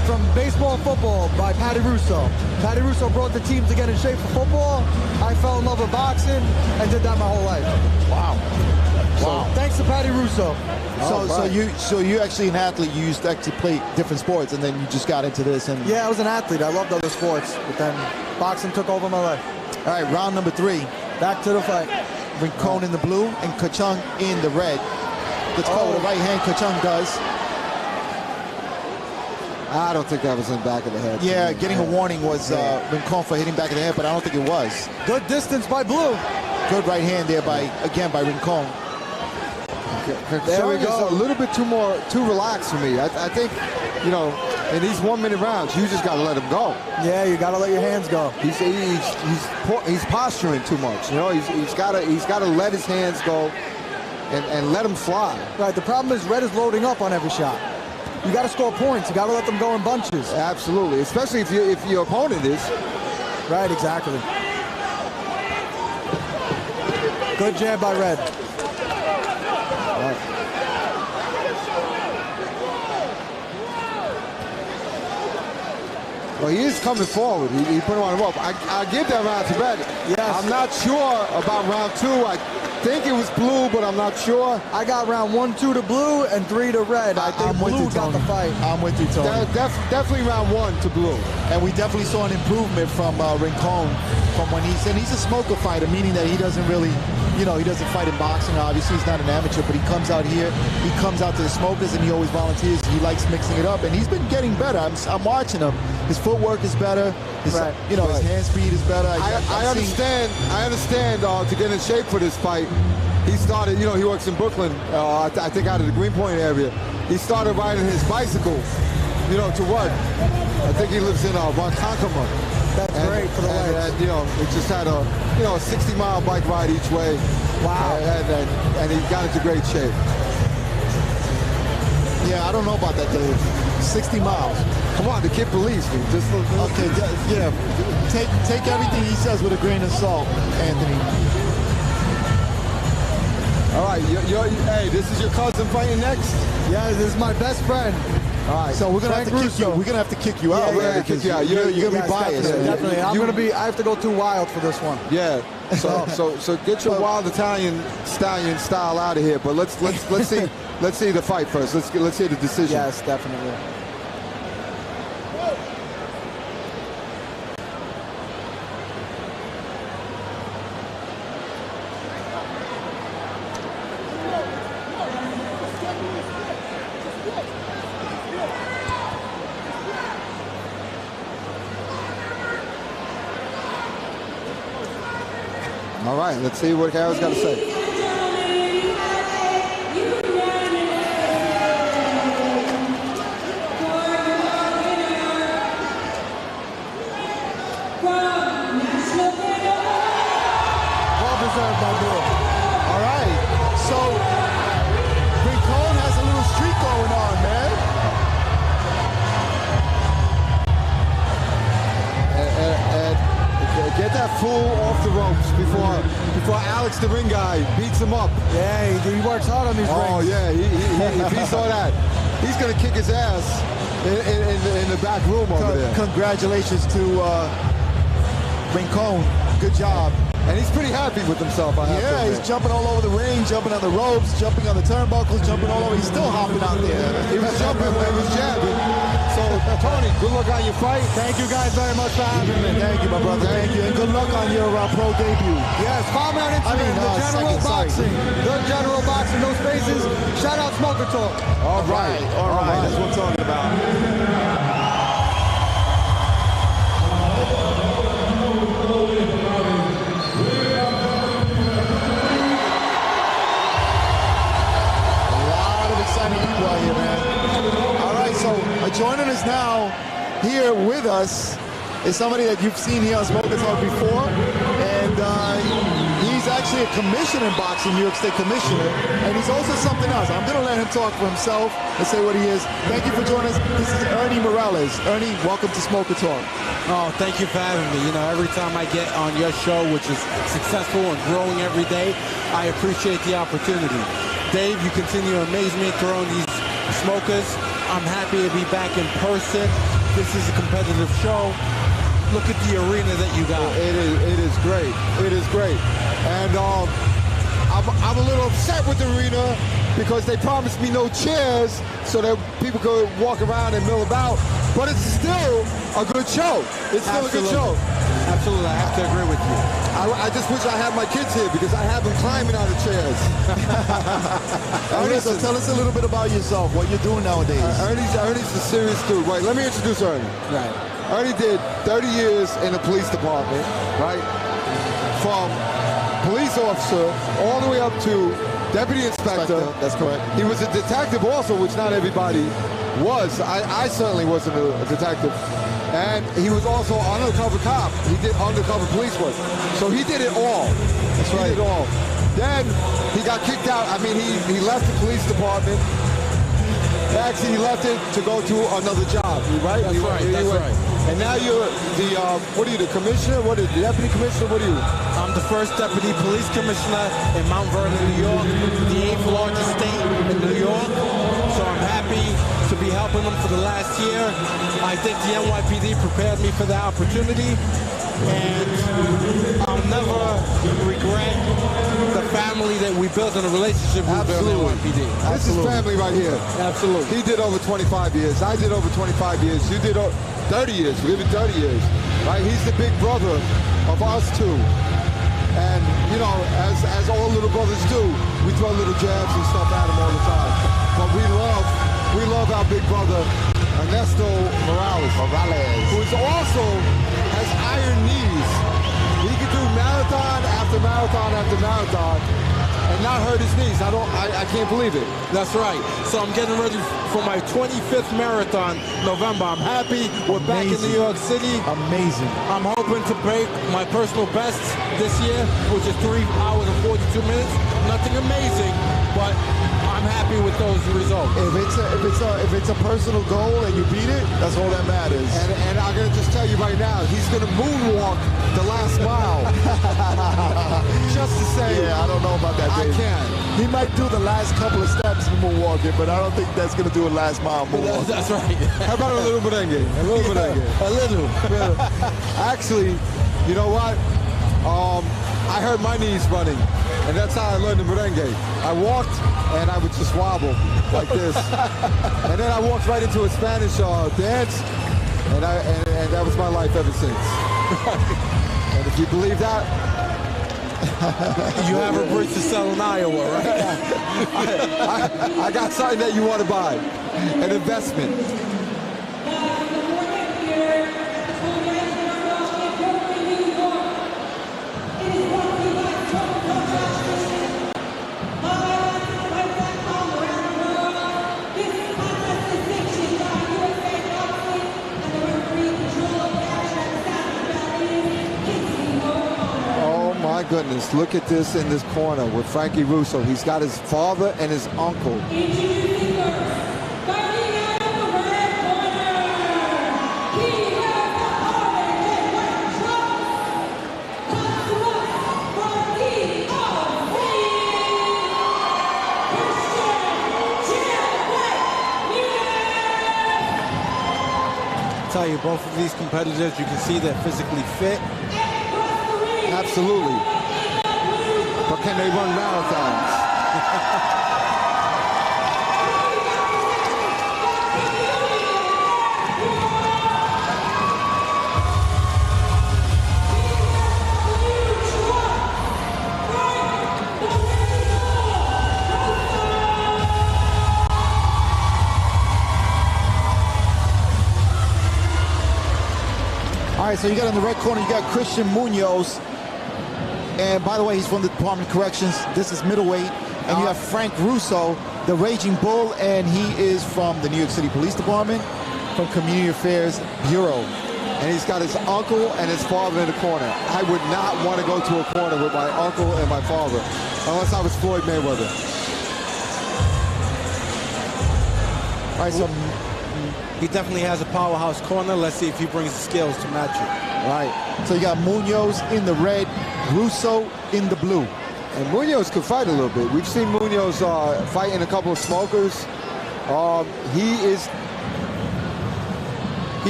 from baseball and football by Patty Russo. Patty Russo brought the team to get in shape for football. I fell in love with boxing and did that my whole life. Wow. So, thanks to Patty Russo. So you actually an athlete. You used to actually play different sports, and then you just got into this. And Yeah, I was an athlete. I loved other sports, but then boxing took over my life. all right, round number 3. Back to the fight. Rincon in the blue and Kachung in the red. Let's call it a right hand. Kachung does. I don't think that was in the back of the head. Yeah, getting a warning was Rincon for hitting back of the head, but I don't think it was. Good distance by Blue. Good right hand there by Rincon. There we go. A little bit too relaxed for me. I think, in these 1 minute rounds, you just got to let him go. Yeah, you got to let your hands go. He's posturing too much. He's got to let his hands go and let him fly. Right. The problem is Red is loading up on every shot. You got to score points. You got to let them go in bunches. Absolutely, especially if your opponent is. Right. Exactly. Good jab by Red. Well, he is coming forward. He put him on him up. I give that round to Red. Yes. I'm not sure about round 2. I think it was Blue, but I'm not sure. I got round 1, 2 to Blue and 3 to Red. I think Blue got the fight. I'm with you, Tony. Definitely round 1 to Blue. And we definitely saw an improvement from Rincon from when he's a smoker fighter, meaning that he doesn't really, he doesn't fight in boxing. Obviously, he's not an amateur, but he comes out here, he comes out to the smokers, and he always volunteers. He likes mixing it up, and he's been getting better. I'm watching him. His footwork is better. His hand speed is better. I understand. To get in shape for this fight, he started, you know, he works in Brooklyn, I think out of the Greenpoint area. He started riding his bicycle, you know, to work. I think he lives in Ronkonkoma. That's great for the legs. And, you know, he just had a 60-mile bike ride each way. Wow. And he got into great shape. Yeah, I don't know about that, Dave. 60 miles. Come on, the kid believes me. Just Okay, yeah. Take everything he says with a grain of salt, Anthony. All right, hey, this is your cousin fighting next? Yeah, this is my best friend. All right. So we're gonna have to kick you. We're gonna have to kick you out. Yeah, we're gonna kick you out. You're gonna be biased. Definitely. I have to go too wild for this one. Yeah. So get your wild Italian stallion style out of here. But let's see the fight first. Let's see the decision. Yes, definitely. All right, let's see what Harold's got to say. Well deserved, my boy. All right. So Rincon has a little streak going on, man. And get that fool off the ropes before Alex, the ring guy, beats him up. Yeah, he works hard on these rings. Oh, yeah, if he saw that, he's going to kick his ass in the back room over there. Congratulations to Rincon. Good job. And he's pretty happy with himself, I have to Yeah, admit. he's jumping all over the ring, jumping on the ropes, jumping on the turnbuckles, jumping all over. He's still hopping out there. He was jumping, he was jabbing. So, Tony, good luck on your fight. Thank you guys very much for having me. Thank you, my brother. Thank you. And good luck on your pro debut. Yes, follow me on Instagram, The General Boxing. The General Boxing, no spaces. Shout out Smoker Talk. All right. That's what I'm talking about. Exciting people out here, man. All right, so joining us now here with us is somebody that you've seen here on Smoker Talk before, and he's actually a commissioner in boxing, New York State commissioner, and he's also something else. I'm going to let him talk for himself and say what he is. Thank you for joining us. This is Ernie Morales. Ernie, welcome to Smoker Talk. Oh, thank you for having me. You know, every time I get on your show, which is successful and growing every day, I appreciate the opportunity. Dave, you continue to amaze me throwing these smokers. I'm happy to be back in person. This is a competitive show. Look at the arena that you got. It is great. It is great. And I'm a little upset with the arena because they promised me no chairs so that people could walk around and mill about. But it's still a good show. It's still a good show. Absolutely, I have to agree with you. I just wish I had my kids here because I have them climbing out of chairs. Ernie, so tell us a little bit about yourself, what you're doing nowadays. Ernie's a serious dude. Right, let me introduce Ernie. Right. Ernie did 30 years in the police department, right? From police officer all the way up to deputy inspector. That's correct. He was a detective also, which not everybody was. I certainly wasn't a detective. And he was also an undercover cop. He did undercover police work. So he did it all. That's right. He did it all. Then he got kicked out. I mean, he left the police department. Actually, he left it to go to another job, right? That's right. And now you're the, what are you, the commissioner? What are you, the deputy commissioner? What are you? I'm the first deputy police commissioner in Mount Vernon, New York, the 8th largest state in New York. So I'm happy to be helping them for the last year. I think the NYPD prepared me for the opportunity, and I'll never regret the family that we built and the relationship we built in NYPD. This is family right here. Absolutely. He did over 25 years. I did over 25 years. You did 30 years. We lived 30 years. Right? He's the big brother of us two. And, you know, as all little brothers do, we throw little jabs and stuff at him all the time. But we love our big brother, Ernesto Morales, who is also has iron knees. He can do marathon after marathon after marathon. and not hurt his knees. I can't believe it. That's right. So I'm getting ready for my 25th marathon November. I'm happy. We're back in New York City. Amazing. I'm hoping to break my personal best this year, which is 3 hours and 42 minutes. Nothing amazing, but I'm happy with those results. If it's a personal goal and you beat it, that's all that matters. And I'm gonna just tell you right now, he's gonna moonwalk the last mile. Just to say, Yeah, I don't know about that, Dave. I can. He might do the last couple of steps in moonwalking, but I don't think that's going to do a last mile moonwalk. That's right. How about a little merengue? A little merengue. A little. Actually, you know what? I hurt my knees running, and that's how I learned the merengue. I walked, and I would just wobble like this. And then I walked right into a Spanish dance, and that was my life ever since. And if you believe that, you have a bridge to sell in Iowa, right? I got something that you want to buy, an investment. My goodness, look at this in this corner with Frankie Russo. He's got his father and his uncle. I tell you, both of these competitors, you can see they're physically fit. Absolutely. But can they run marathons? All right, so you got in the red corner, you got Christian Munoz. And by the way, he's from the Department of Corrections. This is middleweight. And you have Frank Russo, the Raging Bull, and he is from the New York City Police Department, from Community Affairs Bureau. And he's got his uncle and his father in the corner. I would not want to go to a corner with my uncle and my father, unless I was Floyd Mayweather. All right, so he definitely has a powerhouse corner. Let's see if he brings the skills to match it. Right. So you got Munoz in the red, Russo in the blue. And Munoz could fight a little bit. We've seen Munoz fighting a couple of smokers. He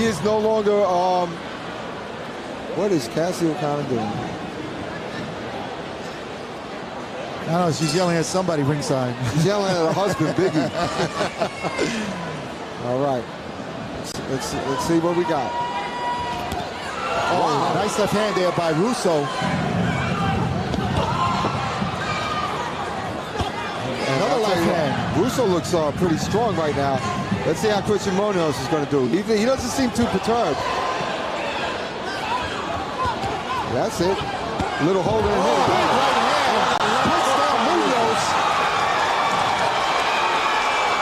is no longer. What is Cassie O'Connor doing? I don't know. She's yelling at somebody ringside. She's yelling at her husband, Biggie. All right. Let's see what we got. Oh, wow. Nice left hand there by Russo. Another left hand. Russo looks pretty strong right now. Let's see how Christian Munoz is going to do. He doesn't seem too perturbed. That's it. Little hold in the head. Big right hand. Puts down Munoz.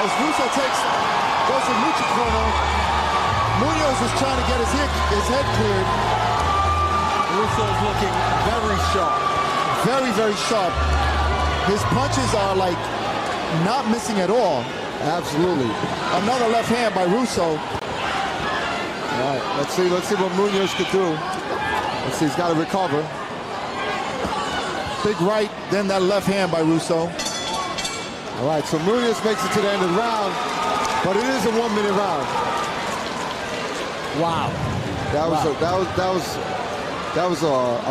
As Russo goes to Lucha corner. Munoz is trying to get his head cleared. Russo's looking very sharp. Very, very sharp. His punches are like not missing at all. Absolutely. Another left hand by Russo. All right, let's see what Munoz could do. Let's see, he's got to recover. Big right, then that left hand by Russo. All right, so Munoz makes it to the end of the round, but it is a 1-minute round. Wow. That was a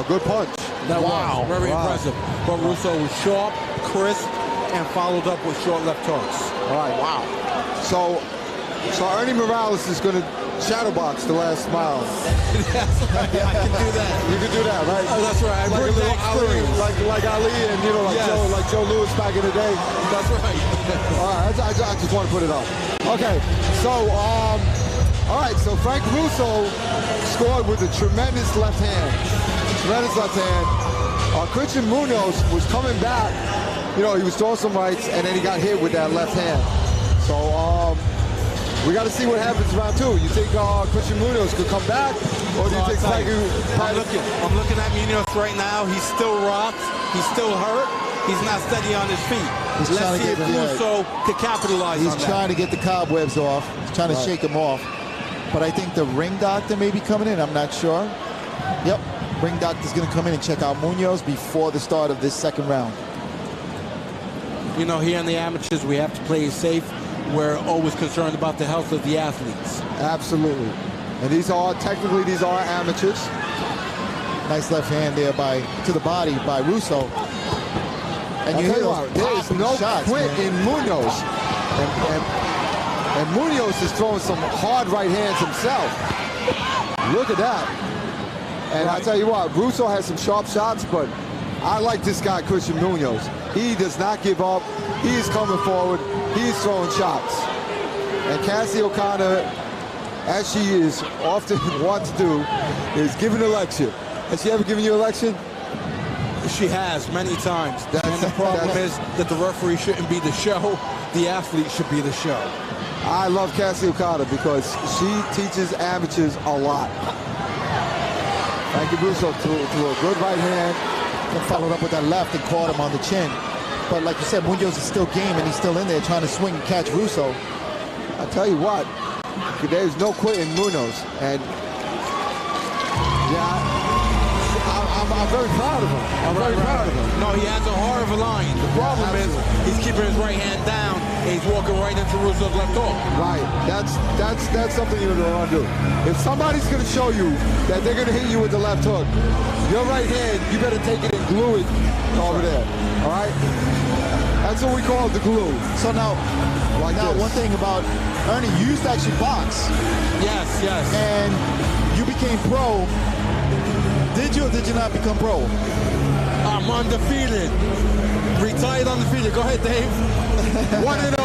good punch. That was very impressive. But Russo was sharp, crisp, and followed up with short left hooks. All right. Wow. So Ernie Morales is going to shadowbox the last mile. That's right. I can do that. You can do that, right? Oh, that's right. I like bring the experience. like Ali and like Joe Louis back in the day. That's right. All right. I just want to put it up. Okay. So all right. So Frank Russo scored with a tremendous left hand. Tremendous left hand. Christian Munoz was coming back you know, he was throwing some rights, and then he got hit with that left hand. So we got to see what happens round 2. You think Christian Munoz could come back, or do you think I'm looking at Munoz right now. He's still rocked. He's still hurt. He's not steady on his feet. Let's see if Russo can capitalize on that. He's trying to get the cobwebs off. He's trying to shake them off. But I think the ring doctor may be coming in. I'm not sure. Yep, ring doctor's going to come in and check out Munoz before the start of this second round. You know, here in the amateurs, we have to play it safe. We're always concerned about the health of the athletes. Absolutely. And these are amateurs. Nice left hand there to the body by Russo. And you hear there is no quit in Munoz. And Munoz is throwing some hard right hands himself. Look at that. And I tell you what, Russo has some sharp shots, but I like this guy, Christian Munoz. He does not give up. He's coming forward. He's throwing shots. And Cassie O'Connor, as she is often wants to do, is giving a lecture. Has she ever given you a lecture? She has, many times. And the problem is that the referee shouldn't be the show. The athlete should be the show. I love Cassie O'Connor because she teaches amateurs a lot. Frankie Russo to a good right hand. And followed up with that left and caught him on the chin. But like you said, Munoz is still game, and he's still in there trying to swing and catch Russo. I tell you what, there's no quitting Munoz. And yeah, I'm very proud of him. I'm very proud of him. No, he has a heart of a lion. The problem is he's keeping his right hand down, and he's walking right into Russo's left hook. Right. That's something you don't want to do. If somebody's going to show you that they're going to hit you with the left hook, your right hand, you better take it and glue it over there. All right? That's what we call the glue. So now one thing about Ernie, you used to actually box. Yes. And you became pro. Did you or did you not become pro? I'm undefeated. Retired undefeated. Go ahead, Dave. 1-0.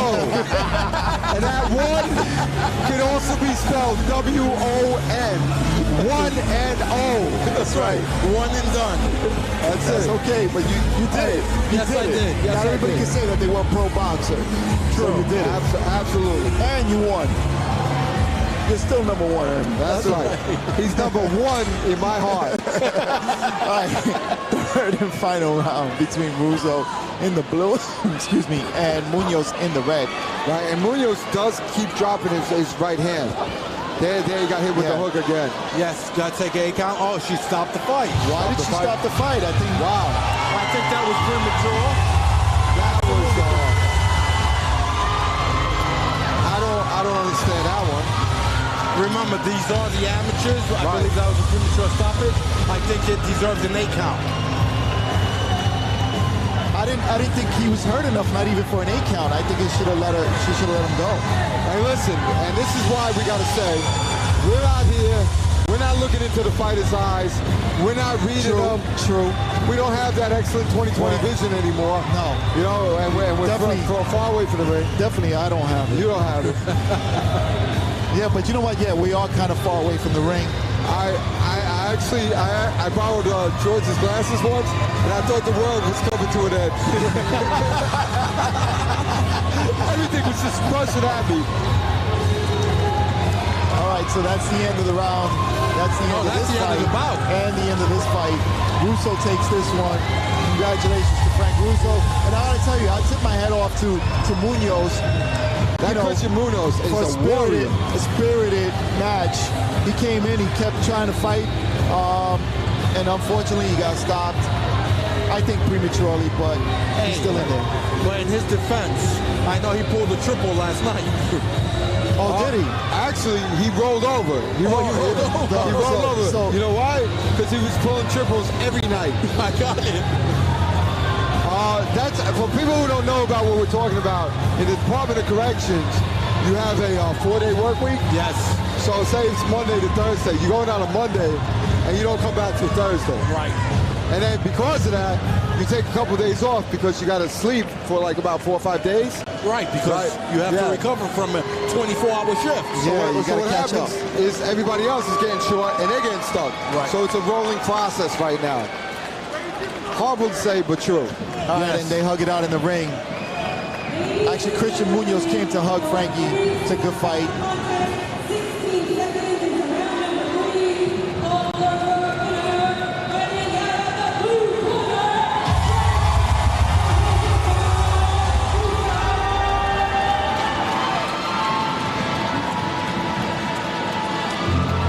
And that one can also be spelled W-O-N. 1-0. That's right. One and done. That's okay, but you did it. Yes, I did. Yes, not everybody can say that they were a pro boxer. True. So you did it. Absolutely. And you won. You're still number 1, Ernie. That's right. He's number 1 in my heart. All right. Third and final round between Russo in the blue, excuse me, and Munoz in the red. Right, and Munoz does keep dropping his right hand. There he got hit with the hook again. Yes, got to take a count. Oh, she stopped the fight. Why did she stop the fight? I think. Wow. I think that was premature. That was. I don't understand that one. Remember, these are the amateurs. I believe that was a premature stoppage. I think it deserved an 8 count. I didn't think he was hurt enough, not even for an 8 count. I think she should have let him go. Hey, listen, and this is why we got to say, we're out here, we're not looking into the fighter's eyes, we're not reading them. True. We don't have that excellent 20/20 vision anymore. No. You know, and we're far away from the ring. Definitely, I don't have it. You don't have it. Yeah, but you know what? Yeah, we are kind of far away from the ring. I borrowed George's glasses once, and I thought the world was coming to an end. Everything was just rushing at me. All right, so that's the end of the round. That's the end of this fight. And the end of this fight. Russo takes this one. Congratulations to Frank Russo. And I got to tell you, I tip my hat off to Munoz. Christian Munoz is a warrior. A spirited match. He came in, he kept trying to fight, and unfortunately he got stopped. I think prematurely, but he's still in there. But in his defense, I know he pulled a triple last night. Oh, did he? Actually, he rolled over. He rolled over. So, you know why? Because he was pulling triples every night. I got it. That's for people who don't know about what we're talking about. In the Department of Corrections, you have a 4-day work week. Yes. So say it's Monday to Thursday. You're going out on Monday, and you don't come back till Thursday. Right. And then because of that, you take a couple days off because you got to sleep for like about 4 or 5 days. Right, because you have to recover from a 24-hour shift. So what happens is everybody else is getting short and they're getting stuck. Right. So it's a rolling process right now. Horrible to say, but true. Yeah, and they hug it out in the ring. Actually, Christian Munoz came to hug Frankie. It's a good fight.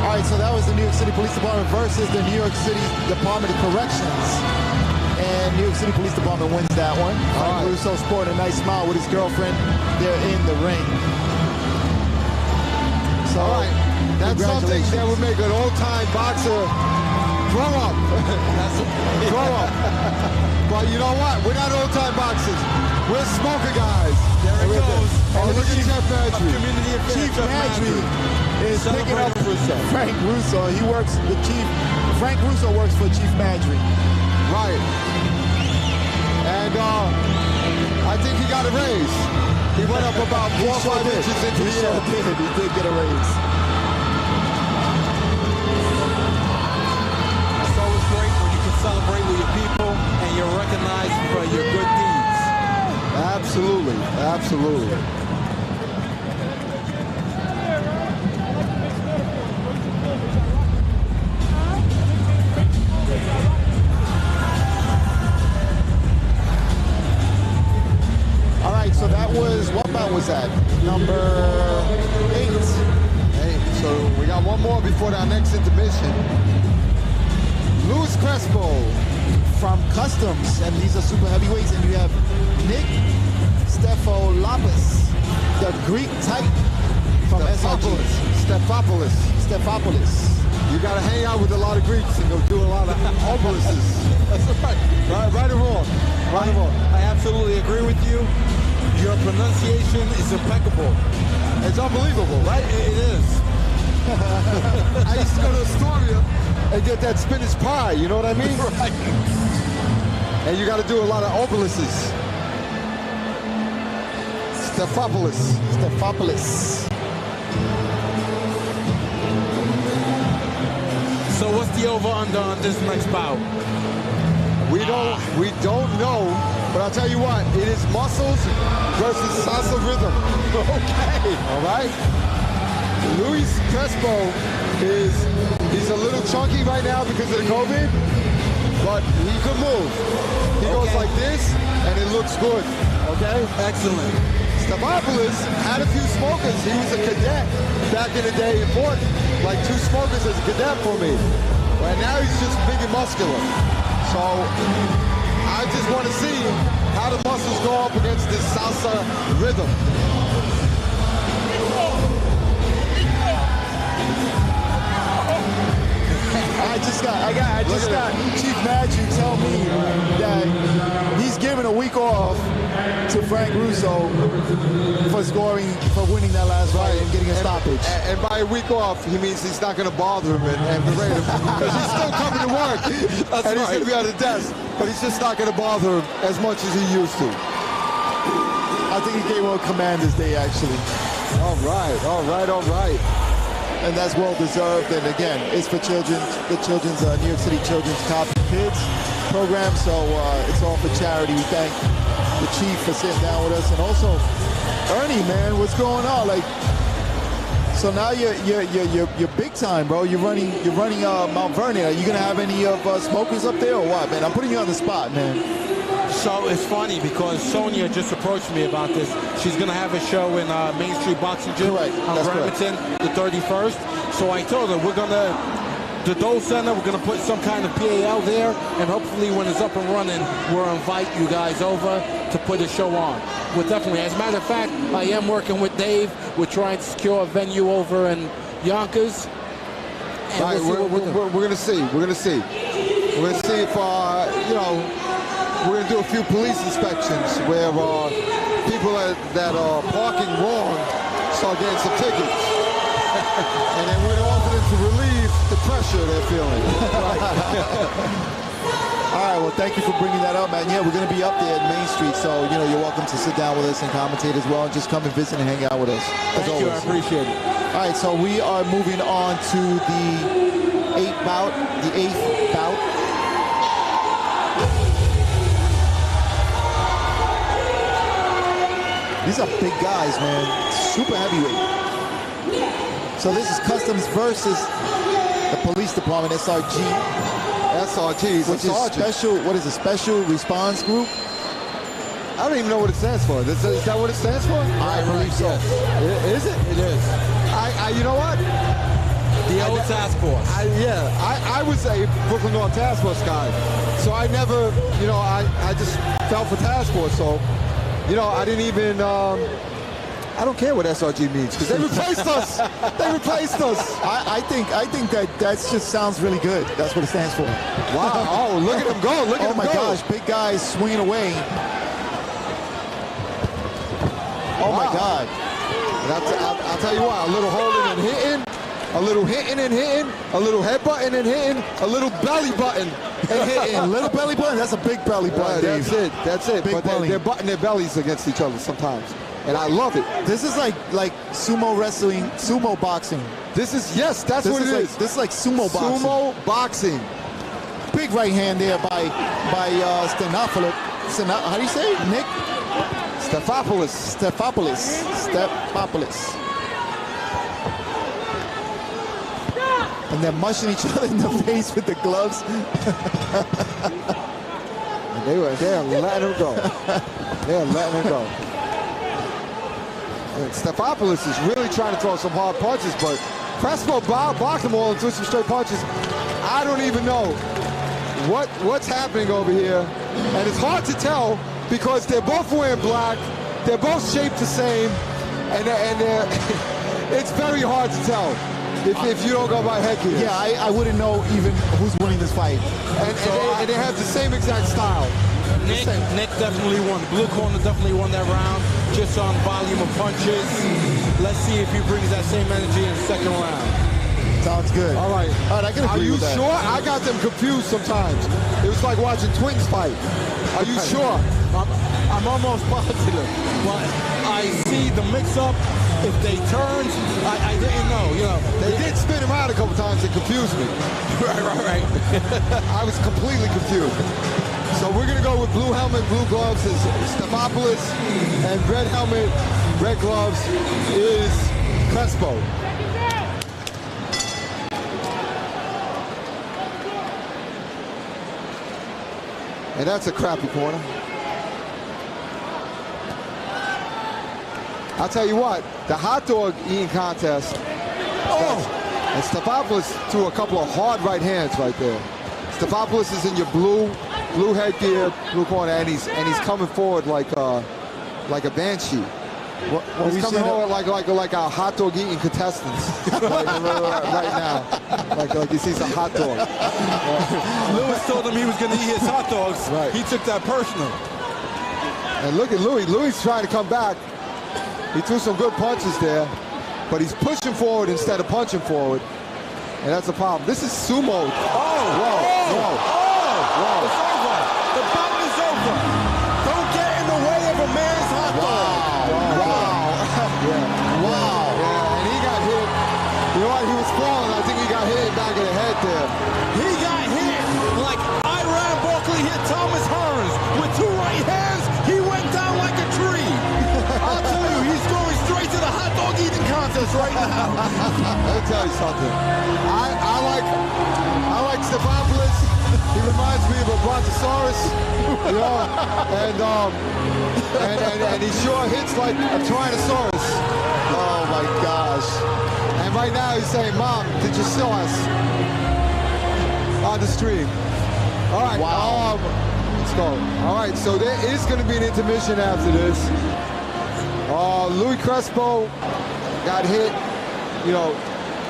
All right, so that was the New York City Police Department versus the New York City Department of Corrections. And New York City Police Department wins that one. Frank Russo sporting a nice smile with his girlfriend. They're in the ring. So, all right, that's something that would make an old-time boxer grow up. Grow up. But you know what? We're not old-time boxers. We're smoker guys. There it goes. Oh, look at Jeff Badry. Community affairs. Chief Badry is picking up Frank Russo. He works the chief. Frank Russo works for Chief Badry. Right. And I think he got a raise. He went up about 4 or 5 inches into the show. He did get a raise. It's always great when you can celebrate with your people and you're recognized for your good deeds. Absolutely. Absolutely. So that was, what bout was that? Number 8. Hey, so we got one more before our next intermission. Luis Crespo from Customs, and these are super heavyweights, and you have Nick Stephanopoulos, the Greek type from Stephanopoulos. Stephanopoulos. You got to hang out with a lot of Greeks and go do a lot of oboluses. That's right. Right or wrong? Right or wrong? I absolutely agree with you. Your pronunciation is impeccable. It's unbelievable, right? It is. I used to go to Astoria and get that spinach pie, you know what I mean? Right. And you got to do a lot of oboluses. Stephanopoulos. So what's the over-under on this next bout? We don't know, but I'll tell you what, it is muscles versus salsa rhythm. Okay. All right? Luis Crespo he's a little chunky right now because of the COVID, but he can move. He goes like this, and it looks good. Okay? Excellent. Stephanopoulos had a few smokers. He was a cadet back in the day in Fort. Like 2 smokers as a cadet for me. Right now he's just big and muscular. So I just want to see how the muscles go up against this salsa rhythm. I just got Chief Badry tell me that he's giving a week off to Frank Russo for winning that last fight and getting a stoppage. And by a week off, he means he's not going to bother him and berate him because he's still coming to work. And he's going to be on the desk, but he's just not going to bother him as much as he used to. I think he gave him a commander's day, actually. All right. And that's well-deserved. And again, it's for children, the children's New York City Children's Copy Kids program. So it's all for charity. We thank the chief for sitting down with us, and also Ernie, man, what's going on? Like, so now you're big time, bro. You're running Mount Vernon. Are you gonna have any of smokers up there or what, man? I'm putting you on the spot, man. So it's funny because Sonia just approached me about this. She's going to have a show in Main Street Boxing Gym on Bremerton the 31st. So I told her we're going to, the Dole Center, we're going to put some kind of PAL there, and hopefully when it's up and running, we'll invite you guys over to put a show on. We're definitely, as a matter of fact, I am working with Dave. We're trying to secure a venue over in Yonkers. Right, we're going to see. We're going to see. We're going to see if, you know, we're going to do a few police inspections where people that are parking wrong start getting some tickets. And then we're going to offer them to relieve the pressure they're feeling. All right, well, thank you for bringing that up, man. Yeah, we're going to be up there at Main Street, so, you know, you're welcome to sit down with us and commentate as well, and just come and visit and hang out with us. Thank you, I appreciate it. All right, so we are moving on to the 8th bout. These are big guys, man. Super heavyweight. So this is Customs versus the police department, SRG. SRG, which is special. What is it? Special Response Group. I don't even know what it stands for. Is that what it stands for? I believe so. Is it? It is. You know what? The old task force. I was a Brooklyn North task force guy, so I never, I just fell for task force. So, I didn't even. I don't care what SRG means because they replaced us. They replaced us. I think that just sounds really good. That's what it stands for. Wow! Oh, look at him go! Look at him go! Oh my gosh! Big guys swinging away. Oh my God! I'll tell you what. A little holding and hitting, a little hitting and hitting, a little head button and hitting, a little belly button and hitting. A little belly button. That's a big belly button. That's it. That's it. Big but belly. they're butting their bellies against each other sometimes. And I love it. This is like sumo wrestling, sumo boxing. This is, yes, that's what it is. This is like sumo boxing. Sumo boxing. Big right hand there by Stenopoulos. How do you say it? Nick? Stefopoulos. And they're mushing each other in the face with the gloves. And they are letting him go. They are letting him go. And Stefopoulos is really trying to throw some hard punches, but Crespo blocked them all and threw some straight punches. I don't even know what's happening over here. And it's hard to tell because they're both wearing black. They're both shaped the same. And they're it's very hard to tell if you don't go by headgear. Yeah, I wouldn't know even who's winning this fight. And they have the same exact style. Nick definitely won. The blue corner definitely won that round just on volume of punches. Let's see if he brings that same energy in the second round. Sounds good. All right. I can agree with that. Are you sure? I got them confused sometimes. It was like watching twins fight. Are you sure? I'm almost positive. But I see the mix-up. If they turned, I didn't know. They did spin him out a couple times and confused me. Right. I was completely confused. So we're going to go with blue helmet, blue gloves is Stefopoulos, and red helmet, red gloves is Crespo. And that's a crappy corner. I'll tell you what, the hot dog eating contest. And Stefopoulos threw a couple of hard right hands right there. Stefopoulos is in your blue headgear, blue corner, and he's coming forward like a banshee. He's coming forward like our hot dog eating contestants right now. Like he sees a hot dog. Lewis told him he was going to eat his hot dogs. Right. He took that personal. And look at Louis. Louis trying to come back. He threw some good punches there, but he's pushing forward instead of punching forward. And that's a problem. This is sumo. Whoa. It's over. The bout is over. Don't get in the way of a man's hot dog. Wow. And he got hit. You know what? He was falling. I think he got hit back in the head there. He got hit like Iran Barkley hit Thomas Hearns. With two right hands, he went down like a tree. I'll tell you, he's going straight to the hot dog eating contest right now. Let me tell you something. I like Stefopoulos. He reminds me of a brontosaurus, and he sure hits like a tyrannosaurus. Oh my gosh. And right now he's saying, Mom, did you sell us on the stream? All right. Wow. Let's go. All right, so there is going to be an intermission after this. Louis Crespo got hit,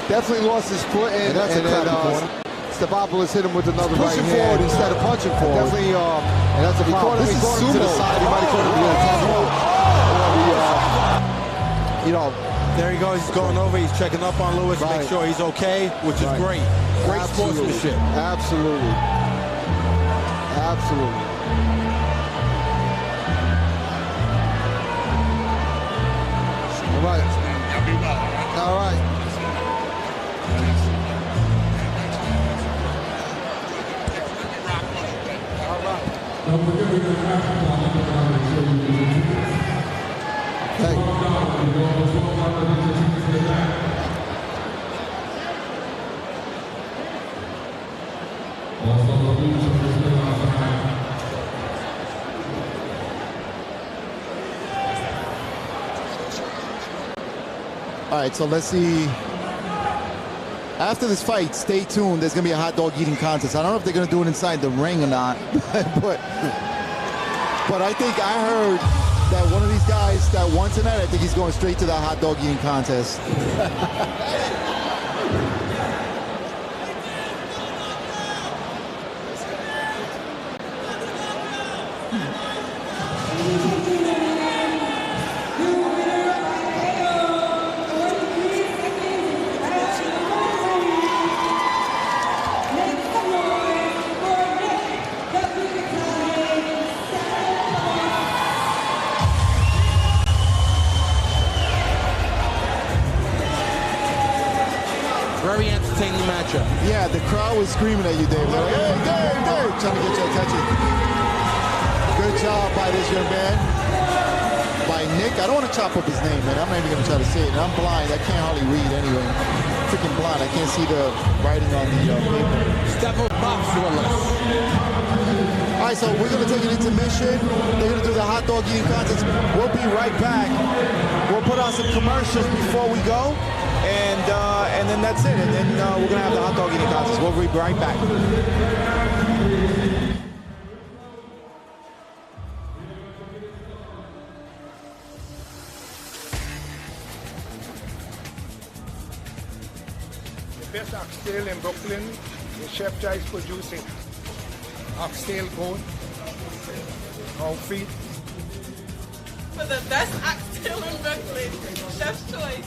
definitely lost his foot. And that's a crappy corner. Stefopoulos hit him with another right hand. Forward instead of punching forward. Definitely, and that's a problem. This is sumo. To the side. He might have caught him the There he goes. He's going over. He's checking up on Lewis to make sure he's okay, which is great. Great sportsmanship. Absolutely. All right. All right. All right, so let's see. After this fight, stay tuned. There's going to be a hot dog eating contest. I don't know if they're going to do it inside the ring or not, but I think I heard that one of these guys that won tonight, I think he's going straight to the hot dog eating contest. Very entertaining matchup. Yeah, the crowd was screaming at you, Dave. They're like, hey, Dave, Dave, trying to get your attention. Good job by this young man. By Nick. I don't want to chop up his name, man. I'm not even going to try to say it. And I'm blind. I can't hardly read anyway. Freaking blind. I can't see the writing on the paper. Step up box with us. All right, so we're going to take an intermission. They're going to do the hot dog eating contest. We'll be right back. We'll put on some commercials before we go. And then that's it. And then we're going to have the hot dog eating contest. We'll be right back. The best oxtail in Brooklyn is Chef Joyce producing. Oxtail goat, all feet. For the best oxtail in Brooklyn, Chef's Choice.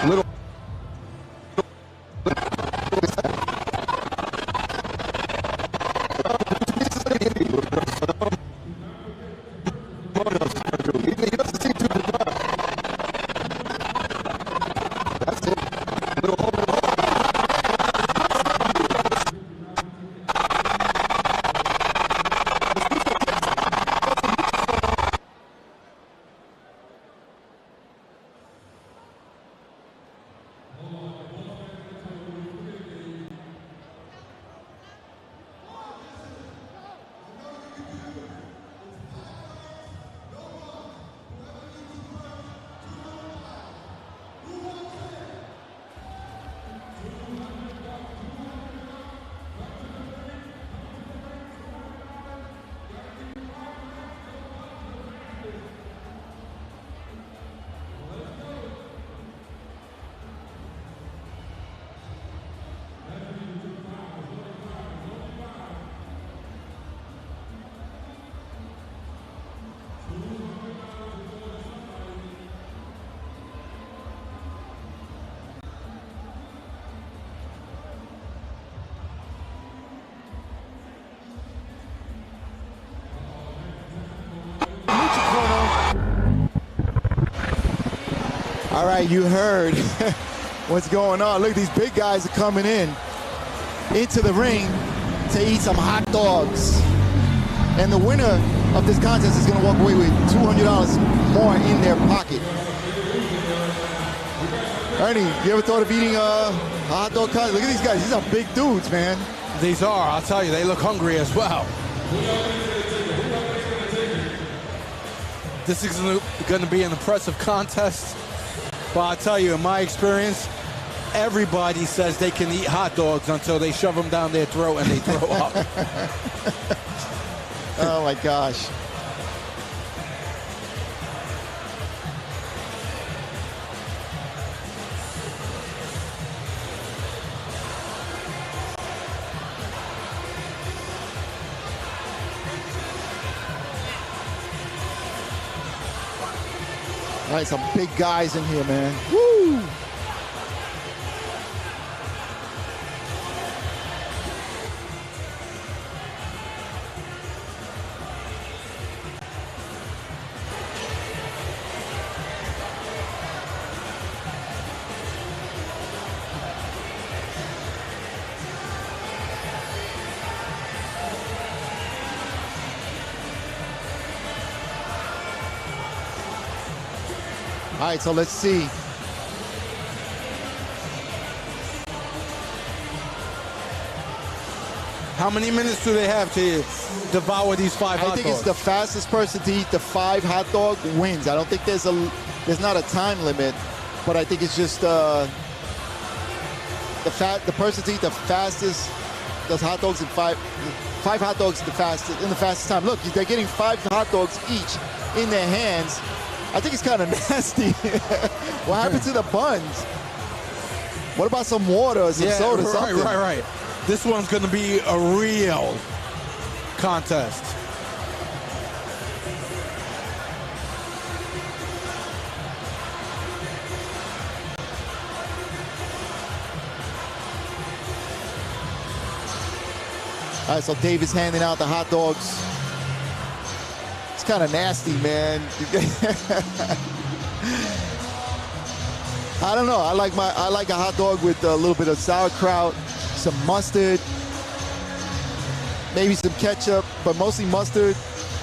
Little. All right, you heard what's going on. Look, these big guys are coming in into the ring to eat some hot dogs. And the winner of this contest is going to walk away with $200 more in their pocket. Ernie, you ever thought of eating a hot dog contest? Look at these guys. These are big dudes, man. These are. I'll tell you, they look hungry as well. This is going to be an impressive contest. But I'll tell you, in my experience, everybody says they can eat hot dogs until they shove them down their throat and they throw up. Oh, my gosh. All right, some big guys in here, man. Woo! All right, so let's see. How many minutes do they have to devour these 5 hot dogs? I think it's the fastest person to eat the 5 hot dog wins. I don't think there's not a time limit, but I think it's just the person to eat the fastest does hot dogs in 5 hot dogs in the fastest time. Look, they're getting 5 hot dogs each in their hands. I think it's kind of nasty. What happened to the buns? What about some water or some soda? Something? Right. This one's going to be a real contest. All right, so David's handing out the hot dogs. It's kind of nasty, man. I don't know. I like a hot dog with a little bit of sauerkraut, some mustard, maybe some ketchup, but mostly mustard.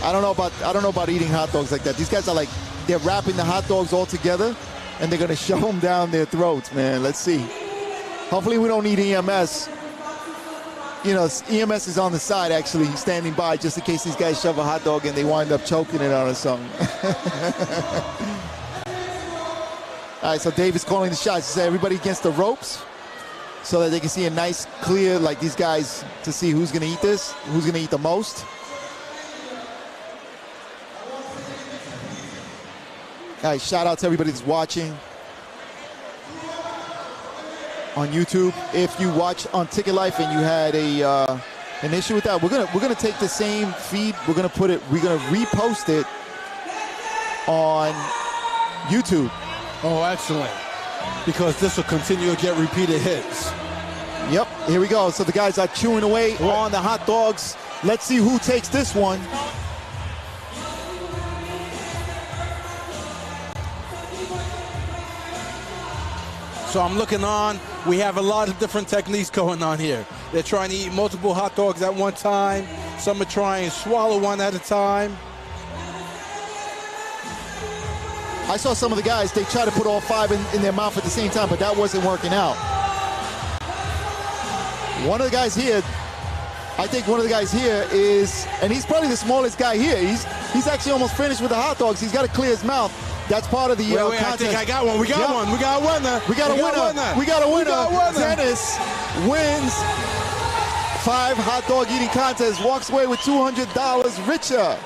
I don't know about eating hot dogs like that. These guys are they're wrapping the hot dogs all together, and they're gonna shove them down their throats, man. Let's see. Hopefully we don't need EMS. You know, EMS is on the side, actually, standing by just in case these guys shove a hot dog and they wind up choking it on or something. All right, so Dave is calling the shots. He said everybody against the ropes so that they can see a nice, clear, like these guys, to see who's going to eat this, who's going to eat the most. All right, shout out to everybody that's watching on YouTube. If you watch on Ticket Life and you had an issue with that, we're gonna take the same feed. We're gonna repost it on YouTube. Oh, excellent. because this will continue to get repeated hits. Yep, here we go. So the guys are chewing away on the hot dogs. Let's see who takes this one. So I'm looking on. We have a lot of different techniques going on here. They're trying to eat multiple hot dogs at one time. Some are trying to swallow one at a time. I saw some of the guys, they try to put all 5 in their mouth at the same time, but that wasn't working out. One of the guys here, I think one of the guys here is, and he's probably the smallest guy here. He's actually almost finished with the hot dogs. He's got to clear his mouth. That's part of the contest. I think I got one. We got one. We got a winner. We got a winner. We got a winner. Dennis wins 5 hot dog eating contest, walks away with $200 richer.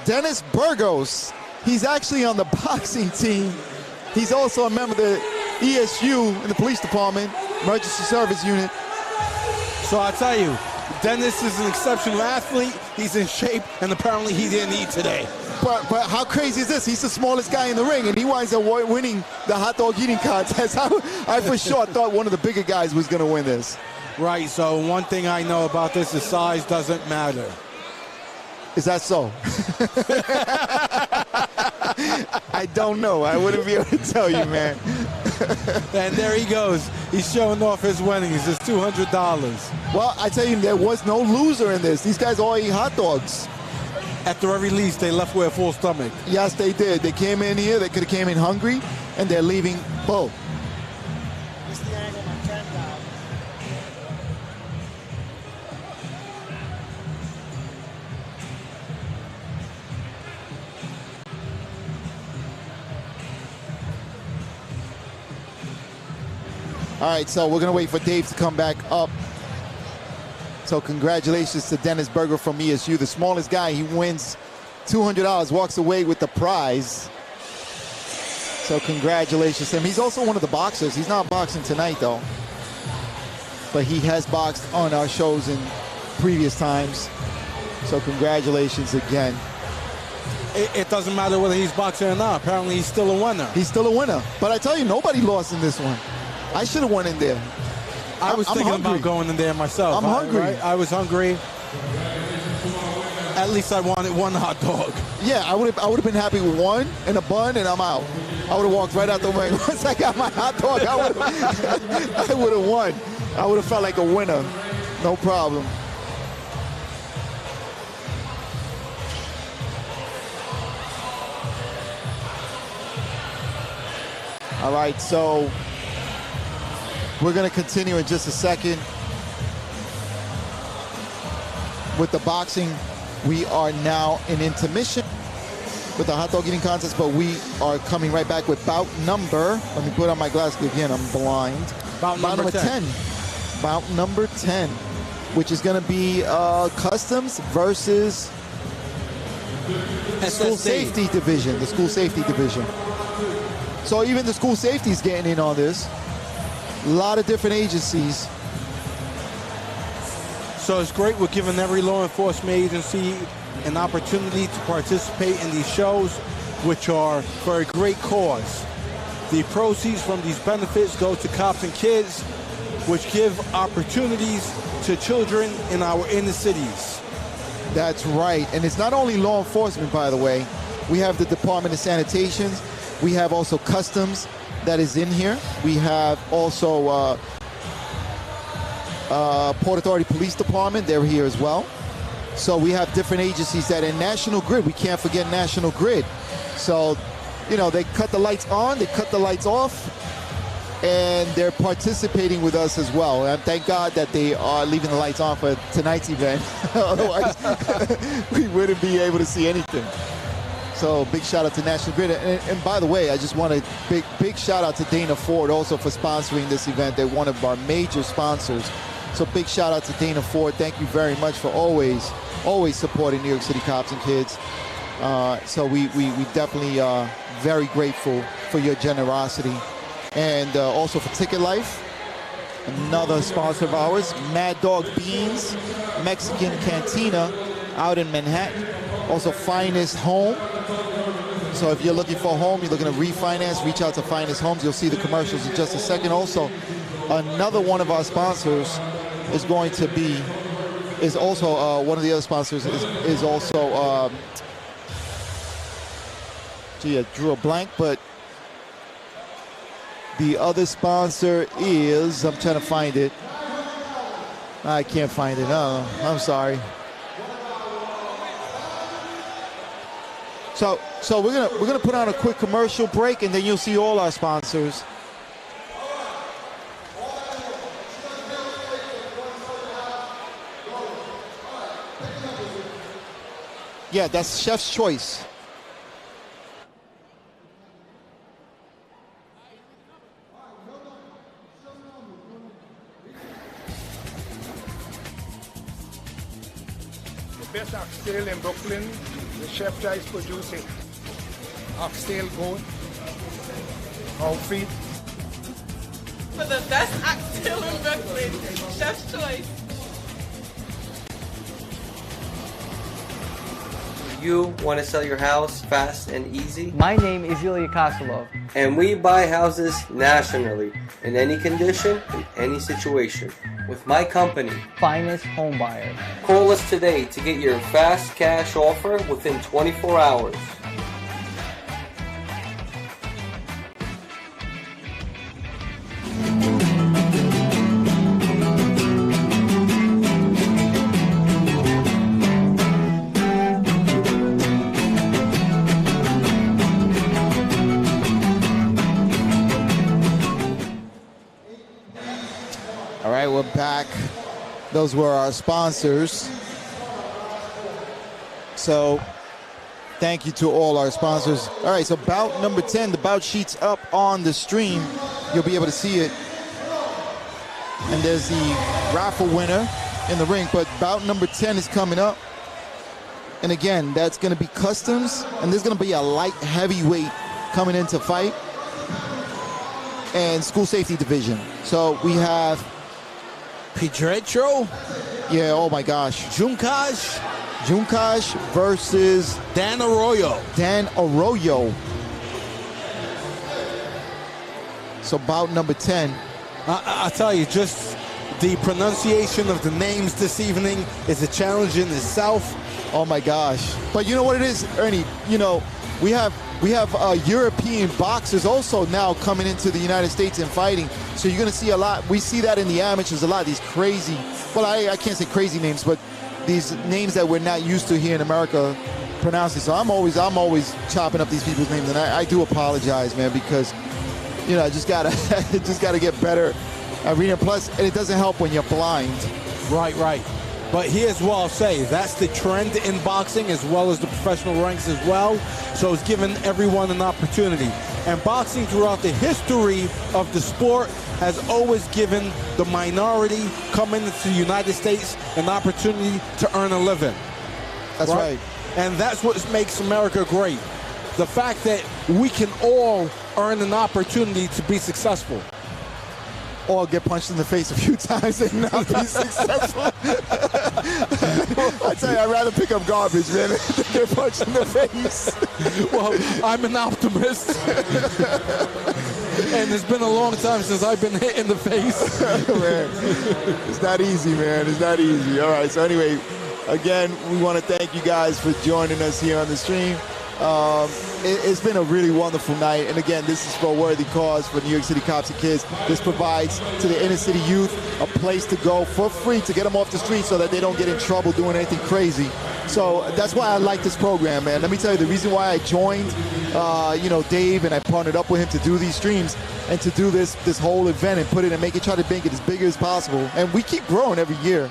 Dennis Burgos, he's actually on the boxing team. He's also a member of the ESU in the police department, emergency service unit. So I tell you, Dennis is an exceptional athlete. He's in shape, and apparently he didn't eat today. But how crazy is this? He's the smallest guy in the ring, and he winds up winning the hot dog eating contest. I for sure thought one of the bigger guys was going to win this. Right, so one thing I know about this is size doesn't matter. Is that so? I don't know. I wouldn't be able to tell you, man. And there he goes. He's showing off his winnings. It's $200. Well, I tell you, there was no loser in this. These guys all eat hot dogs. At the very least, they left with a full stomach. Yes, they did. They came in here. They could have came in hungry, and they're leaving full. All right, so we're going to wait for Dave to come back up. So congratulations to Dennis Berger from ESU. The smallest guy, he wins $200, walks away with the prize. So congratulations to him. He's also one of the boxers. He's not boxing tonight, though. But he has boxed on our shows in previous times. So congratulations again. It doesn't matter whether he's boxing or not. Apparently, he's still a winner. He's still a winner. But I tell you, nobody lost in this one. I should have went in there. I was thinking about going in there myself. I'm hungry. Right? I was hungry. At least I wanted one hot dog. Yeah, I would have been happy with one and a bun, and I'm out. I would have walked right out the ring. Once I got my hot dog, I would have won. I would have felt like a winner. No problem. All right, so we're going to continue in just a second with the boxing. We are now in intermission with the hot dog eating contest, but we are coming right back with bout number. Let me put on my glasses again. I'm blind. Bout number 10. Bout number 10, which is going to be customs versus school safety division. The school safety division. So even the school safety is getting in on this. A lot of different agencies. So it's great. We're giving every law enforcement agency an opportunity to participate in these shows, which are for a great cause. The proceeds from these benefits go to cops and kids, which give opportunities to children in our inner cities. That's right. And it's not only law enforcement, by the way. We have the Department of Sanitation. We have also Customs that is in here. We have also Port Authority Police Department. They're here as well. So we have different agencies that in National Grid. We can't forget National Grid. So, you know, they cut the lights on, they cut the lights off, and they're participating with us as well. And thank God that they are leaving the lights on for tonight's event. Otherwise, we wouldn't be able to see anything. So big shout out to National Grid. And by the way, I just want a big shout out to Dana Ford also for sponsoring this event. They're one of our major sponsors. So big shout out to Dana Ford. Thank you very much for always supporting New York City cops and kids. So we definitely are very grateful for your generosity. And also for Ticket Life, another sponsor of ours, Mad Dog Beans, Mexican Cantina out in Manhattan. Also Finest Home, So if you're looking for a home, you're looking to refinance, reach out to Finest Homes. You'll see the commercials in just a second. Also, another one of our sponsors is going to be, is also one of the other sponsors is also, gee, I drew a blank, but the other sponsor is, I'm trying to find it. I can't find it. Oh, I'm sorry. So we're gonna put on a quick commercial break, and then you'll see all our sponsors. Yeah, that's Chef's Choice. The best oxtail in Brooklyn, the chef tries producing oxtail goat, all feet. For the best oxtail in Brooklyn, Chef's Choice. You want to sell your house fast and easy? My name is Ilya Kosilov. And we buy houses nationally, in any condition, in any situation. With my company, Finest Home Buyers. Call us today to get your fast cash offer within 24 hours. All right, we're back. Those were our sponsors. So thank you to all our sponsors. All right, so bout number 10, the bout sheet's up on the stream. You'll be able to see it. And there's the raffle winner in the ring, but bout number 10 is coming up. And again, that's going to be customs, and there's going to be a light heavyweight coming in to fight, and school safety division. So we have Pietro? Yeah, oh my gosh. Junkash versus Dan Arroyo. So bout number 10. I tell you, just the pronunciation of the names this evening is a challenge in itself. Oh my gosh. But you know what it is, Ernie? You know, we have European boxers also now coming into the United States and fighting. So you're going to see a lot. We see that in the amateurs, a lot of these crazy, well, I can't say crazy names, but these names that we're not used to here in America pronouncing. So I'm always chopping up these people's names, and I do apologize, man, because, you know, I just gotta get better at reading. Plus, and it doesn't help when you're blind. Right. But here's what I'll say. That's the trend in boxing as well as the professional ranks as well. So it's given everyone an opportunity. And boxing throughout the history of the sport has always given the minority coming into the United States an opportunity to earn a living. That's right. And that's what makes America great. The fact that we can all earn an opportunity to be successful. Or get punched in the face a few times and not be successful. I tell you, I'd rather pick up garbage, man, than get punched in the face. Well, I'm an optimist. And it's been a long time since I've been hit in the face. Man, it's not easy, man. It's not easy. All right, so anyway, again, we want to thank you guys for joining us here on the stream. It's been a really wonderful night, and again, this is for a worthy cause for New York City Cops and Kids. This provides to the inner city youth a place to go for free to get them off the street so that they don't get in trouble doing anything crazy. So that's why I like this program, man. Let me tell you, the reason why I joined, Dave, and I partnered up with him to do these streams and to do this whole event and try to make it as big as possible. And we keep growing every year,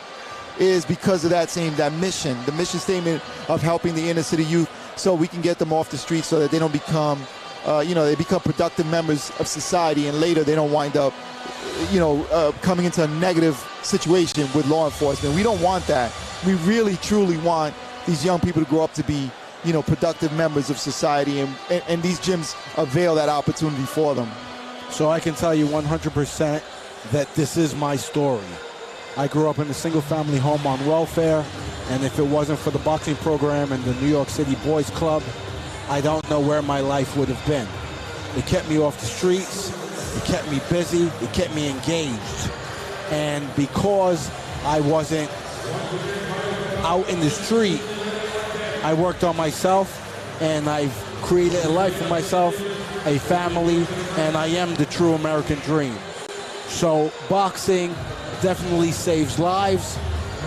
is because of that mission, the mission statement of helping the inner city youth, so we can get them off the streets so that they don't become, they become productive members of society, and later they don't wind up, coming into a negative situation with law enforcement. We don't want that. We really, truly want these young people to grow up to be, productive members of society, and these gyms avail that opportunity for them. So I can tell you 100% that this is my story. I grew up in a single-family home on welfare, and if it wasn't for the boxing program and the New York City Boys Club, I don't know where my life would have been. It kept me off the streets. It kept me busy. It kept me engaged. And because I wasn't out in the street, I worked on myself, and I've created a life for myself, a family, and I am the true American dream. So boxing definitely saves lives,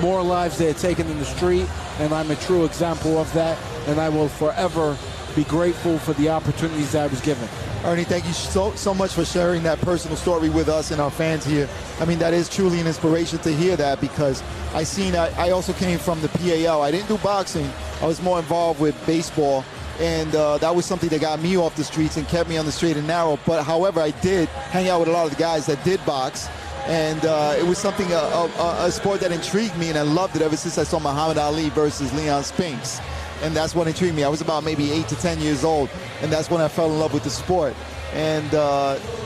more lives that are taken in the street, and I'm a true example of that, and I will forever be grateful for the opportunities that I was given. Ernie, thank you so much for sharing that personal story with us and our fans here. I mean, that is truly an inspiration to hear that, because I also came from the PAL. I didn't do boxing. I was more involved with baseball, and that was something that got me off the streets and kept me on the straight and narrow. But however, I did hang out with a lot of the guys that did box, and it was something, a sport that intrigued me, and I loved it ever since I saw Muhammad Ali versus Leon Spinks. And that's what intrigued me. I was about maybe 8 to 10 years old, and that's when I fell in love with the sport. And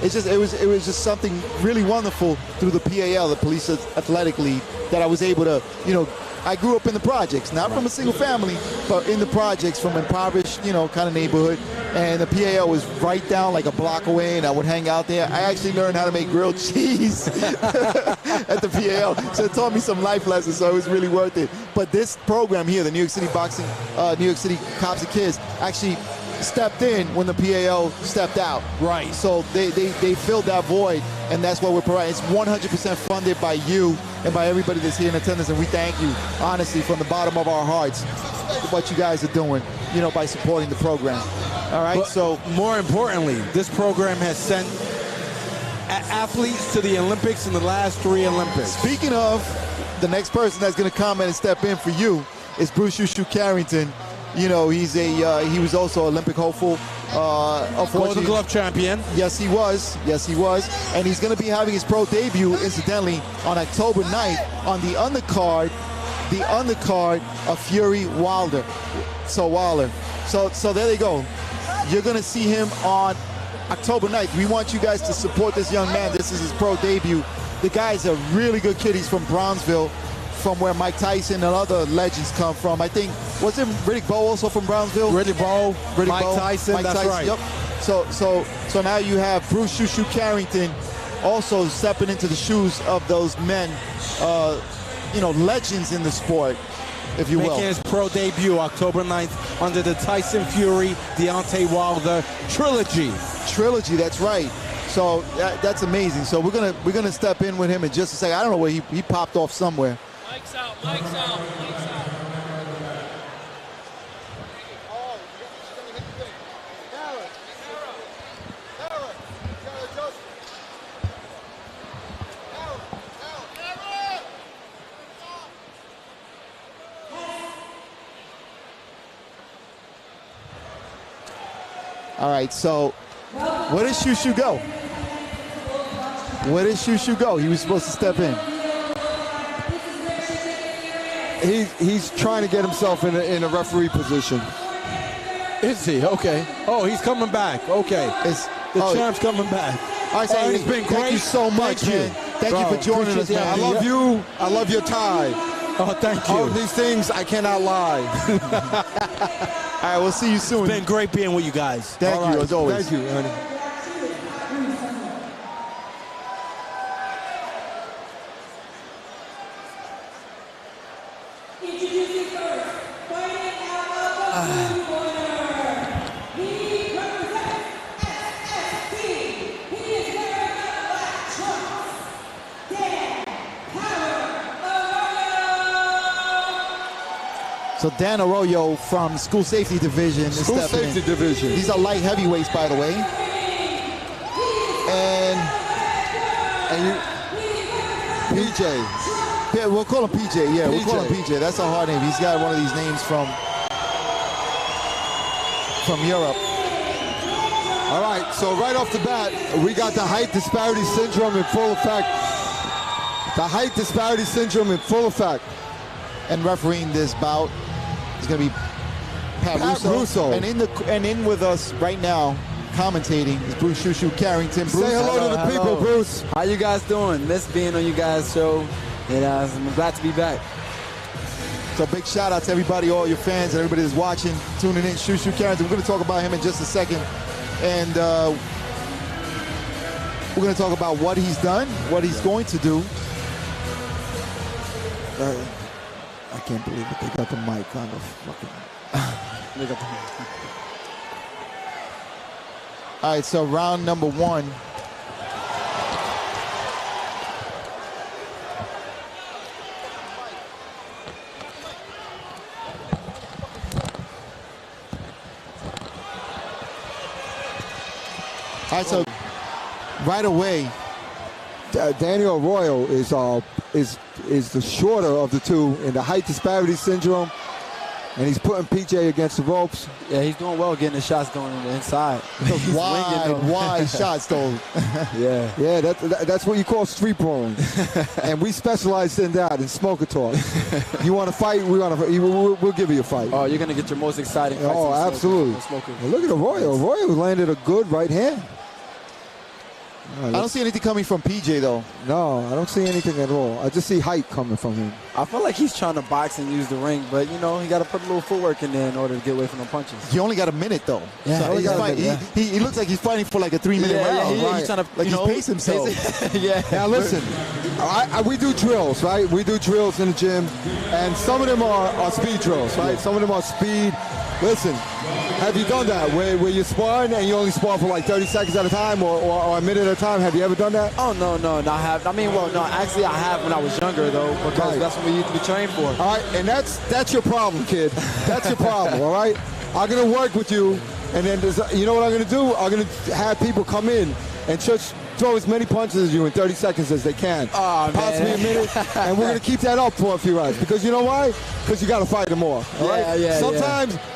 it was just something really wonderful through the PAL, the Police Athletic League, that I was able to, I grew up in the projects, not from a single family, but in the projects, from impoverished, kind of neighborhood. And the PAL was right down like a block away, and I would hang out there. I actually learned how to make grilled cheese at the PAL, so it taught me some life lessons, so it was really worth it. But this program here, the New York City Boxing, New York City Cops and Kids, actually stepped in when the PAL stepped out. Right. So they filled that void, and that's what we're providing. It's 100% funded by you and by everybody that's here in attendance, and we thank you, honestly, from the bottom of our hearts, for what you guys are doing, by supporting the program. All right, but so more importantly, this program has sent athletes to the Olympics in the last 3 Olympics. Speaking of, the next person that's going to come in and step in for you is Bruce "Shoo" Carrington. He was also Olympic hopeful. Golden Glove champion. Yes, he was. And he's going to be having his pro debut, incidentally, on October 9th on the undercard of Fury Wilder. So there they go. You're going to see him on October 9th. We want you guys to support this young man. This is his pro debut. The guy's a really good kid. He's from Brownsville, from where Mike Tyson and other legends come from. I think, was it Riddick Bowe also from Brownsville? Riddick Bowe, Mike Tyson, that's right. Yep. So now you have Bruce "Shoo" Carrington also stepping into the shoes of those men, legends in the sport, if you will. Making his pro debut October 9th under the Tyson Fury, Deontay Wilder trilogy. That's right. So that's amazing. So we're gonna step in with him in just a second. I don't know where he popped off somewhere. Mike's out. All right, so where did "Shoo" go? Where did "Shoo" go? He was supposed to step in. He's trying to get himself in a referee position. Is he? Okay. Oh, he's coming back. Okay. The champ's coming back. All right, so hey, it's been great. Thank you so much, man. Thank you for joining us, man. I love you. I love your tie. Oh, thank you. All these things, I cannot lie. All right, we'll see you soon. It's been great being with you guys. Thank you, as always. Thank you, honey. Introducing first, fighting out of the corner. He represents SST. He is wearing the black trunks. Dan Arroyo. So Dan Arroyo from School Safety Division is School stepping Safety in. Division. These are light heavyweights, by the way. And PJ. Yeah, we'll call him PJ. Yeah, we'll call him PJ. That's a hard name. He's got one of these names from Europe. All right, so right off the bat, we got the height disparity syndrome in full effect. The height disparity syndrome in full effect. And refereeing this bout is going to be Pat Russo. And in with us right now, commentating, is Bruce "Shoo" Carrington. Bruce, say hello to the people, Bruce. How you guys doing? Miss being on you guys' show. And I'm glad to be back. So big shout out to everybody, all your fans, and everybody that's watching, tuning in. Shoo Carrington. We're going to talk about him in just a second. And we're going to talk about what he's done, what he's going to do. I can't believe it. They got the mic on the fucking... They got the mic. All right, so round number 1. All right, so right away, Daniel Arroyo is the shorter of the two in the height disparity syndrome, and he's putting PJ against the ropes. Yeah, he's doing well getting the shots going on the inside. Those wide shots, though. Yeah, that's what you call street brawling, and we specialize in that in Smoker Talk. You want to fight? We'll give you a fight. Oh, you're gonna get your most exciting fight. Oh, absolutely. Well, look at Arroyo. Arroyo landed a good right hand. I don't see anything coming from PJ, though. No, I don't see anything at all. I just see height coming from him. I feel like he's trying to box and use the ring, but, you know, he got to put a little footwork in there in order to get away from the punches. He only got a minute, though. Yeah, so he looks like he's fighting for like a 3-minute round. Yeah, he's trying to, like, he's pacing himself. Yeah. Now, listen, we do drills, right? We do drills in the gym, and some of them are speed drills, right? Some of them are speed. Listen, have you done that where you're sparring and you only spar for like 30 seconds at a time or a minute at a time? Have you ever done that? Oh, no, I have. Actually I have when I was younger, though, because that's what we used to be trained for. All right, and that's your problem, kid. That's your problem, all right? I'm going to work with you, and then you know what I'm going to do? I'm going to have people come in and just throw as many punches as you in 30 seconds as they can. Possibly a minute, and we're going to keep that up for a few rounds. Because you know why? Because you got to fight them more. All right?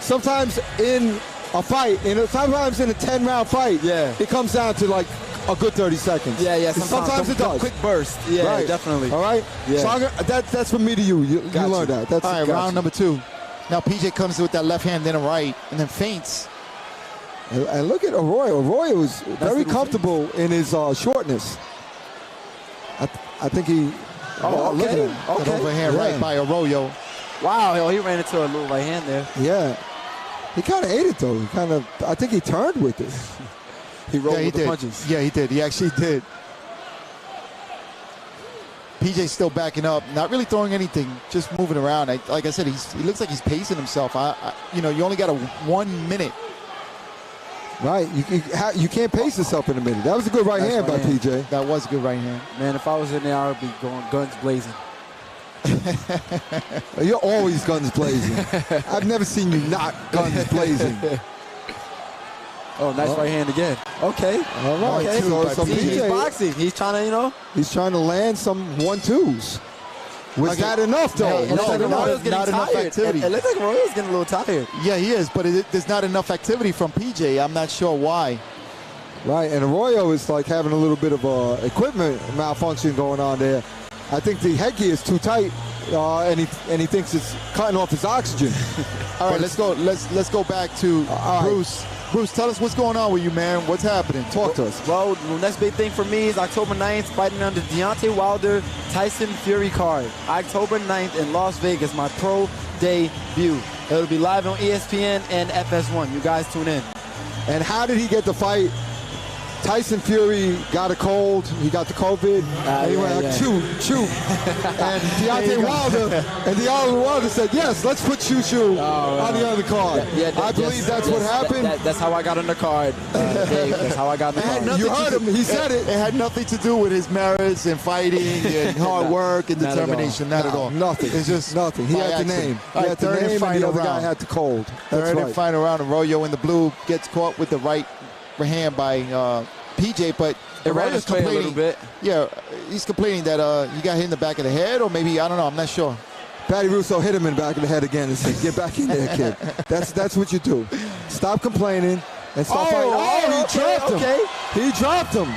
Sometimes in a fight, sometimes in a 10-round fight, it comes down to like a good 30 seconds. Yeah. Sometimes it does. Quick burst. Yeah, right. Definitely. All right? Yeah. So that's from me to you. You learned that. That's all right, round number 2. Now PJ comes with that left hand, then a right, and then feints. And look at Arroyo. Arroyo is very comfortable in his shortness. I think he... Look at him. That overhand right by Arroyo. Wow, he ran into a little right hand there. Yeah. He kind of ate it, though. I think he turned with it. He rolled with the punches. Yeah, he did. He actually did. PJ's still backing up, not really throwing anything, just moving around. Like I said, he looks like he's pacing himself. You only got 1 minute. Right. You can't pace yourself in a minute. That was a good right hand by PJ. That was a good right hand. Man, if I was in there, I would be going guns blazing. You're always guns blazing. I've never seen you not guns blazing. Oh, nice right hand again. Okay. All right. Okay. So He's PJ, boxing. He's trying to, He's trying to land some 1-2s. Was that enough, though? Not enough activity. It looks like Royal's getting a little tired. Yeah, he is, but there's not enough activity from PJ. I'm not sure why. Right, and Arroyo is like having a little bit of equipment malfunction going on there. I think the headgear is too tight, and he thinks it's cutting off his oxygen. All right, let's go. Let's go back to Bruce. Right. Bruce, tell us what's going on with you, man. What's happening? Talk to us. Well, the next big thing for me is October 9th, fighting on the Deontay Wilder Tyson Fury card. October 9th in Las Vegas, my pro debut. It'll be live on ESPN and FS1. You guys tune in. And how did he get the fight? Tyson Fury got a cold. He got the COVID. And he went like, chew. And Deontay Wilder said, yes, let's put Shoo on the other card. I believe that's what happened. That's how I got on the card, Dave. That's how I got on the card. You heard him. He said it. It had nothing to do with his merits and fighting and hard work and determination. Not at all. Nothing. It's just nothing. He had the name. He had the name, and the other guy had the cold. Third and final round. Arroyo in the blue gets caught with the right hand by PJ, but Arroyo's complaining a little bit. Yeah, he's complaining that he got hit in the back of the head, or maybe, I don't know, I'm not sure. Patty Russo hit him in the back of the head again and said, get back in there, kid. That's what you do. Stop complaining and stop fighting. He dropped him. He dropped him.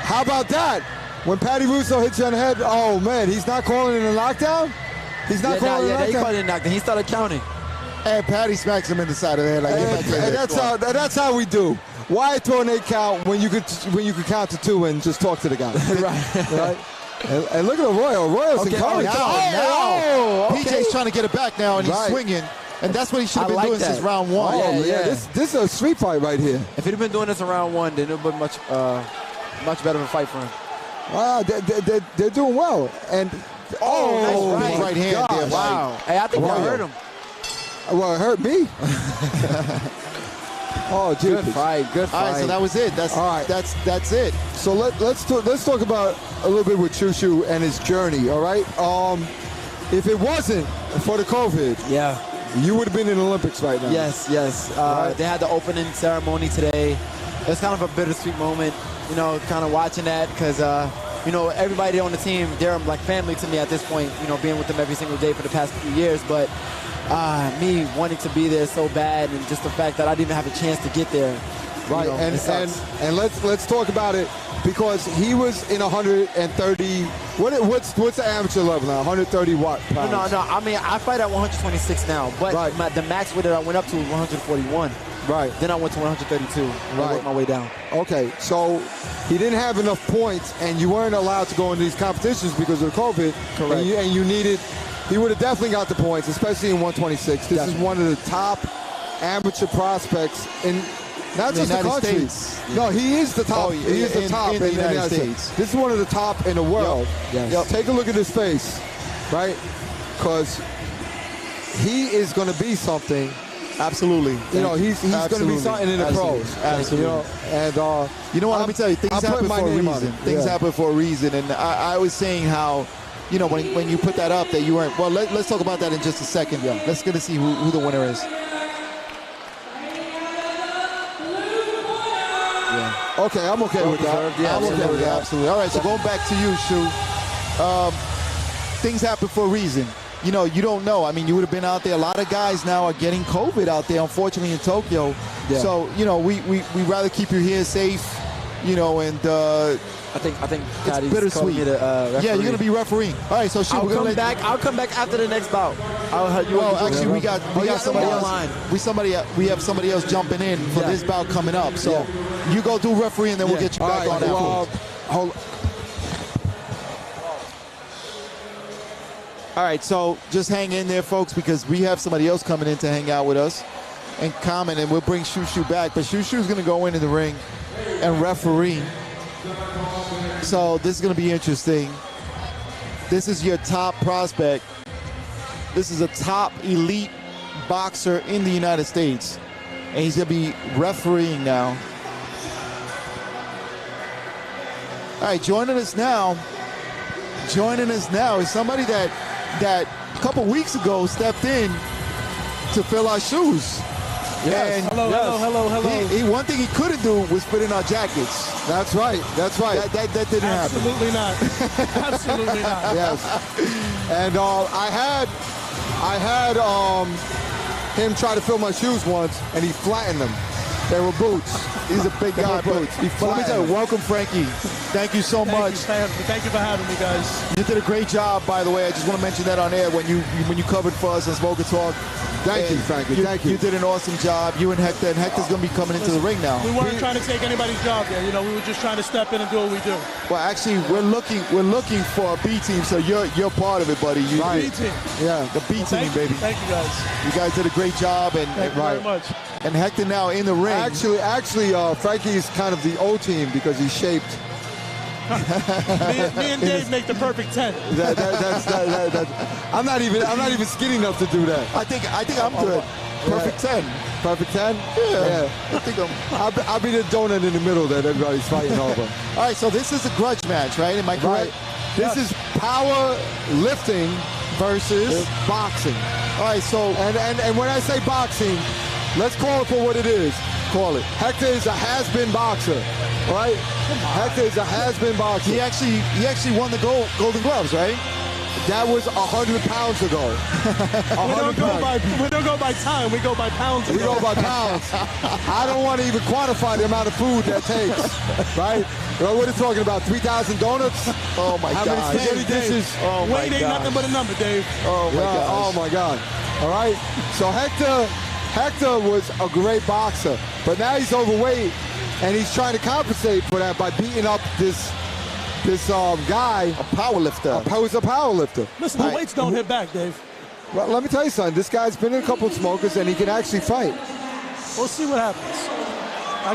How about that? When Patty Russo hits you on the head, oh, man, he's not calling it a knockdown? He's not calling it a knockdown? He called it a knockdown. He started counting. And Patty smacks him in the side of the head. Like, that's how we do. Why throw an 8 count when you could count to 2 and just talk to the guy? Right. And look at Arroyo. Arroyo's encouraged. Now, PJ's trying to get it back now, and he's swinging. And that's what he should have been doing since round one. Oh, yeah. This is a street fight right here. If he'd have been doing this in round one, then it would have been much better of a fight for him. They're doing well. And nice right hand there. Wow. Hey, I think that hurt him. Well, it hurt me. Oh, good fight. Good fight. All right, so that was it. That's all right. That's it. So let's talk about a little bit with Shoo Shoo and his journey. All right. If it wasn't for the COVID, you would have been in the Olympics right now. Yes. They had the opening ceremony today. It's kind of a bittersweet moment, kind of watching that because, everybody on the team, they're like family to me at this point, being with them every single day for the past few years. But me wanting to be there so bad, and just the fact that I didn't even have a chance to get there. Right, and let's talk about it because he was in 130. What's the amateur level now? 130 what? Pounds? No. I mean, I fight at 126 now, but the max weight that I went up to was 141. Right. Then I went to 132. I worked my way down. Okay, so he didn't have enough points, and you weren't allowed to go into these competitions because of COVID. Correct. And you needed. He would have definitely got the points, especially in 126. This is one of the top amateur prospects in. Not just the country. No, he is the top. He is the top in the United States. This is one of the top in the world. Yes. Take a look at his face, right? Because he is going to be something. Absolutely. He's going to be something in the pros. Absolutely. And let me tell you, things happen for a reason. Things happen for a reason. And I was saying how, when you put that up, that you weren't. Well, let's talk about that in just a second. Yeah. Let's get to see who the winner is. Okay, I'm okay with that. Yeah, I'm okay with that. Absolutely. All right, so going back to you, Shu. Things happen for a reason. You don't know. I mean, you would have been out there. A lot of guys now are getting COVID out there, unfortunately, in Tokyo. Yeah. So, we rather keep you here safe, and I think it's bittersweet. Yeah, you're going to be refereeing. All right, so I'll come back after the next bout. We got somebody else. We have somebody else jumping in for this bout coming up. So you go do referee, and then we'll get you back on that. Hold. All right, so just hang in there, folks, because we have somebody else coming in to hang out with us and comment, and we'll bring Shoo Shoo back. But Shoo Shoo's going to go into the ring and referee. So this is going to be interesting. This is your top prospect. This is a top elite boxer in the United States. And he's going to be refereeing now. All right, joining us now is somebody that a couple weeks ago stepped in to fill our shoes. Yes. And Hello. One thing he couldn't do was fit in our jackets. That's right. That didn't happen. Absolutely not. Absolutely not. Yes. And I had him try to fill my shoes once, and he flattened them. They were boots. He's a big guy. Boots. Let me tell you, welcome, Frankie. Thank you so much. Thank you for having me, guys. You did a great job, by the way. I just want to mention that on air when you covered for us on Smoke and Talk. Thank you, Frankie. Thank you. You did an awesome job. You and Hector. And Hector's going to be coming into the ring now. We weren't trying to take anybody's job there. We were just trying to step in and do what we do. Well, actually, we're looking for a B team, so you're part of it, buddy. B team. Yeah, the B team, baby. Thank you, guys. You guys did a great job, and thank you very much. And Hector now in the ring. Actually, Frankie's kind of the O team because he's shaped. me and Dave make the perfect 10. I'm not even skinny enough to do that. I think I'm good. Perfect 10. Perfect 10? Yeah. I think I'll be the donut in the middle that everybody's fighting over. All right, so this is a grudge match, right? Am I correct? This is power lifting versus boxing. All right, so and when I say boxing, let's call it for what it is. Call it. Hector is a has-been boxer, right? Hector is a has-been boxer. He actually won the Golden Gloves, right? That was 100 pounds ago. We don't go by time. We go by pounds. We go by pounds. I don't want to even quantify the amount of food that takes, right? What are you talking about? 3,000 donuts? Oh my God! How many spaghetti dishes? Oh my Weight ain't nothing but a number, Dave. Oh my God! Oh my God! All right. So Hector was a great boxer, but now he's overweight, and he's trying to compensate for that by beating up this this guy, a power lifter. Who's a power lifter. Listen, the weights don't hit back, Dave. Well, let me tell you something. This guy's been in a couple of smokers, and he can actually fight. We'll see what happens. I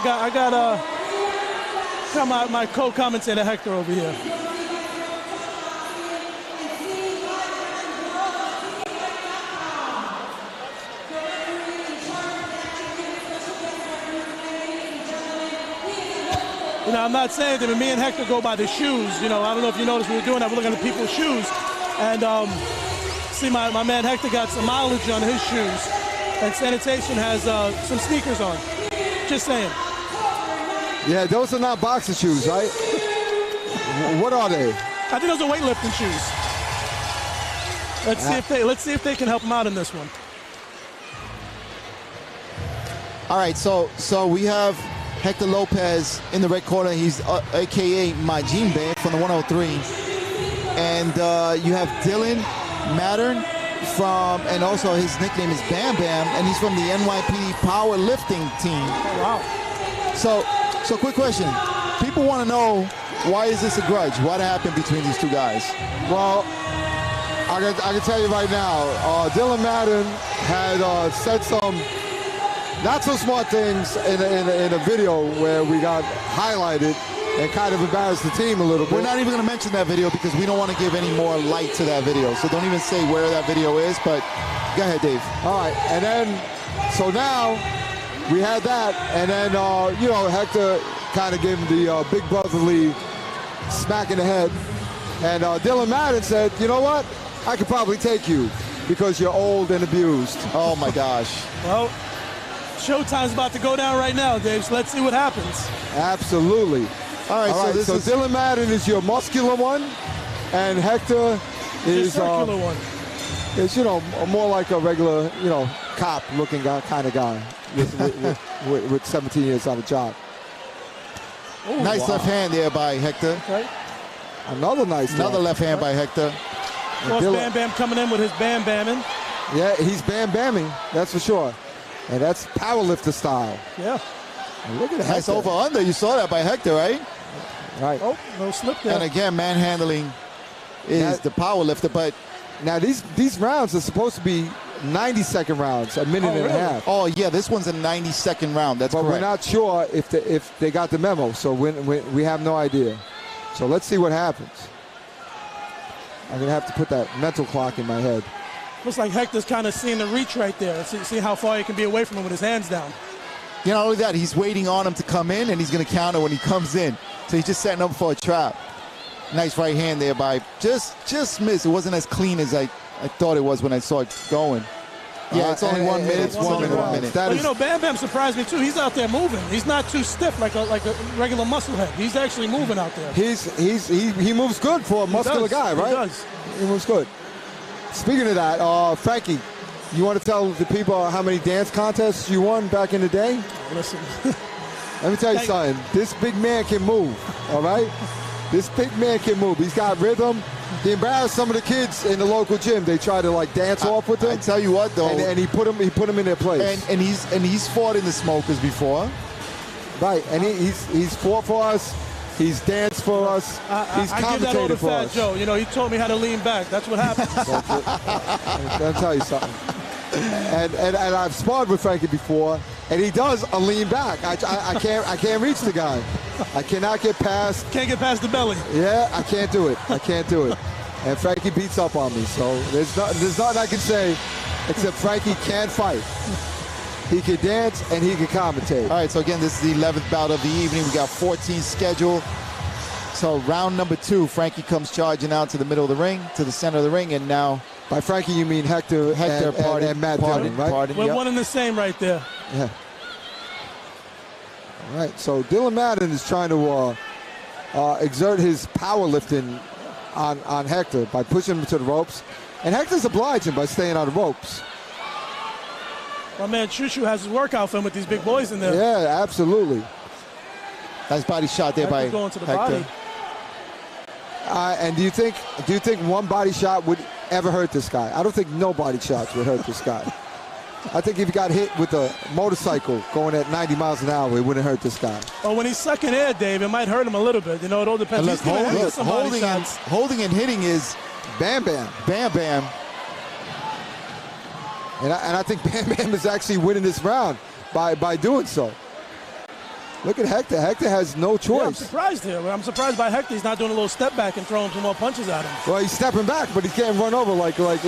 got my co-commentator Hector over here. You know, I'm not saying that, but me and Hector go by the shoes. You know, I don't know if you noticed we were doing that. We're looking at the people's shoes. And see, my man Hector got some mileage on his shoes. And Sanitation has some sneakers on. Just saying. Yeah, those are not boxer shoes, right? What are they? I think those are weightlifting shoes. Let's see if they can help him out in this one. All right, so we have Hector Lopez in the red corner. He's AKA Majin Band from the 103. And you have Dylan Mattern and also his nickname is Bam Bam, and he's from the NYPD powerlifting team. Oh, wow. So quick question. People want to know, why is this a grudge? What happened between these two guys? Well, I can tell you right now, Dylan Mattern had said some not so smart things in a video where we got highlighted and kind of embarrassed the team a little bit. We're not even going to mention that video because we don't want to give any more light to that video. So don't even say where that video is, but go ahead, Dave. All right, and then, so now we had that, and then, you know, Hector kind of gave him the big brotherly smack in the head. And Dylan Mattern said, you know what? I could probably take you because you're old and abused. Oh, my gosh. Well, Showtime's about to go down right now, Dave, so let's see what happens. Absolutely. All right, so Dylan Mattern is your muscular one, and Hector is circular one. Is, you know, more like a regular, you know, cop-looking guy, kind of guy with 17 years on the job. Ooh, nice left hand there by Hector. Okay. Another left hand by Hector. Of course, Bam Bam coming in with his Bam Bamming. Yeah, he's Bam Bamming, that's for sure. And that's powerlifter style. Yeah. And look at that. Nice over under. You saw that by Hector, right? Right. Oh, no slip there. And again, manhandling is the power lifter, but now these rounds are supposed to be 90-second rounds, a minute and a half. Oh yeah, this one's a 90-second round. That's correct. But we're not sure if they got the memo, so we have no idea. So let's see what happens. I'm gonna have to put that mental clock in my head. Looks like Hector's kind of seeing the reach right there. See how far he can be away from him with his hands down. You know, not only that, he's waiting on him to come in, and he's going to counter when he comes in. So he's just setting up for a trap. Nice right hand there by just missed. It wasn't as clean as I thought it was when I saw it going. Yeah, it's only 1 minute. It's only 1 minute. But you know, Bam Bam surprised me too. He's out there moving. He's not too stiff like a regular musclehead. He's actually moving out there. He moves good for a muscular guy, right? He does. He moves good. Speaking of that, Frankie, you want to tell the people how many dance contests you won back in the day? Listen. Let me tell you something. This big man can move, all right? This big man can move. He's got rhythm. He embarrassed some of the kids in the local gym. They try to like dance off with him. I tell you what, though, and he put them in their place. And he's fought in the smokers before, right? And he's fought for us. He's danced for us. He's I give that all to commentated for Fat us. Joe. You know, he taught me how to lean back. That's what happens. I'll tell you something. And I've sparred with Frankie before, and he does a lean back. I can't reach the guy. I cannot get past. Can't get past the belly. Yeah, I can't do it. I can't do it. And Frankie beats up on me. So there's nothing I can say except Frankie can't fight. He can dance and he can commentate. All right, so again, this is the 11th bout of the evening. We got 14 scheduled. So round number 2, Frankie comes charging out to the middle of the ring, to the center of the ring, and now... By Frankie, you mean Hector and Matt Dillon, right? We're one and the same right there. Yeah. All right, so Dylan Mattern is trying to exert his powerlifting on Hector by pushing him to the ropes. And Hector's obliging by staying on the ropes. My man Chushu has his workout film with these big boys in there. Yeah, absolutely. Nice body shot there by going to the Hector. body. And do you think one body shot would ever hurt this guy? I don't think no body shots would hurt this guy. I think if he got hit with a motorcycle going at 90 miles an hour, it wouldn't hurt this guy. Well, when he's sucking air, Dave, it might hurt him a little bit. You know, it all depends. And look, He's holding and hitting is Bam Bam. Bam Bam. And I think Bam Bam is actually winning this round by doing so. Look at Hector. Hector has no choice. Yeah, I'm surprised here. I'm surprised by Hector. He's not doing a little step back and throwing some more punches at him. Well, he's stepping back, but he's getting run over like a bunch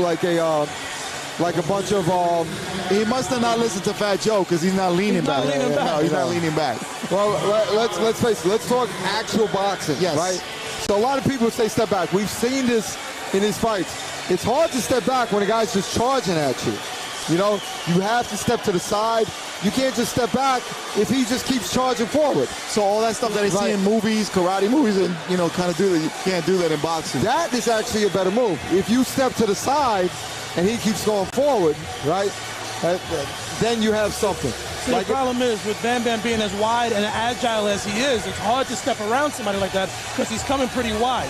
of. He must have not listened to Fat Joe because he's not leaning back. No, he's not leaning back. Well, let's face it. Let's talk actual boxing. Yes. Right. So a lot of people say step back. We've seen this in his fights. It's hard to step back when a guy's just charging at you. You know, you have to step to the side. You can't just step back if he just keeps charging forward. So all that stuff that they see in movies, karate movies, and kind of do that. You can't do that in boxing. That is actually a better move. If you step to the side and he keeps going forward, right? Then you have something. See, the problem is with Bam Bam being as wide and agile as he is, it's hard to step around somebody like that because he's coming pretty wide.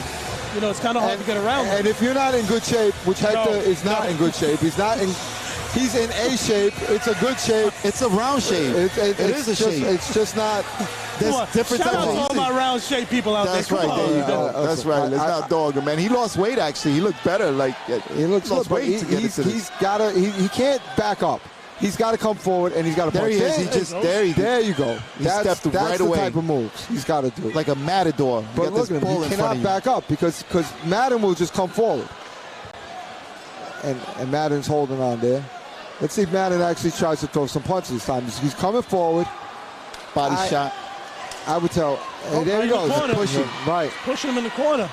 You know, it's kind of hard to get around him. And if you're not in good shape, which Hector is not in good shape, he's in A shape. It's a good shape. It's a round shape. It is a shape. It's just not. There's different Shout out to all my round shape people out That's there. Right. There you go. That's right. Let's not dog him, man. He lost weight actually. He looked better. He looks lost weight. He can't back up. He's got to come forward and he's got to punch. There he is. There you go. That's right the away. type of moves he's got to do. Like a matador. But look at him. He cannot back up because Madden will just come forward. And Madden's holding on there. Let's see if Madden actually tries to throw some punches this time. He's coming forward. Body shot. I would tell. And there he goes. Pushing. Right. Pushing him in the corner.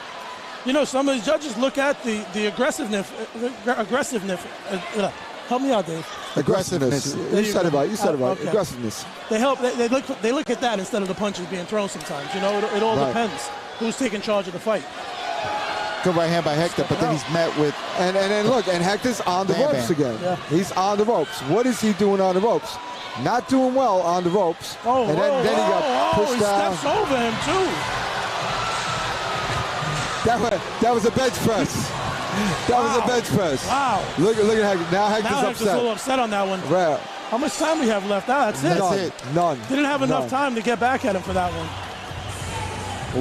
You know, some of the judges look at the aggressiveness. Help me out, Dave. Aggressiveness. You said it right. Okay. Aggressiveness. They look at that instead of the punches being thrown sometimes. You know, it all depends who's taking charge of the fight. Good right hand by Hector, but then he's met with... And then look, and Hector's on the ropes again. Yeah. He's on the ropes. What is he doing on the ropes? Not doing well on the ropes. Oh, and then he got pushed down. He steps over him, too. That was a bench press. That was a bench press. Wow. Look at Hector. Now Hector's upset. a little upset on that one. Right. How much time we have left? That's it. None. Didn't have enough time to get back at him for that one.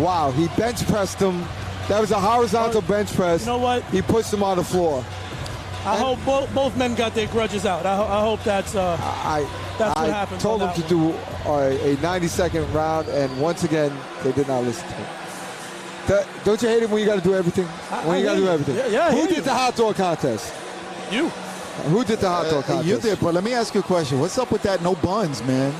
Wow, he bench pressed him. That was a horizontal bench press. You know what? He pushed him on the floor. I hope both men got their grudges out. I hope that's what happened. I told him to do a 90-second round, and once again, they did not listen to him. Don't you hate it when you got to do everything? When you got to do everything. Yeah, Who did the hot dog contest? You. Who did the hot dog contest? You did, but let me ask you a question. What's up with that no buns, man?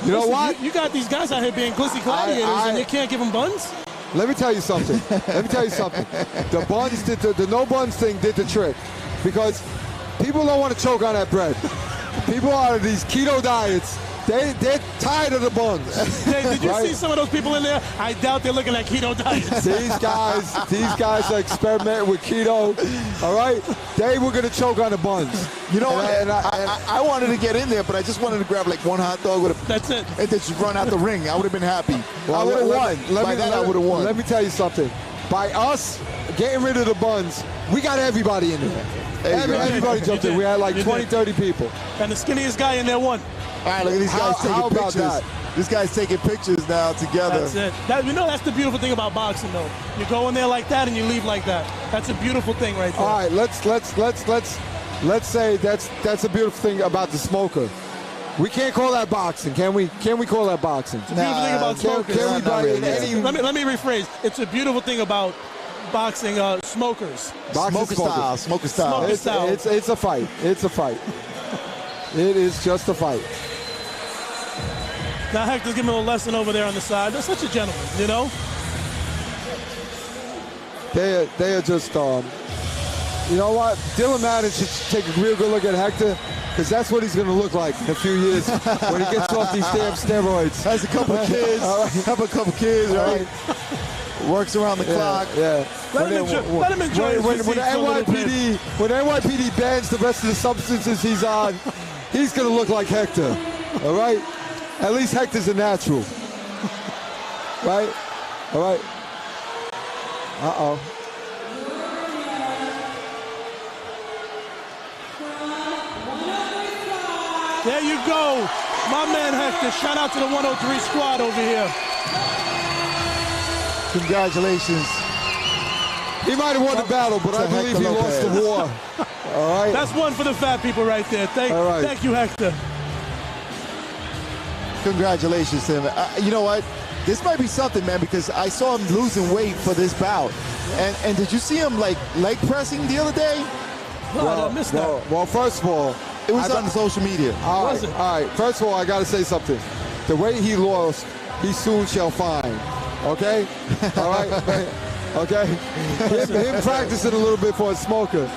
You know what? You got these guys out here being glizzy gladiators, and you can't give them buns? Let me tell you something. The buns the no buns thing did the trick, because people don't want to choke on that bread. People out of these keto diets, they're tired of the buns. Hey, did you see some of those people in there? I doubt they're looking at keto diets. These guys are experimenting with keto. All right, they were gonna choke on the buns. You know, I wanted to get in there, but I just wanted to grab like one hot dog with That's it. And then just run out the ring. I would have been happy. Well, I would have won. I would have won. Let me tell you something. By us getting rid of the buns, we got everybody in there. Everybody jumped in. We had like 20, 30 people. And the skinniest guy in there won. All right, look at these guys taking pictures. That? This guy's taking pictures now together. That's it. That's the beautiful thing about boxing, though. You go in there like that and you leave like that. That's a beautiful thing right there. All right, let's say that's a beautiful thing about the smoker. We can't call that boxing, can we? Can we call that boxing? It's a beautiful thing about smokers. Let me rephrase. It's a beautiful thing about boxing smokers. Smoker style. It's a fight. It's a fight. It is just a fight. Now Hector's giving him a lesson over there on the side. They're such a gentleman, you know? They are just, you know what? Dylan Madden should take a real good look at Hector, because that's what he's going to look like in a few years when he gets off these damn steroids. Has a couple of kids. Have a couple of kids, right? Works around the clock. Yeah. Let him enjoy when NYPD bans the rest of the substances he's on, he's going to look like Hector. All right? At least Hector's a natural. Right? All right. Uh-oh. There you go. My man Hector. Shout out to the 103 squad over here. Congratulations. He might have won the battle, but I believe he lost the war. All right. That's one for the fat people right there. Thank you, Hector. Congratulations to him. You know what? This might be something, man, because I saw him losing weight for this bout. And did you see him, like, leg pressing the other day? No, I missed that. Well, first of all, it was on social media. All right. First of all, I got to say something. The way he lost, he soon shall find. Okay? All right? Okay? Him practicing a little bit for a smoker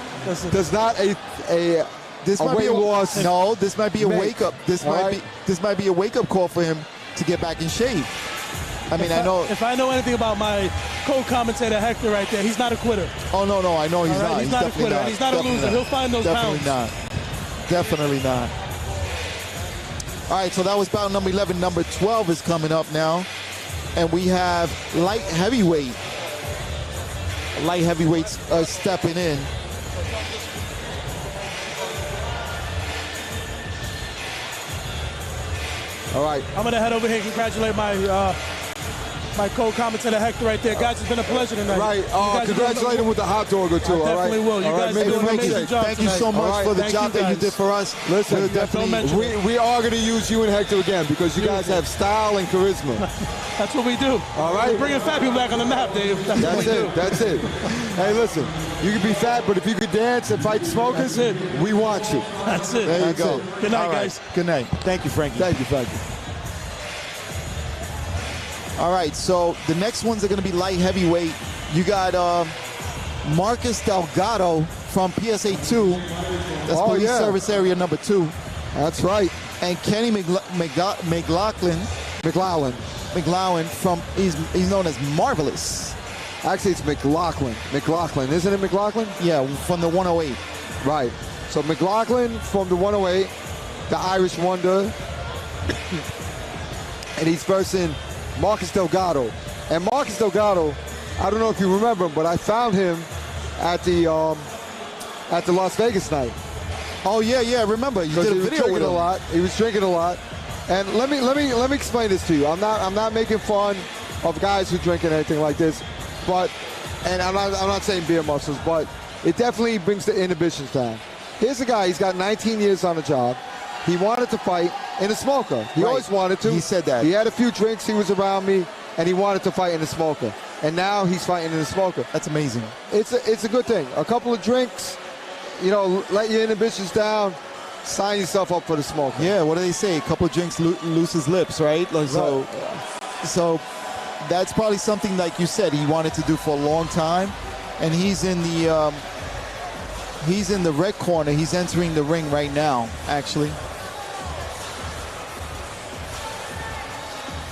does not this might be weight loss. No, this might be a wake up. This might be a wake up call for him to get back in shape. I mean, I know. If I know anything about my co-commentator Hector right there, he's not a quitter. Oh no, I know he's not. He's not a quitter. And he's not a loser. He'll find those pounds. Definitely not. All right, so that was bout number 11. Number 12 is coming up now, and we have light heavyweight. Light heavyweights stepping in. All right. I'm going to head over here and congratulate my co-commentator Hector right there. Guys, it's been a pleasure tonight. Right. Congratulate him with the hot dog or two. I definitely will. You guys are doing an amazing job Thank you so much for the job that you did for us. Listen, we are going to use you and Hector again because you guys have style and charisma. That's what we do. All right. We're bringing fat people back on the map, Dave. That's it. Hey, listen. You can be fat, but if you could dance and fight smokers, we want you. That's it. There you go. Good night, guys. Good night. Thank you, Frankie. Thank you, Frankie. All right, so the next ones are going to be light heavyweight. You got Marcus Delgado from PSA 2. That's Police Service Area number 2. That's right. And Kenny McLaughlin from, he's known as Marvelous. Actually, it's McLaughlin. Isn't it McLaughlin? Yeah, from the 108. Right. So McLaughlin from the 108, the Irish Wonder. And he's versing Marcus Delgado. And Marcus Delgado, I don't know if you remember him, but I found him at the Las Vegas night. Oh yeah, remember you did a video with him. He was drinking a lot. And let me explain this to you. I'm not making fun of guys who drink and anything like this, but and I'm not saying beer muscles, but it definitely brings the inhibitions down. Here's a guy, he's got 19 years on the job. He wanted to fight in a smoker. He always wanted to. He said that. He had a few drinks, he was around me, and he wanted to fight in a smoker. And now he's fighting in a smoker. That's amazing. It's a good thing. A couple of drinks, let your inhibitions down, sign yourself up for the smoker. Yeah, what do they say? A couple of drinks looses lips, right? So that's probably something, like you said, he wanted to do for a long time. And he's in the red corner. He's entering the ring right now, actually.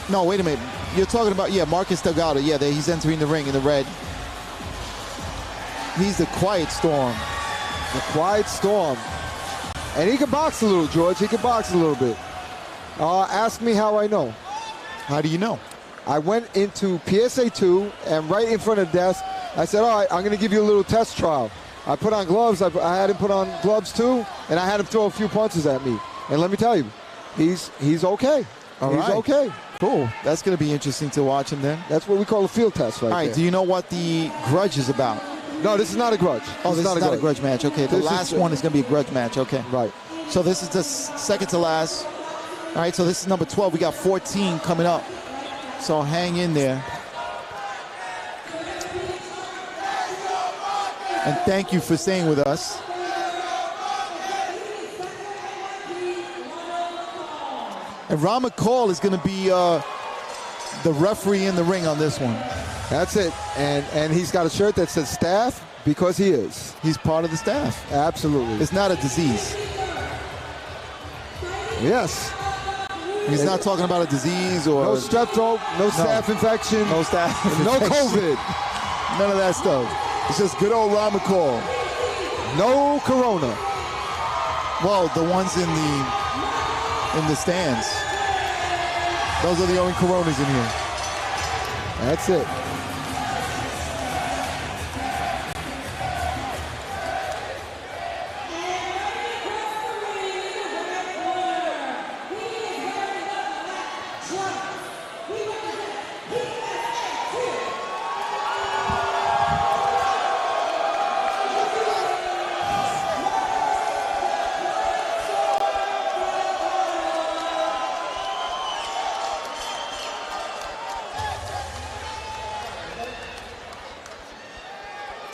No, wait a minute. You're talking about, Marcus Delgado. Yeah, he's entering the ring in the red. He's the Quiet Storm. The Quiet Storm. And he can box a little, George. He can box a little bit. Ask me how I know. How do you know? I went into PSA 2, and right in front of the desk, I said, all right, I'm going to give you a little test trial. I put on gloves. I had him put on gloves, too, and I had him throw a few punches at me. And let me tell you, he's okay. He's okay. Cool. That's going to be interesting to watch him then. That's what we call a field test right there. All right, do you know what the grudge is about? No, this is not a grudge. Oh, this is not a grudge match. Okay, the last one is going to be a grudge match. Okay. Right. So this is the second to last. All right, so this is number 12. We got 14 coming up. So hang in there. And thank you for staying with us. And Ron McCall is going to be the referee in the ring on this one. That's it. And he's got a shirt that says staff because he is. He's part of the staff. Absolutely. It's not a disease. Yes. He's not talking about a disease or... No strep throat, no staph infection. No staph No infection. COVID. None of that stuff. It's just good old Ron McCall. No corona. Well, the ones in the stands. Those are the only coronas in here. That's it.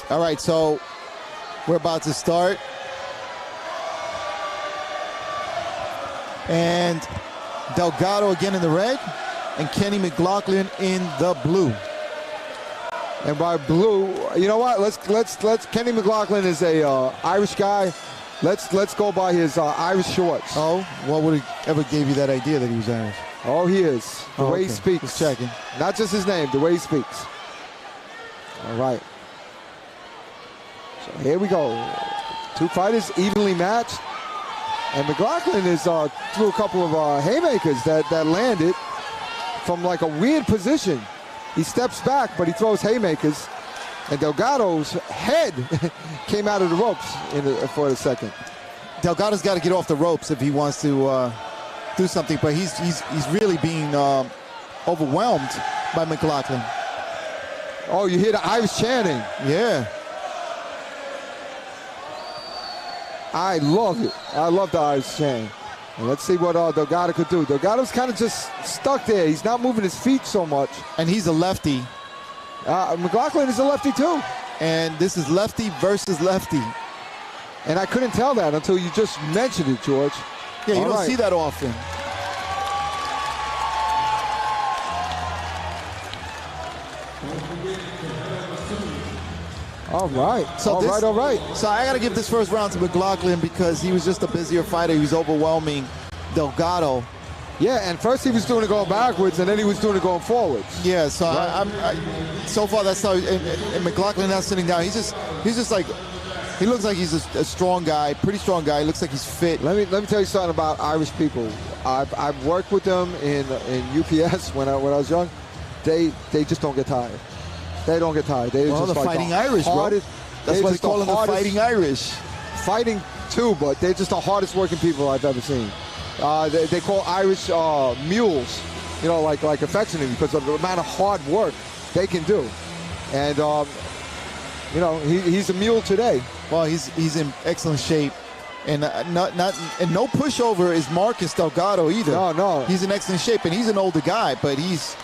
All right, so we're about to start. And Delgado again in the red, and Kenny McLaughlin in the blue. And by blue, you know what? Let's. Kenny McLaughlin is a Irish guy. Let's go by his Irish shorts. Oh, what would ever gave you that idea that he was Irish? Oh, he is. The way he speaks. Just checking. Not just his name, the way he speaks. All right. So here we go. Two fighters evenly matched. And McLaughlin is threw a couple of haymakers that landed from like a weird position. He steps back, but he throws haymakers. And Delgado's head came out of the ropes for a second. Delgado's got to get off the ropes if he wants to do something, but he's really being overwhelmed by McLaughlin. Oh, you hear the Irish chanting. Yeah. I love it. I love the Irish chanting. And let's see what Delgado could do. Delgado's kind of just stuck there. He's not moving his feet so much. And he's a lefty. McLaughlin is a lefty too. And this is lefty versus lefty. And I couldn't tell that until you just mentioned it, George. Yeah, you don't see that often. All right. So all right. So I got to give this first round to McLaughlin because he was just a busier fighter. He was overwhelming Delgado. Yeah, and first he was doing it going backwards, and then he was doing it going forwards. Yeah, so so far that's how. And McLaughlin now sitting down. He's just like, he looks like he's a strong guy, pretty strong guy. He looks like he's fit. Let me tell you something about Irish people. I've worked with them in UPS when I was young. They just don't get tired. They don't get tired. They're well, just the like fighting Irish, bro. That's why they call them the fighting Irish. Fighting too, but they're just the hardest working people I've ever seen. They call Irish mules, you know, like affectionately because of the amount of hard work they can do. And you know, he's a mule today. Well, he's in excellent shape, and no pushover is Marcus Delgado either. No. He's in excellent shape, and he's an older guy, but he's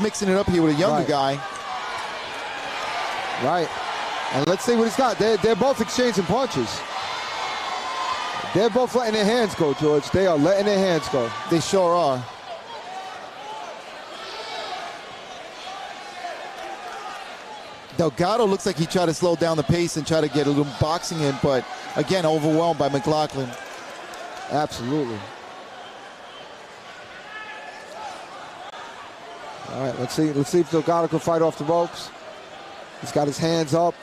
mixing it up here with a younger guy. Right. And let's see what he's got. They're both exchanging punches. They're both letting their hands go, George. They are letting their hands go. They sure are. Delgado looks like he tried to slow down the pace and try to get a little boxing in, but again, overwhelmed by McLaughlin. Absolutely. All right, let's see if Delgado can fight off the ropes. He's got his hands up,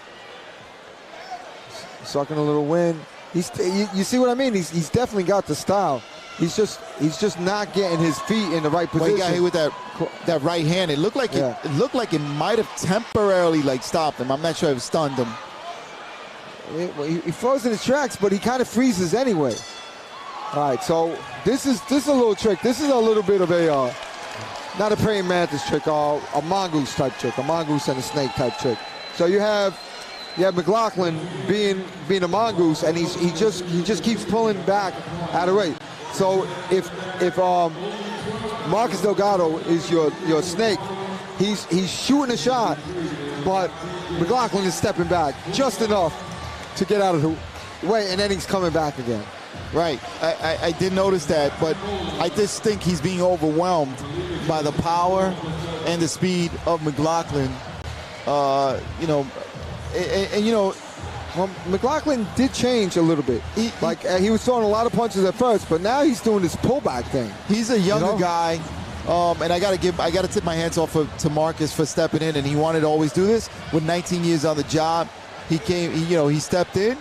sucking a little wind. You see what I mean? He's definitely got the style. He's just not getting his feet in the right position. Well, he got hit with that right hand. It looked like it might have temporarily stopped him. I'm not sure if it stunned him. He froze in his tracks, but he kind of freezes anyway. All right, so this is a little trick. This is a little bit of a not a praying mantis trick, a mongoose type trick, a mongoose and a snake type trick. So you have McLaughlin being a mongoose, and he just keeps pulling back out of weight. So if Marcus Delgado is your snake, he's shooting a shot, but McLaughlin is stepping back just enough to get out of the way, and then he's coming back again. Right, I did notice that, but I just think he's being overwhelmed by the power and the speed of McLaughlin. Well, McLaughlin did change a little bit. He was throwing a lot of punches at first, but now he's doing this pullback thing. He's a younger guy, and I got to tip my hats off to Marcus for stepping in, and he wanted to always do this. With 19 years on the job, he stepped in.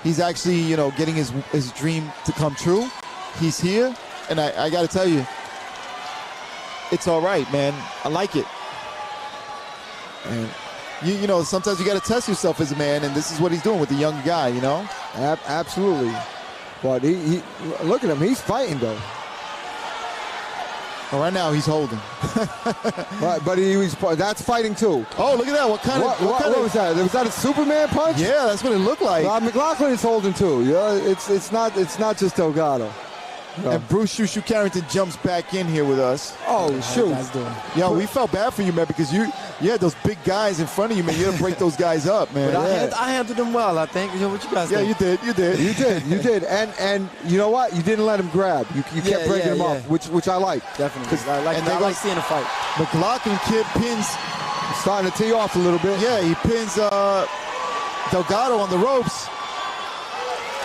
He's actually, getting his dream to come true. He's here, and I got to tell you, it's all right, man. I like it. And sometimes you got to test yourself as a man, and this is what he's doing with the younger guy, Absolutely. But he look at him. He's fighting, though. Well, right now, he's holding. but that's fighting, too. Oh, look at that. What was that? Was that a Superman punch? Yeah, that's what it looked like. McLaughlin is holding, too. Yeah, it's not just Delgado. And Bruce Shushu Carrington jumps back in here with us. Oh, shoot. Yo, we felt bad for you, man, because you had those big guys in front of you, man. You had to break those guys up, man. But I handled them well, I think. What you guys think? You did. You did. And you know what? You didn't let him grab. You kept breaking him up, which I like. Definitely. I like seeing a fight. McLaughlin kid pins. Starting to tee off a little bit. Yeah, he pins Delgado on the ropes.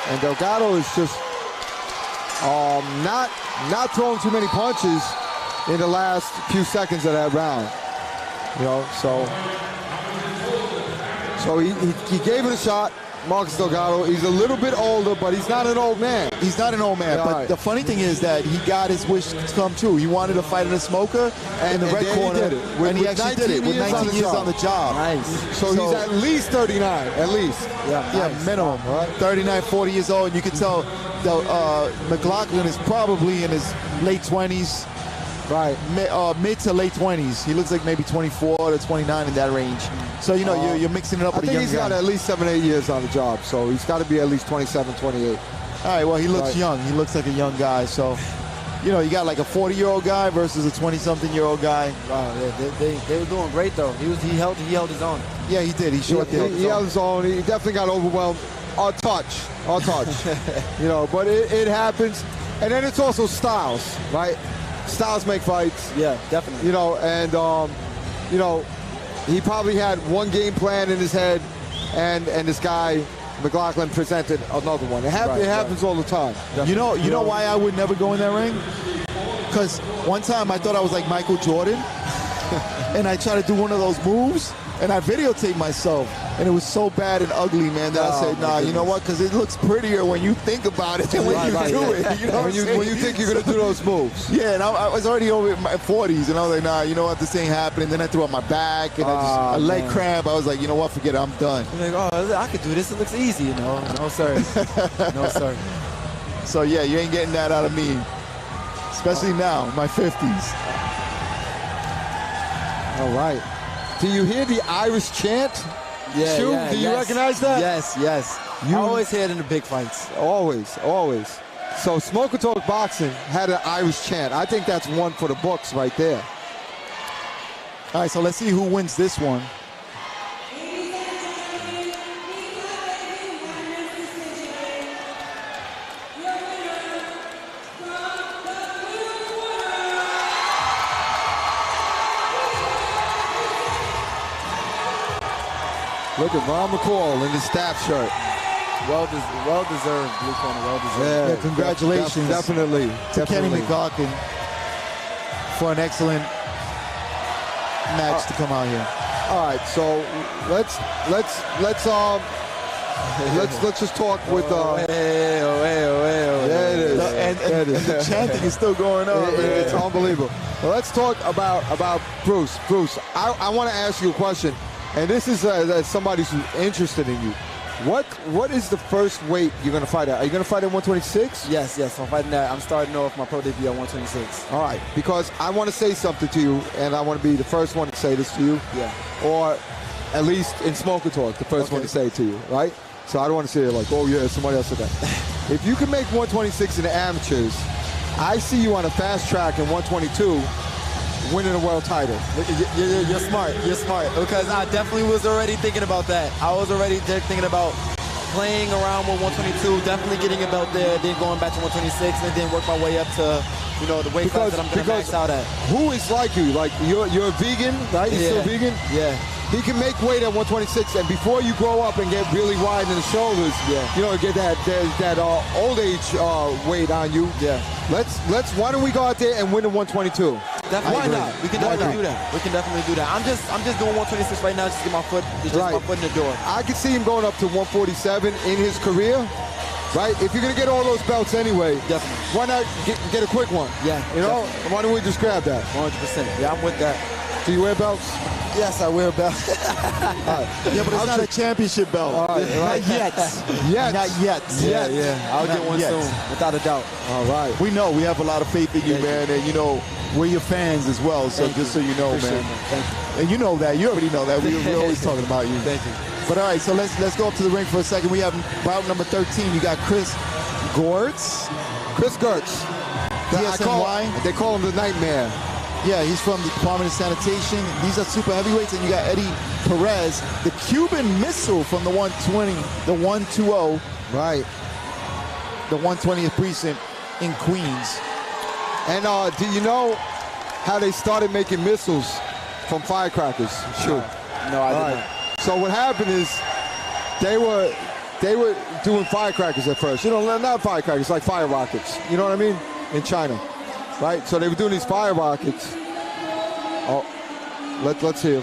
And Delgado is just not throwing too many punches in the last few seconds of that round. You know, so he gave it a shot. Marcus Delgado, he's a little bit older, but he's not an old man. He's not an old man, but the funny thing is that he got his wish to come true. He wanted to fight in a smoker in the red corner, and he actually did it with 19 years on the job. Nice. So he's at least 39, at least. Yeah, minimum. Right? 39, 40 years old, and you can tell McLaughlin is probably in his late 20s. Right. Mid to late 20s. He looks like maybe 24 to 29 in that range. So, you know, you're mixing it up with a young guy. I think he's got at least 7-8 years on the job, so he's got to be at least 27, 28. All right, well, he looks young. He looks like a young guy. So, you know, you got like a 40-year-old guy versus a 20-something-year-old guy. Wow, they were doing great, though. He held his own. Yeah, he did. He held his own. He definitely got overwhelmed. Our touch. You know, but it happens. And then it's also styles, right? Styles make fights. Yeah, definitely. You know, and, you know, he probably had one game plan in his head, and this guy, McLaughlin, presented another one. It happens all the time. Definitely. You know why I would never go in that ring? Because one time I thought I was like Michael Jordan, and I tried to do one of those moves, and I videotaped myself, and it was so bad and ugly, man, that I said, nah, you know what? Because it looks prettier when you think about it than when you do it. You know when you think you're going to do those moves. Yeah, and I was already over in my 40s, and I was like, nah, you know what? This ain't happening. Then I threw out my back, and a leg cramp. I was like, you know what? Forget it. I'm done. I'm like, oh, I could do this. It looks easy, you know. No, sir. No, sir. So, yeah, you ain't getting that out of me, especially now, in my 50s. All right. Do you hear the Irish chant? Yeah, Do you recognize that? Yes. You always hear it in the big fights. Always. So Smoker Talk Boxing had an Irish chant. I think that's one for the books right there. All right, so let's see who wins this one. Look at Ron McCall in his staff shirt. Well deserved, blue corner, well deserved. Yeah, congratulations. Definitely. To Kenny McLaughlin for an excellent match to come out here. All right, so let's just talk with there it is. And the chanting is still going on. It's unbelievable. Well, let's talk about Bruce. Bruce, I want to ask you a question. And this is somebody who's interested in you. What is the first weight you're going to fight at? Are you going to fight at 126? Yes. I'm fighting that. I'm starting off my pro debut at 126. All right, because I want to say something to you, and I want to be the first one to say this to you. Yeah. Or at least in Smoker Talk, the first one to say it to you, right? So I don't want to say it like, oh yeah, somebody else said that. If you can make 126 in the amateurs, I see you on a fast track in 122. Winning a world title. You're smart. Because I definitely was already thinking about that. I was already thinking about playing around with 122, definitely getting a belt there, then going back to 126, and then work my way up to, you know, the weight class that I'm going to max out at. Who is like you? Like, you're a vegan, right? You're still vegan? Yeah. He can make weight at 126, and before you grow up and get really wide in the shoulders, you know, get that old age weight on you. Yeah. Why don't we go out there and win the 122? Definitely. Why not? We can definitely do that. We can definitely do that. I'm just doing 126 right now just to get my foot in the door. I can see him going up to 147 in his career. Right? If you're going to get all those belts anyway, definitely. Why not get a quick one? Yeah. You know? Definitely. Why don't we just grab that? 100%. Yeah, I'm with that. Do you wear belts? Yes, I wear a belt. Yeah, but it's not a championship belt. All right. Not yet. Not yet. Yeah. I'll get one soon, without a doubt. All right. We know. We have a lot of faith in you, man. And, you know, we're your fans as well. So just so you know, man. Thank you. And you know that. You already know that. We're always talking about you. Thank you. But, all right, so let's go up to the ring for a second. We have bout number 13. You got Chris Gortz. Chris Gertz. DSNY. They call him the Nightmare. Yeah, he's from the Department of Sanitation. These are super heavyweights, and you got Eddie Perez, the Cuban Missile from the 120, the 120. Right. The 120th precinct in Queens. And do you know how they started making missiles from firecrackers? Sure. No, I didn't. So what happened is they were doing firecrackers at first. You know, not firecrackers, like fire rockets. You know what I mean? In China, right? So they were doing these fire rockets. Oh, let's hear.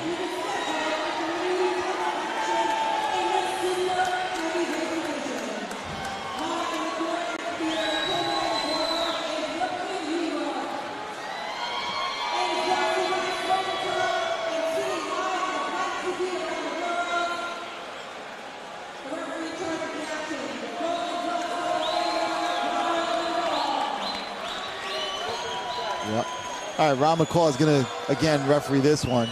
All right, Ron McCall is going to, again, referee this one.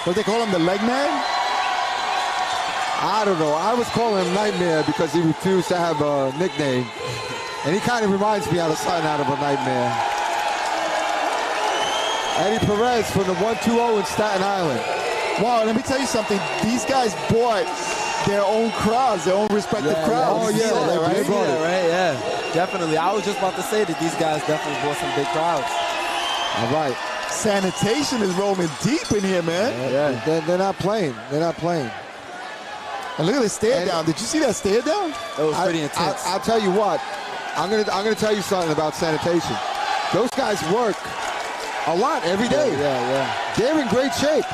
What they call him, the leg man? I don't know. I was calling him Nightmare because he refused to have a nickname. And he kind of reminds me out of something out of a nightmare. Eddie Perez from the 120 in Staten Island. Wow, let me tell you something. These guys bought their own crowds, their own respective crowds. Oh, yeah. That, right? Right? Yeah, definitely. I was just about to say that these guys definitely bought some big crowds. All right. Sanitation is rolling deep in here, man. Yeah. They're not playing. They're not playing. And look at the stare down. Did you see that stare down? It was pretty intense. I'll tell you what. I'm gonna tell you something about sanitation. Those guys work a lot every day. Yeah. They're in great shape.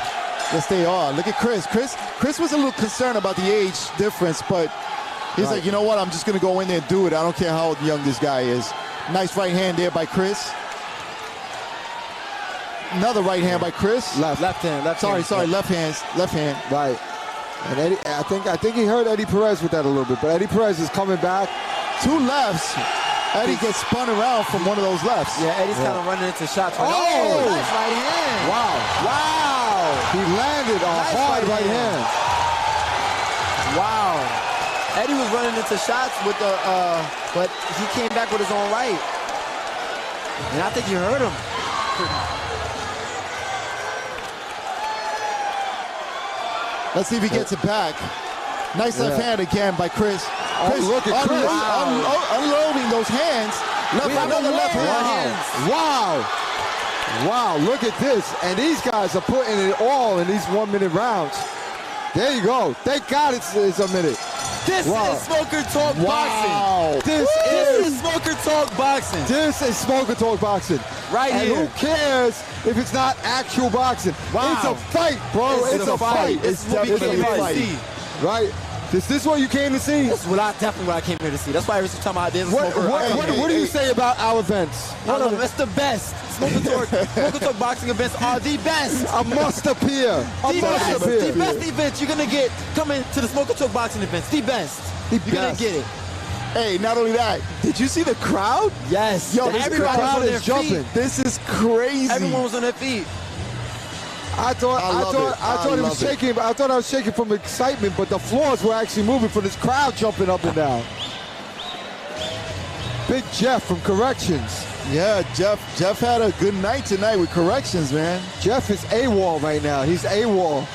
Yes, they are. Look at Chris. Chris was a little concerned about the age difference, but he's like, you know what? I'm just going to go in there and do it. I don't care how young this guy is. Nice right hand there by Chris. Another right hand by Chris. Left hand. Sorry. Left hand. Right. And Eddie, I think he hurt Eddie Perez with that a little bit, but Eddie Perez is coming back. Two lefts. Eddie gets spun around from one of those lefts. Yeah, Eddie's kind of running into shots. Oh! Nice right hand. Wow. He landed a hard right hand. Wow. Eddie was running into shots with the, but he came back with his own right. And I think you hurt him. Let's see if he gets it back. Nice left hand again by Chris. Look at Chris. Unloading those hands. Another left hand. Wow, look at this. And these guys are putting it all in these 1 minute rounds. There you go. Thank God it's a minute. This is Smoker Talk Boxing. This is Smoker Talk Boxing. This is Smoker Talk Boxing. Right and here. Who cares if it's not actual boxing? Wow. It's a fight, bro. It's a fight. It's definitely a fight. Right? Is this what you came to see? This is definitely what I came here to see. That's why every time I did Smoker. What do you say about our events? It's the best. Smoker Talk boxing events are the best. A must appear. The best events you're gonna get coming to the Smoker Talk boxing events. The best. You're gonna get it. Hey, not only that, did you see the crowd? Yes. Yo, this crowd is jumping. This is crazy. Everyone was on their feet. I thought I was shaking. I thought I was shaking from excitement, but the floors were actually moving from this crowd jumping up and down. Big Jeff from Corrections. Yeah, Jeff had a good night tonight with Corrections, man. Jeff is AWOL right now. He's AWOL.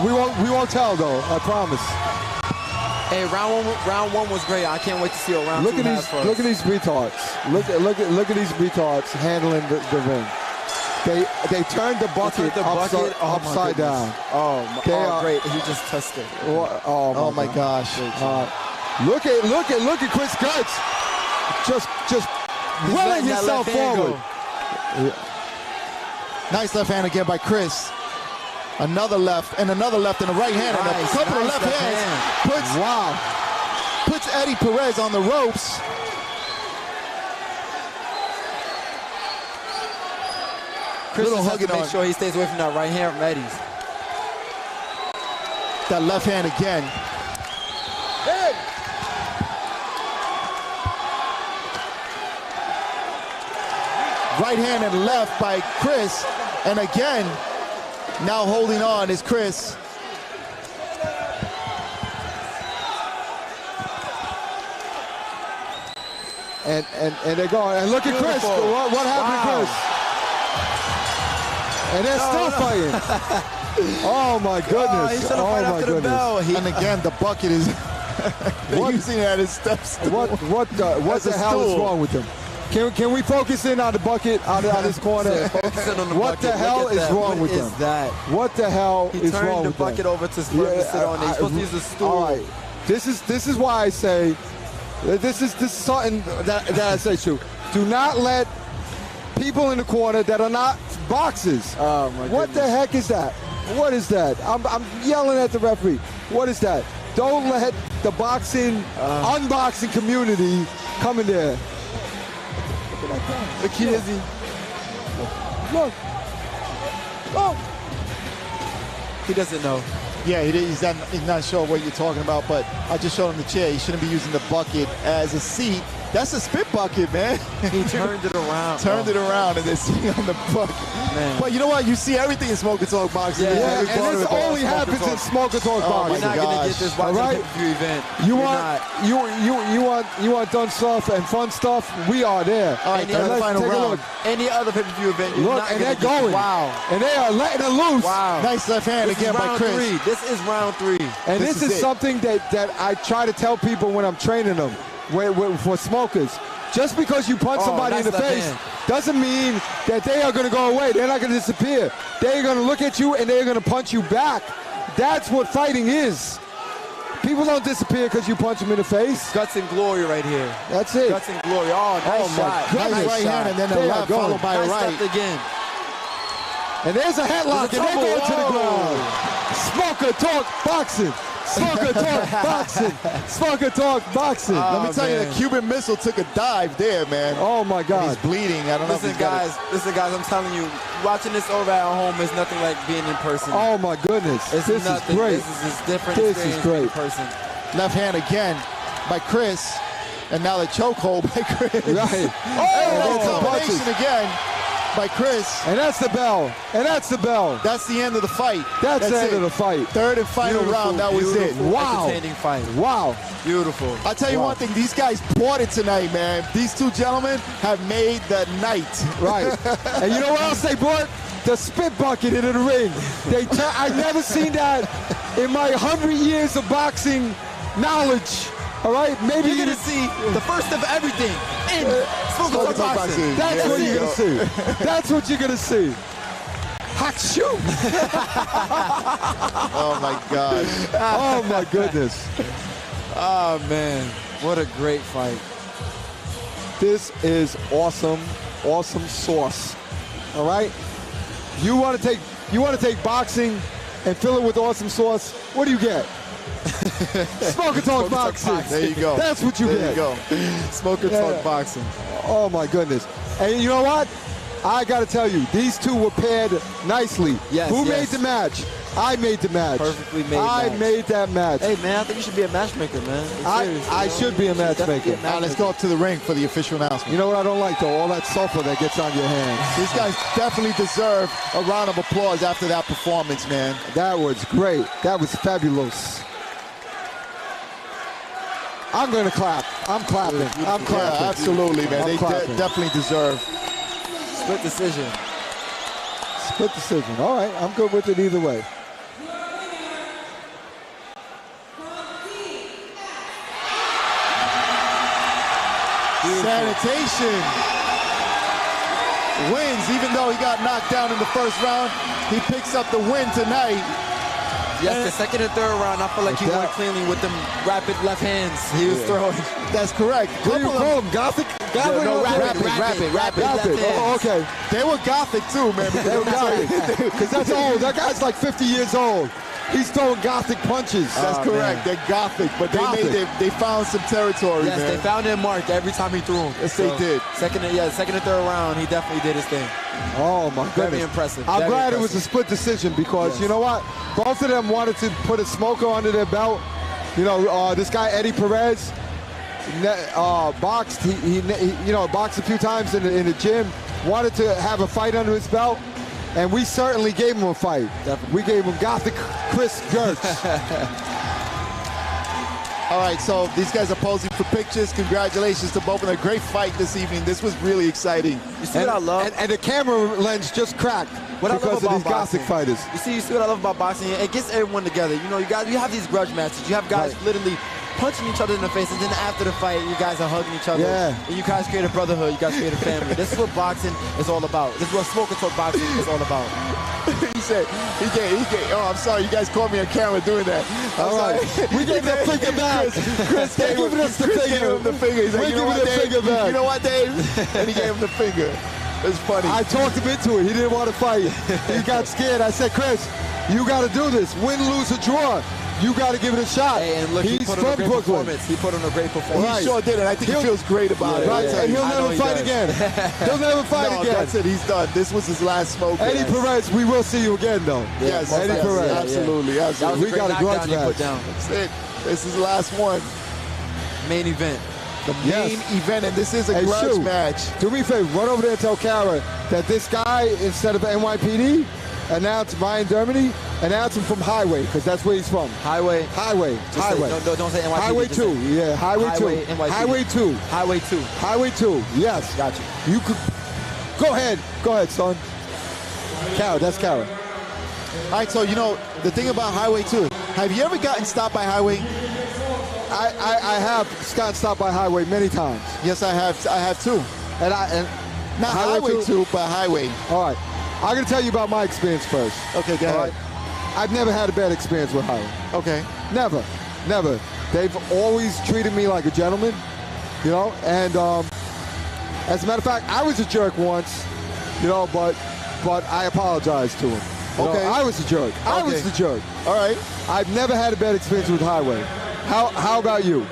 We won't tell though. I promise. Hey, round one was great. I can't wait to see what round two has for us. Look at these retards. Look at these retards handling the ring. They turned the bucket, upside down. Great. He just touched it. Oh my gosh. Look at Chris Guts. Just willing himself forward. Nice left hand again by Chris. Another left and a right hand and a couple of left hands. Puts Eddie Perez on the ropes. Chris has to make sure he stays away from that right hand from Eddie's. That left hand again. Right hand and left by Chris. And again, now holding on is Chris. And they're going. And look at Chris. What happened to Chris? And they're still fighting. Oh my goodness. Oh my goodness. And again, the bucket is they're using it at his steps. What the hell is wrong with them? Can we focus in on the bucket out of this corner? What the hell is wrong with them? What the hell is wrong with them? He turned the bucket over to sit on. He's supposed to use a stool. All right. This is why I say this is something that I say too. Do not let people in the corner that are not boxers. Oh my What the heck is that? What is that? I'm yelling at the referee. What is that? Don't let the unboxing community come in there. The Kizzy. Look. Look. He doesn't know. Yeah, he's not sure what you're talking about, but I just showed him the chair. He shouldn't be using the bucket as a seat. That's a spit bucket, man. He turned it around. Turned it around and they're sitting on the bucket. Man. But you know what? You see everything in Smoke and Talk boxing. Yeah, and this only happens in Smoke and Talk boxing. You're not going to get this watching a pay-per-view event. You want done stuff and fun stuff? We are there. All right, let's take a look. Any other pay-per-view event, you're Look, not and they're gonna going. Wow. And they are letting it loose. Wow. Nice left hand again by Chris. This is round 3. And this is something that I try to tell people when I'm training them, for smokers. Just because you punch somebody in the face doesn't mean that they are going to go away. They're not going to disappear. They're going to look at you and they're going to punch you back. That's what fighting is. People don't disappear because you punch them in the face. Guts and glory right here. That's it. Guts and glory. Oh, nice shot. Nice right hand and then the left followed by a right. Again. And there's a headlock and they go to the ground. Smoker Talk Boxing. Smoker Talk Boxing. Smoker Talk Boxing. Let me tell you, the Cuban Missile took a dive there, man. Oh my God. And he's bleeding. I don't know. Listen, guys, I'm telling you, watching this over at home is nothing like being in person. Oh my goodness. This is great. This is different. This is great. In person. Left hand again by Chris. And now the chokehold by Chris. Right. Oh, combination again by Chris. And that's the bell. And that's the bell. That's the end of the fight. That's the end of the fight. Third and final round. That was it. Wow. Entertaining fight. Wow. Beautiful. I'll tell you one thing. These guys bought it tonight, man. These two gentlemen have made the night. Right. And you know what else they brought? The spit bucket into the ring. I've never seen that in my 100 years of boxing knowledge. All right, maybe you're gonna see the first of everything in Smoke and Talk Boxing. That's what you're gonna see. That's what you're gonna see. Hot shoot! Oh my God! Oh my goodness! Oh man, what a great fight! This is awesome, awesome sauce. All right, you want to take boxing and fill it with awesome sauce. What do you get? Smoke and Talk Boxing. There you go. That's what you get. There you go. Smoke and Talk Boxing. Oh my goodness. And you know what? I got to tell you, these two were paired nicely. Yes. Who made the match? I made the match. Perfectly made. I made that match. Hey man, I think you should be a matchmaker, man. I should be a matchmaker. Now let's go up to the ring for the official announcement. You know what I don't like though? All that sulfur that gets on your hands. These guys definitely deserve a round of applause after that performance, man. That was great. That was fabulous. I'm going to clap. I'm clapping. I'm clapping. Yeah, absolutely, man. They definitely deserve. Split decision. Split decision. All right. I'm good with it either way. Sanitation wins, even though he got knocked down in the first round. He picks up the win tonight. Yes, the second and third round, I feel like he went cleanly with them rapid left hands he was throwing. That's correct. What do you call them? Gothic? Rapid. Oh, okay. They were Gothic too, man. They were Gothic. Because that's old. That guy's like 50 years old. He's throwing gothic punches. That's correct. They're gothic, but they found some territory. Yes, man. they found him marked every time he threw him. Yes, they did. Second and third round, he definitely did his thing. Oh my goodness. Very impressive. I'm Very glad impressive. it was a split decision because you know what? Both of them wanted to put a smoker under their belt. You know, this guy Eddie Perez boxed. He boxed a few times in the gym. Wanted to have a fight under his belt, and we certainly gave him a fight. Definitely. We gave him Gothic Chris Gertz. All right, so these guys are posing for pictures. Congratulations to both of them. A great fight this evening. This was really exciting. You see what I love? And the camera lens just cracked because of these Gothic fighters. You see what I love about boxing? It gets everyone together. You know, you have these grudge matches. You have guys literally punching each other in the face, and then after the fight, you guys are hugging each other. Yeah. And you guys create a brotherhood. You guys create a family. This is what boxing is all about. This is what Smoker Talk boxing is all about. He said, he gave, oh, I'm sorry, you guys caught me on camera doing that. All right. We gave the finger back. Chris gave him the finger. He's like, you know what, Dave? You know what, Dave? And he gave him the finger. It's funny. I talked him into it. He didn't want to fight. He got scared. I said, Chris, you got to do this. Win, lose, or draw. You got to give it a shot. Hey, and look, he's he put from on a great Brooklyn. performance. He put on a great performance. He sure did, and I think he feels great about it. Right, and he'll never fight again. He'll never fight again. That's it. He's done. This was his last smoke. Eddie Perez, we will see you again, though. Yes, Eddie Perez. Absolutely, absolutely. We got a grudge match. That's it. This is the last one. Main event. The main event, and this is a grudge match. Do me a favor, run over there and tell Kara that this guy, instead of NYPD, announce Ryan Dermody, announce him from Highway, because that's where he's from. Highway. Highway. Don't say NYPD. Highway 2. Yeah, Highway 2. NYPD. Highway 2. Highway 2. Highway 2. Yes. Got you. You could. Go ahead. Go ahead, son. Kara, that's Kara. All right, so, you know, the thing about Highway 2, have you ever gotten stopped by Highway? I have gotten stopped by Highway many times. Yes, I have too. And not Highway 2, but Highway. All right. I'm going to tell you about my experience first. Okay, go ahead. Right? I've never had a bad experience with Highway. Okay. Never. Never. They've always treated me like a gentleman, you know, and as a matter of fact, I was a jerk once, you know, but I apologized to him. Okay. I was a jerk. I was the jerk. All right. I've never had a bad experience with Highway. How about you?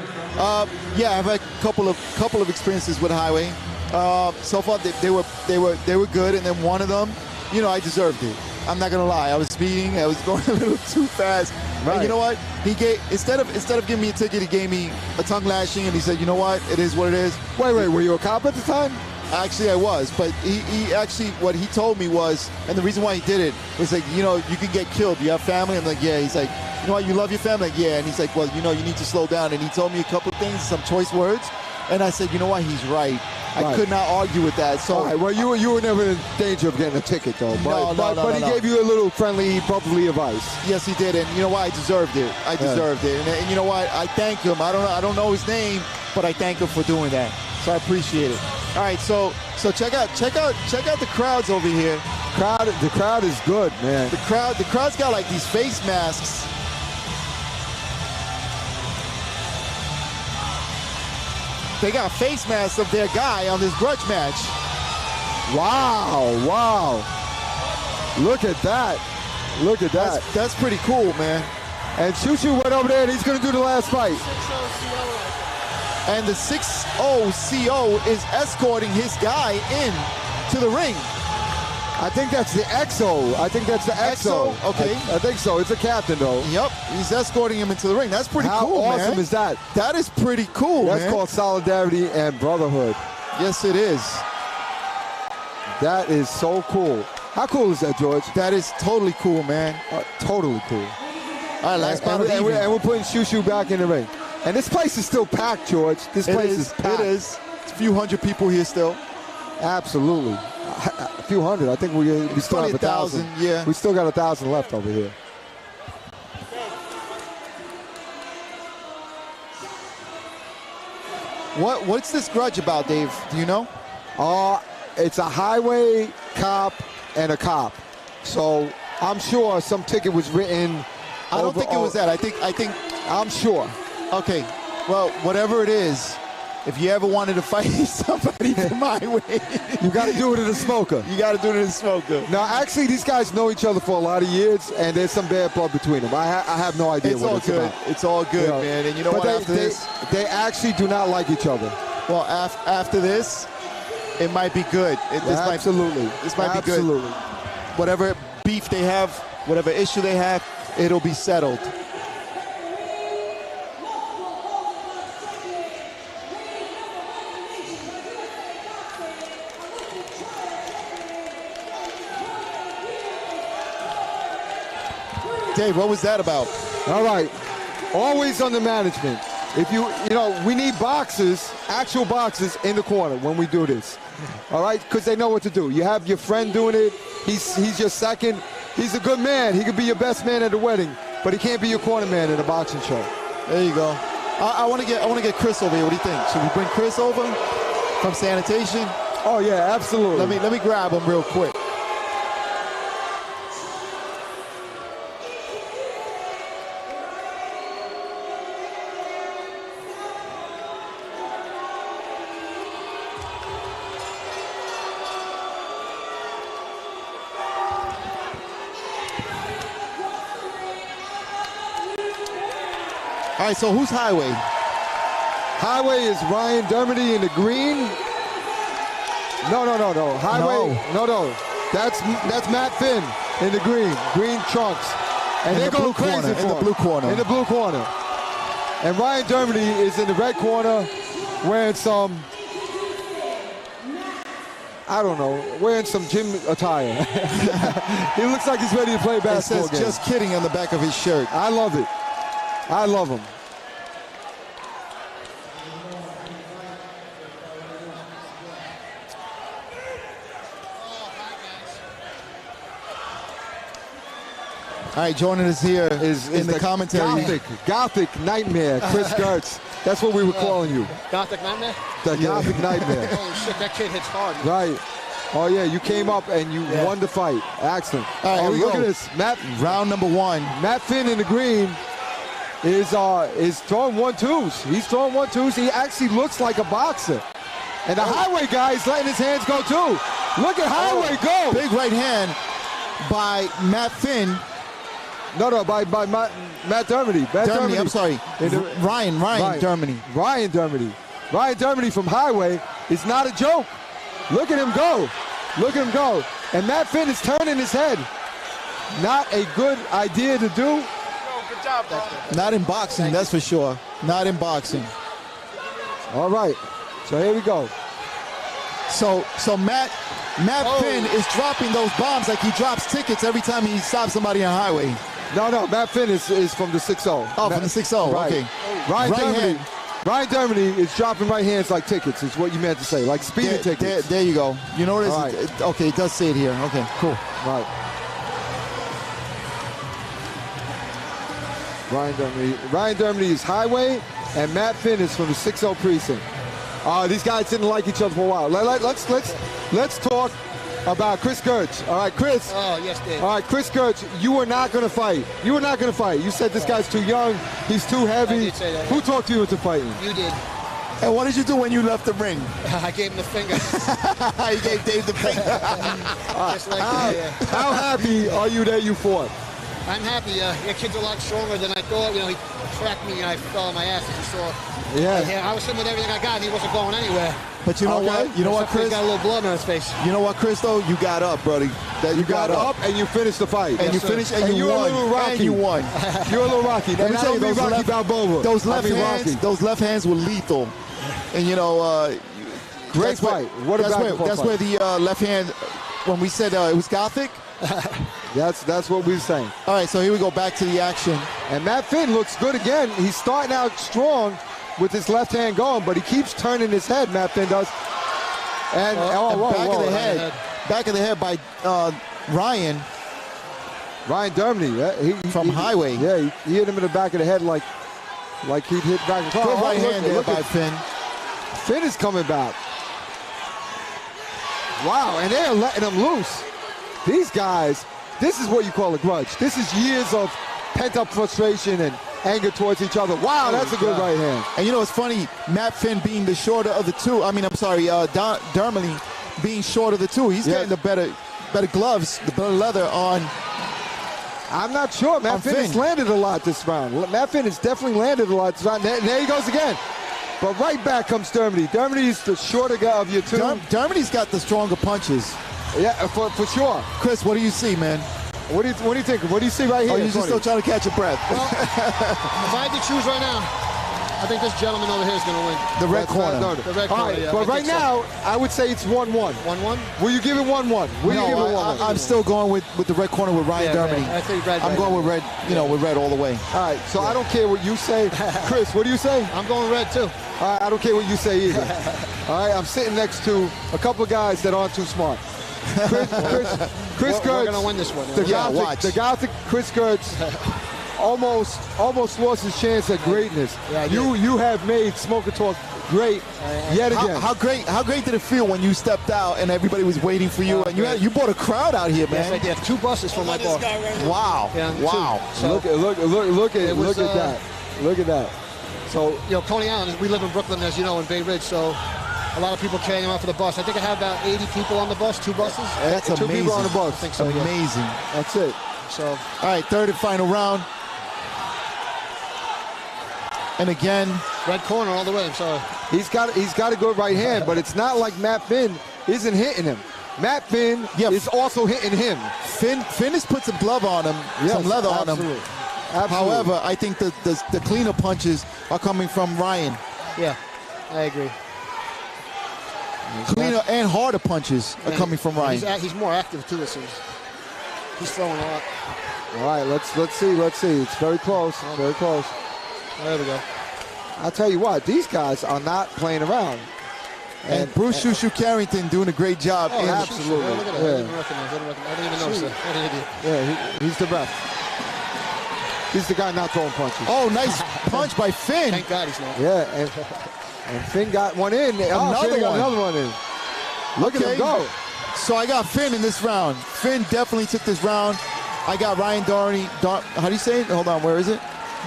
Yeah, I've had a couple of experiences with Highway. So far they were good, and then one of them, you know, I deserved it. I'm not gonna lie. I was speeding. I was going a little too fast. Right. And you know what? He gave instead of giving me a ticket, he gave me a tongue lashing, and he said, "You know what? It is what it is." Wait. Were you a cop at the time? Actually, I was, but he actually, what he told me was, and the reason why he did it was like, you know, you can get killed. You have family? I'm like, yeah. He's like, you know what? You love your family? Like, yeah. And he's like, well, you know, you need to slow down. And he told me a couple of things, some choice words, and I said, you know what? He's right. I could not argue with that. So, all right, well, you were never in danger of getting a ticket, though. But he no. gave you a little friendly, brotherly advice. Yes, he did, and you know what? I deserved it. I deserved it, and you know what? I thank him. I don't know his name, but I thank him for doing that. So I appreciate it. All right, so check out the crowds over here. The crowd is good, man. The crowd's got like these face masks. They got face masks of their guy on this grudge match. Wow. Look at that. Look at that. That's pretty cool, man. And Shushu went over there, and he's going to do the last fight. And the 6-0 CO is escorting his guy in to the ring. I think that's the XO. Okay. I think so. It's a captain, though. Yep. He's escorting him into the ring. That's pretty cool, man. How awesome is that? That is pretty cool, That's man. called solidarity and brotherhood. Yes, it is. That is so cool. How cool is that, George? That is totally cool, man. Totally cool. All right, last battle. And we're putting Shushu back in the ring. And this place is still packed, George. This place is packed. It is. It's a few hundred people here still. Absolutely. A few hundred. I think we still have 1,000. Yeah. We still got 1,000 left over here. What's this grudge about, Dave? Do you know? It's a highway cop and a cop. So I'm sure some ticket was written. I don't think it was that. I think. I'm sure. Okay. Well, whatever it is, if you ever wanted to fight somebody from Highway, you got to do it in a smoker. You got to do it in a smoker. Now, actually, these guys know each other for a lot of years, and there's some bad blood between them. I have no idea what it's about. It's all good, man. And you know what? They actually do not like each other. Well, after this, it might be good. Absolutely. This might be good. Absolutely. Whatever beef they have, whatever issue they have, it'll be settled. Dave, what was that about? All right. Always under management. If we need boxers, actual boxers in the corner when we do this. All right? Because they know what to do. You have your friend doing it. He's your second. He's a good man. He could be your best man at the wedding, but he can't be your corner man in a boxing show. There you go. I want to get Chris over here. What do you think? Should we bring Chris over from sanitation? Oh yeah, absolutely. Let me grab him real quick. All right, so who's Highway? Highway is Ryan Dermody in the green. No. Highway. No. That's Matt Finn in the green trunks. And they're going crazy for him. In the blue corner. In the blue corner. And Ryan Dermody is in the red corner wearing some, I don't know, wearing some gym attire. He looks like he's ready to play a basketball game. It says "just kidding" on the back of his shirt. I love it. I love him. All right, joining us here is in the commentary. Gothic Nightmare, Chris Gertz. That's what we were calling you. Gothic Nightmare? The Gothic Nightmare. Holy shit, that kid hits hard. Right. Oh, yeah, you came up and you won the fight. Excellent. All right, look at this. Round number one. Matt Finn in the green is throwing 1-2s. He's throwing 1-2s. He actually looks like a boxer. And the Highway guy is letting his hands go, too. Look at Highway go. Big right hand by Matt Finn. No, by Matt Dermody. Dermody, I'm sorry. Ryan Dermody. Ryan Dermody. Ryan Dermody from Highway is not a joke. Look at him go. Look at him go. And Matt Finn is turning his head. Not a good idea to do. Good job, bro. Not in boxing, that's for sure. Not in boxing. All right. So here we go. So Matt Finn is dropping those bombs like he drops tickets every time he stops somebody on Highway. No, Matt Finn is from the 6-0. Oh, from the 6-0, right. Okay. Ryan Dermody is dropping right hands like tickets, is what you meant to say, like speeding tickets. There you go. You know what it is? Right. Okay, it does say it here. Okay, cool. Right. Ryan Dermody is Highway, and Matt Finn is from the 6-0 precinct. These guys didn't like each other for a while. Let's talk about Chris Gertz. All right, Chris. Oh, yes, Dave. All right, Chris Gertz, you were not going to fight. You said this guy's too young. He's too heavy. I did say that. Who talked you into fighting? You did. And what did you do when you left the ring? I gave him the finger. You gave Dave the finger. Just like that, How happy are you that you fought? I'm happy. Your kid's a lot stronger than I thought. You know, he tracked me and I fell on my ass, as you saw. Yeah. I was sitting with everything I got and he wasn't going anywhere. But you know what? You know what, Chris? He got a little blood on his face. You know what, Chris, though? You got up, brother. You got up and you finished the fight. And you finished and you won. You're a little rocky. And you won. You're a little rocky. Let me tell you, those left hands were lethal. And, you know, great fight. That's where the left hand, when we said it was Gothic, that's what we were saying. All right, so here we go back to the action. And Matt Finn looks good again. He's starting out strong with his left hand going, but he keeps turning his head, Matt Finn does. And back of the head by Ryan Dermody from Highway. Yeah, he hit him in the back of the head like he'd hit back. Good right hand there by Finn. Finn is coming back. Wow, and they're letting him loose. These guys, this is what you call a grudge. This is years of pent-up frustration anger towards each other. Wow, that's a good right hand. And you know, it's funny, Matt Finn being the shorter of the two. I mean, I'm sorry, Dermody being short of the two. He's getting the better gloves, the better leather on. I'm not sure. Matt Finn has landed a lot this round. Matt Finn has definitely landed a lot this round. There he goes again. But right back comes Dermody. Dermody's the shorter guy of your two. Dermody's got the stronger punches. Yeah, for sure. Chris, what do you see, man? What do you think? What do you see right here? Oh, you're just still trying to catch your breath. Well, if I had to choose right now, I think this gentleman over here is going to win. The red corner. The red corner, yeah. But right now, I would say it's 1-1. 1-1? Will you give it 1-1? No, I'm still going with the red corner with Ryan Dermody. I think red. I'm going with red, with red all the way. All right, so I don't care what you say. Chris, what do you say? I'm going red, too. All right, I don't care what you say either. All right, I'm sitting next to a couple of guys that aren't too smart. Chris Gertz. We're going to win this one. The Gothic Chris Gertz almost lost his chance at greatness. Yeah, you have made Smoker Talk great yet again. How great did it feel when you stepped out and everybody was waiting for you? And you brought a crowd out here, man. Yes, I did. 2 buses for my boss. Wow. Yeah, wow. So look at that. Look at that. So, Coney Island, we live in Brooklyn, as you know, in Bay Ridge, so a lot of people carrying him out for the bus. I think I have about 80 people on the bus, 2 buses. That's 2 amazing. people on the bus. I think so, amazing. Yeah. That's it. So, all right, third and final round. And again, red corner all the way. I'm sorry. He's got a good right hand, but it's not like Matt Finn isn't hitting him. Matt Finn is also hitting him. Finn has put some glove on him, some leather on him. Absolutely. However, I think the cleaner punches are coming from Ryan. Yeah, I agree. Cleaner and harder punches are coming from Ryan. He's more active too. It seems. He's throwing a lot. All right, let's see. It's very close. Very close. There we go. I'll tell you what, these guys are not playing around. And Bruce Shushu Carrington doing a great job. Oh, absolutely. Oh, look at that. I didn't recognize. I didn't even notice that. What an idiot. Yeah, he's the best. He's the guy not throwing punches. Oh, nice punch by Finn. Thank God he's not. Yeah, and Finn got one in. Finn got another one in. Look at him go. So I got Finn in this round. Finn definitely took this round. I got Ryan Dermody. How do you say it? Hold on, where is it?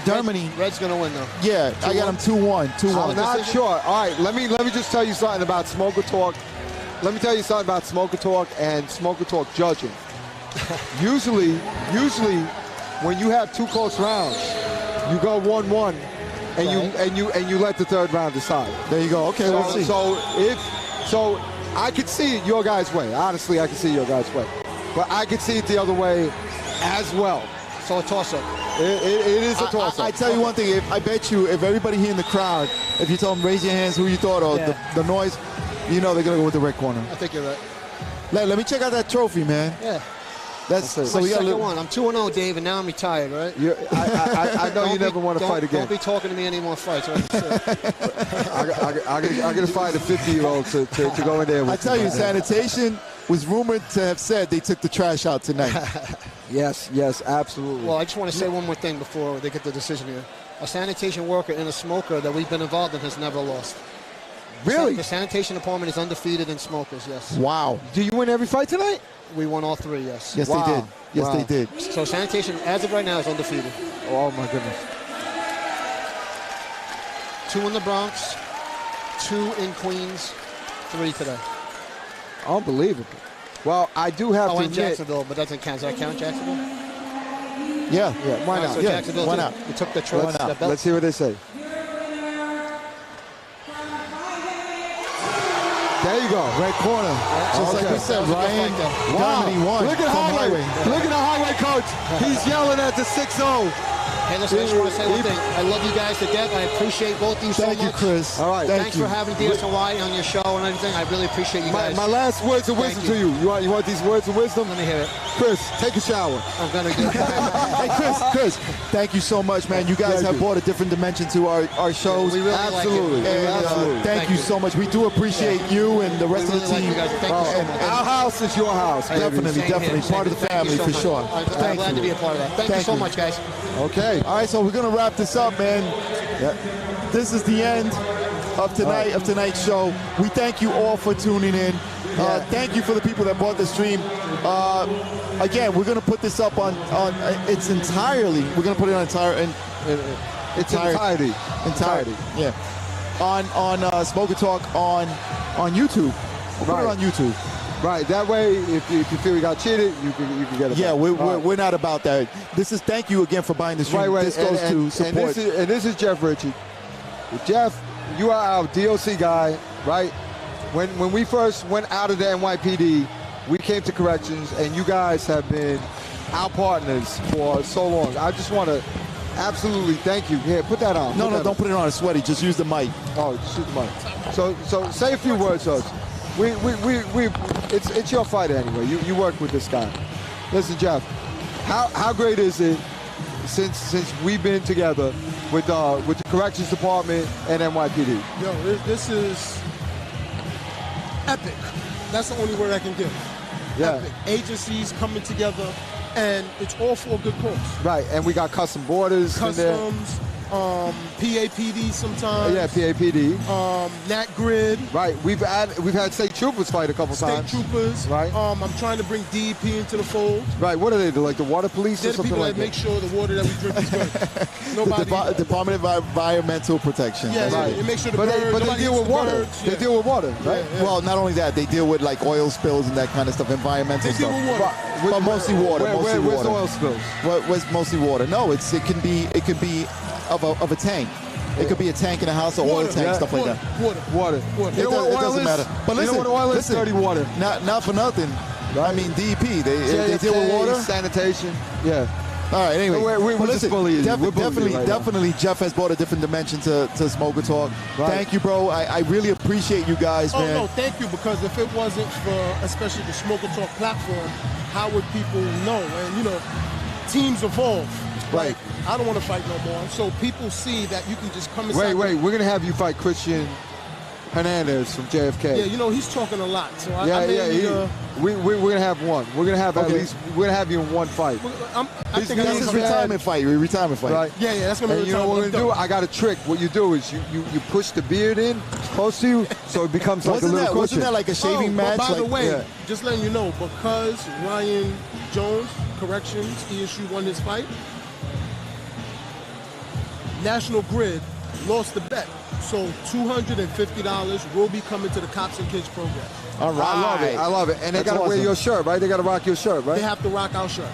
Dermody. Red's going to win, though. Yeah, I got him 2-1. 2-1. I'm not sure. All right, let me just tell you something about Smoker Talk. Let me tell you something about Smoker Talk and Smoker Talk judging. Usually, when you have 2 close rounds, you go 1-1, and you let the third round decide. There you go. Okay, we'll see. So I could see it your guys' way. Honestly, I could see your guys' way, but I could see it the other way as well. So a toss-up. It is a toss-up. I tell you one thing. I bet you, if everybody here in the crowd, if you told them raise your hands, who you thought, or the noise, they're gonna go with the red corner. I think you're right. Let me check out that trophy, man. Yeah. That's so we got second one. I'm 2-0, Dave, and now I'm retired, right? I know you never want to fight again. Don't be talking to me any more fights. Right? I'm going to fight a 50-year-old to go in there with. I tell you, sanitation was rumored to have said they took the trash out tonight. Yes, absolutely. Well, I just want to say one more thing before they get the decision here. A sanitation worker and a smoker that we've been involved in has never lost. Really? The sanitation department is undefeated in smokers, yes. Wow. Do you win every fight tonight? We won all 3, yes. Yes, they did. Yes, they did. So sanitation, as of right now, is undefeated. Oh, my goodness. 2 in the Bronx, 2 in Queens, 3 today. Unbelievable. Well, I do have to in admit. Jacksonville, but doesn't count. Does that count, Jacksonville? Yeah. Why not? So Jacksonville, why too. not? We took the trucks, the belts. Let's see what they say. There you go. Red corner. Just like we said, Ryan Dermody won. Look at Highway. Look at the Highway coach. He's yelling at the 6-0. Hey, listen, I just want to say one thing. I love you guys to death. I appreciate both of you so much. Thank you, Chris. All right. Thanks for having DSOY on your show and everything. I really appreciate you guys. My last words of wisdom to you. You want these words of wisdom? Let me hear it. Chris, take a shower. I'm going to do it. Hey, Chris, thank you so much, man. You guys have brought a different dimension to our shows. We really Absolutely. like it. And, thank you so much. We do appreciate you and the rest of the team. You guys. Thank you so much. Our house is your house. Definitely. Part of the family, for sure. I'm glad to be a part of that. Thank you so much, guys. Okay. All right, so we're going to wrap this up, man. This is the end of tonight's show. We thank you all for tuning in. Thank you for the people that bought the stream. Again, we're going to put this up on its entirely. We're going to put it on its entirety. Yeah. On Smoker Talk on YouTube. We'll put it on YouTube. Right. That way, if you feel you got cheated, you can get it. Yeah, back. we're not about that. This is thank you again for buying the stream. Right. This goes to support. And this is Jeff Ritchie. Jeff, you are our DOC guy, right? When we first went out of the NYPD, we came to corrections, and you guys have been our partners for so long. I just want to absolutely thank you. Here, put that on. No, don't put it on. It's sweaty. Just use the mic. Oh, just use the mic. So say a few words to us. It's your fight anyway. You work with this guy. Listen, Jeff, how great is it since we've been together with the corrections department and NYPD? Yo, this is epic. That's the only word I can give. Yeah. Epic. Agencies coming together, and it's all for a good cause. Right, and we got custom borders in there. Customs, PAPD sometimes. Yeah, PAPD. Nat Grid. Right, we've had state troopers fight a couple times. State troopers. Right. I'm trying to bring DEP into the fold. Right, what do they do? Like the water police They're or the something people like that make sure the water that we drink is good. Nobody. Department of Environmental Protection. Yeah, Right. They make sure the But birds. they nobody deal eats with the water. birds. They deal with water, right? Yeah. Well, not only that, they deal with like oil spills and that kind of stuff, environmental They deal stuff. with water. But mostly water. Where's the oil spills? Where's mostly water? No, it could be of a tank. It could be a tank in a house, or oil tank, stuff like that. Water. It doesn't matter. But listen, you know what oil is? Dirty water. Not for nothing. I mean, DEP, they deal with water. Sanitation. Yeah. All right, anyway. We're just bullying you. Definitely, Jeff has brought a different dimension to Smoker Talk. Right. Thank you, bro. I really appreciate you guys, man. Oh, no, thank you, because if it wasn't for, especially the Smoker Talk platform, how would people know? And, teams evolve. Right. I don't want to fight no more. So people see that you can just come inside. Wait. We're going to have you fight Christian Hernandez from JFK. Yeah, he's talking a lot. So We're going to have one. We're going to have at least, we're going to have you in one fight. I think that's his retirement fight. Right. Yeah, that's going to be and you know what we're going to do? I got a trick. What you do is you push the beard in close to you, so it becomes like a little cushion. Wasn't that like a shaving match? By the way, just letting you know, because Ryan Jones, Corrections, ESU won his fight, National Grid lost the bet. So $250 will be coming to the Cops and Kids program. All right. I love it. And they got to wear your shirt, right? They got to rock your shirt, right? They have to rock our shirt.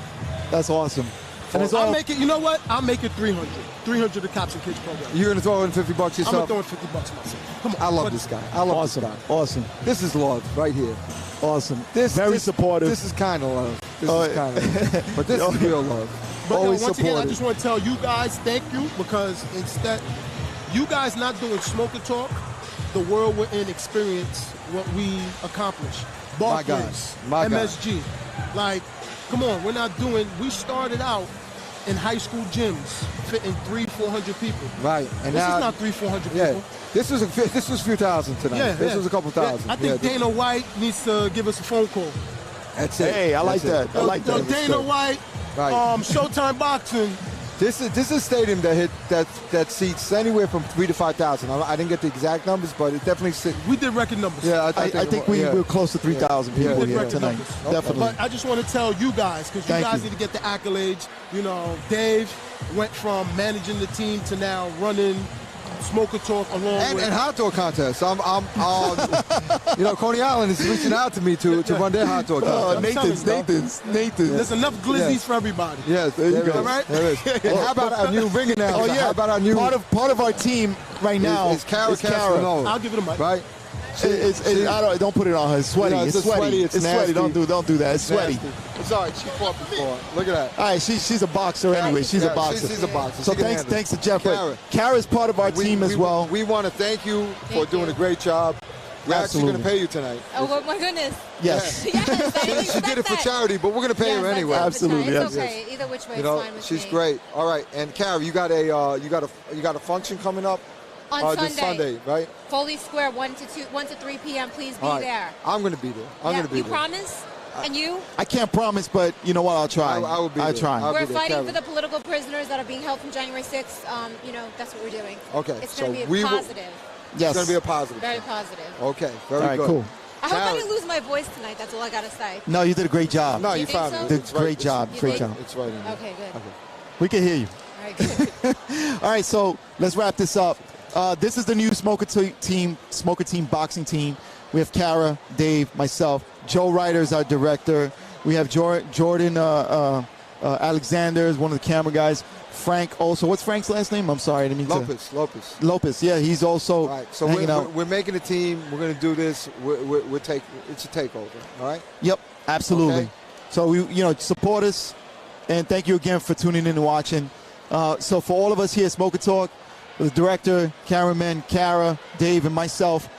That's awesome. And I'll make it, you know what? I'll make it 300. 300 to the Cops and Kids program. You're going to throw in $50 yourself? I'm going to throw in $50 myself. Come on. I love this guy. I love this guy. Awesome. This is love right here. Awesome. Very supportive. This is kind of love. But this is real love. But Always once again, I supportive. just want to tell you guys thank you, because instead, you guys not doing Smoker Talk, the world wouldn't experience what we accomplished. Barclays, My God. MSG. Like, come on, we started out in high school gyms, fitting 300-400 people. Right. And this now, is not 300-400 people. Yeah. This was a few thousand tonight. This was a couple thousand. Yeah, I think Dana White needs to give us a phone call. That's it. Hey, I like that. I like that. Dana White, Right. Showtime Boxing. This is a stadium that seats anywhere from 3,000 to 5,000. I didn't get the exact numbers, but it definitely sits. We did record numbers. Yeah, I think we're close to 3,000 people here tonight. Numbers. Definitely. But I just want to tell you guys, because you guys need to get the accolades. Dave went from managing the team to now running Smoker Talk along with and hot dog contest. Coney Island is reaching out to me to run their hot dog contest. Nathan's. There's enough glizzies for everybody. Yes, there you go. All right. There is. And how about our new ring announcer? Oh yeah. How about our new part of our team right now? Is Kara. I'll give it a mic. Right. Don't put it on her. It's sweaty. It's sweaty. It's sweaty. Don't do that. It's sweaty. It's all right. She fought before. Look at that. All right, she's a boxer anyway. She's a boxer. She's a boxer. So thanks to Jeff. Kara's part of our team as well. We want to thank you for doing a great job. We're actually going to pay you tonight. Oh my goodness. Yes. Yes, she did it for charity, but we're going to pay her anyway. Absolutely. It's okay. Either which way, it's fine with she's me. great. All right, and Kara, you got a function coming up on this Sunday, right? Foley Square, 1 to 3 p.m. Please be there. I'm going to be there. I'm going to be there. You promise? And you? I can't promise, but you know what? I'll try. I will be there. I'll try. We're fighting for the political prisoners that are being held from January 6th. That's what we're doing. Okay. It's going to be a positive. Yes. It's going to be a positive. Very positive. Okay. Very all right, good. Cool. I hope I didn't lose my voice tonight. That's all I got to say. No, you did a great job. No, you think found so? it. Did great job. Great job. It's right in there. Okay, good. We can hear you. All right, good. All right, so let's wrap this up. This is the new Smoker Team boxing team. We have Kara, Dave, myself. Joe Ryder is our director. We have Jordan Alexander is one of the camera guys. Frank also. What's Frank's last name? I'm sorry, I didn't mean Lopez. Lopez. Yeah, he's also right. So hanging out. we're making a team. We're going to do this. It's a takeover. All right. Yep, absolutely. Okay. So support us, and thank you again for tuning in and watching. So for all of us here at Smoker Talk, the director, cameraman, Kara, Dave, and myself,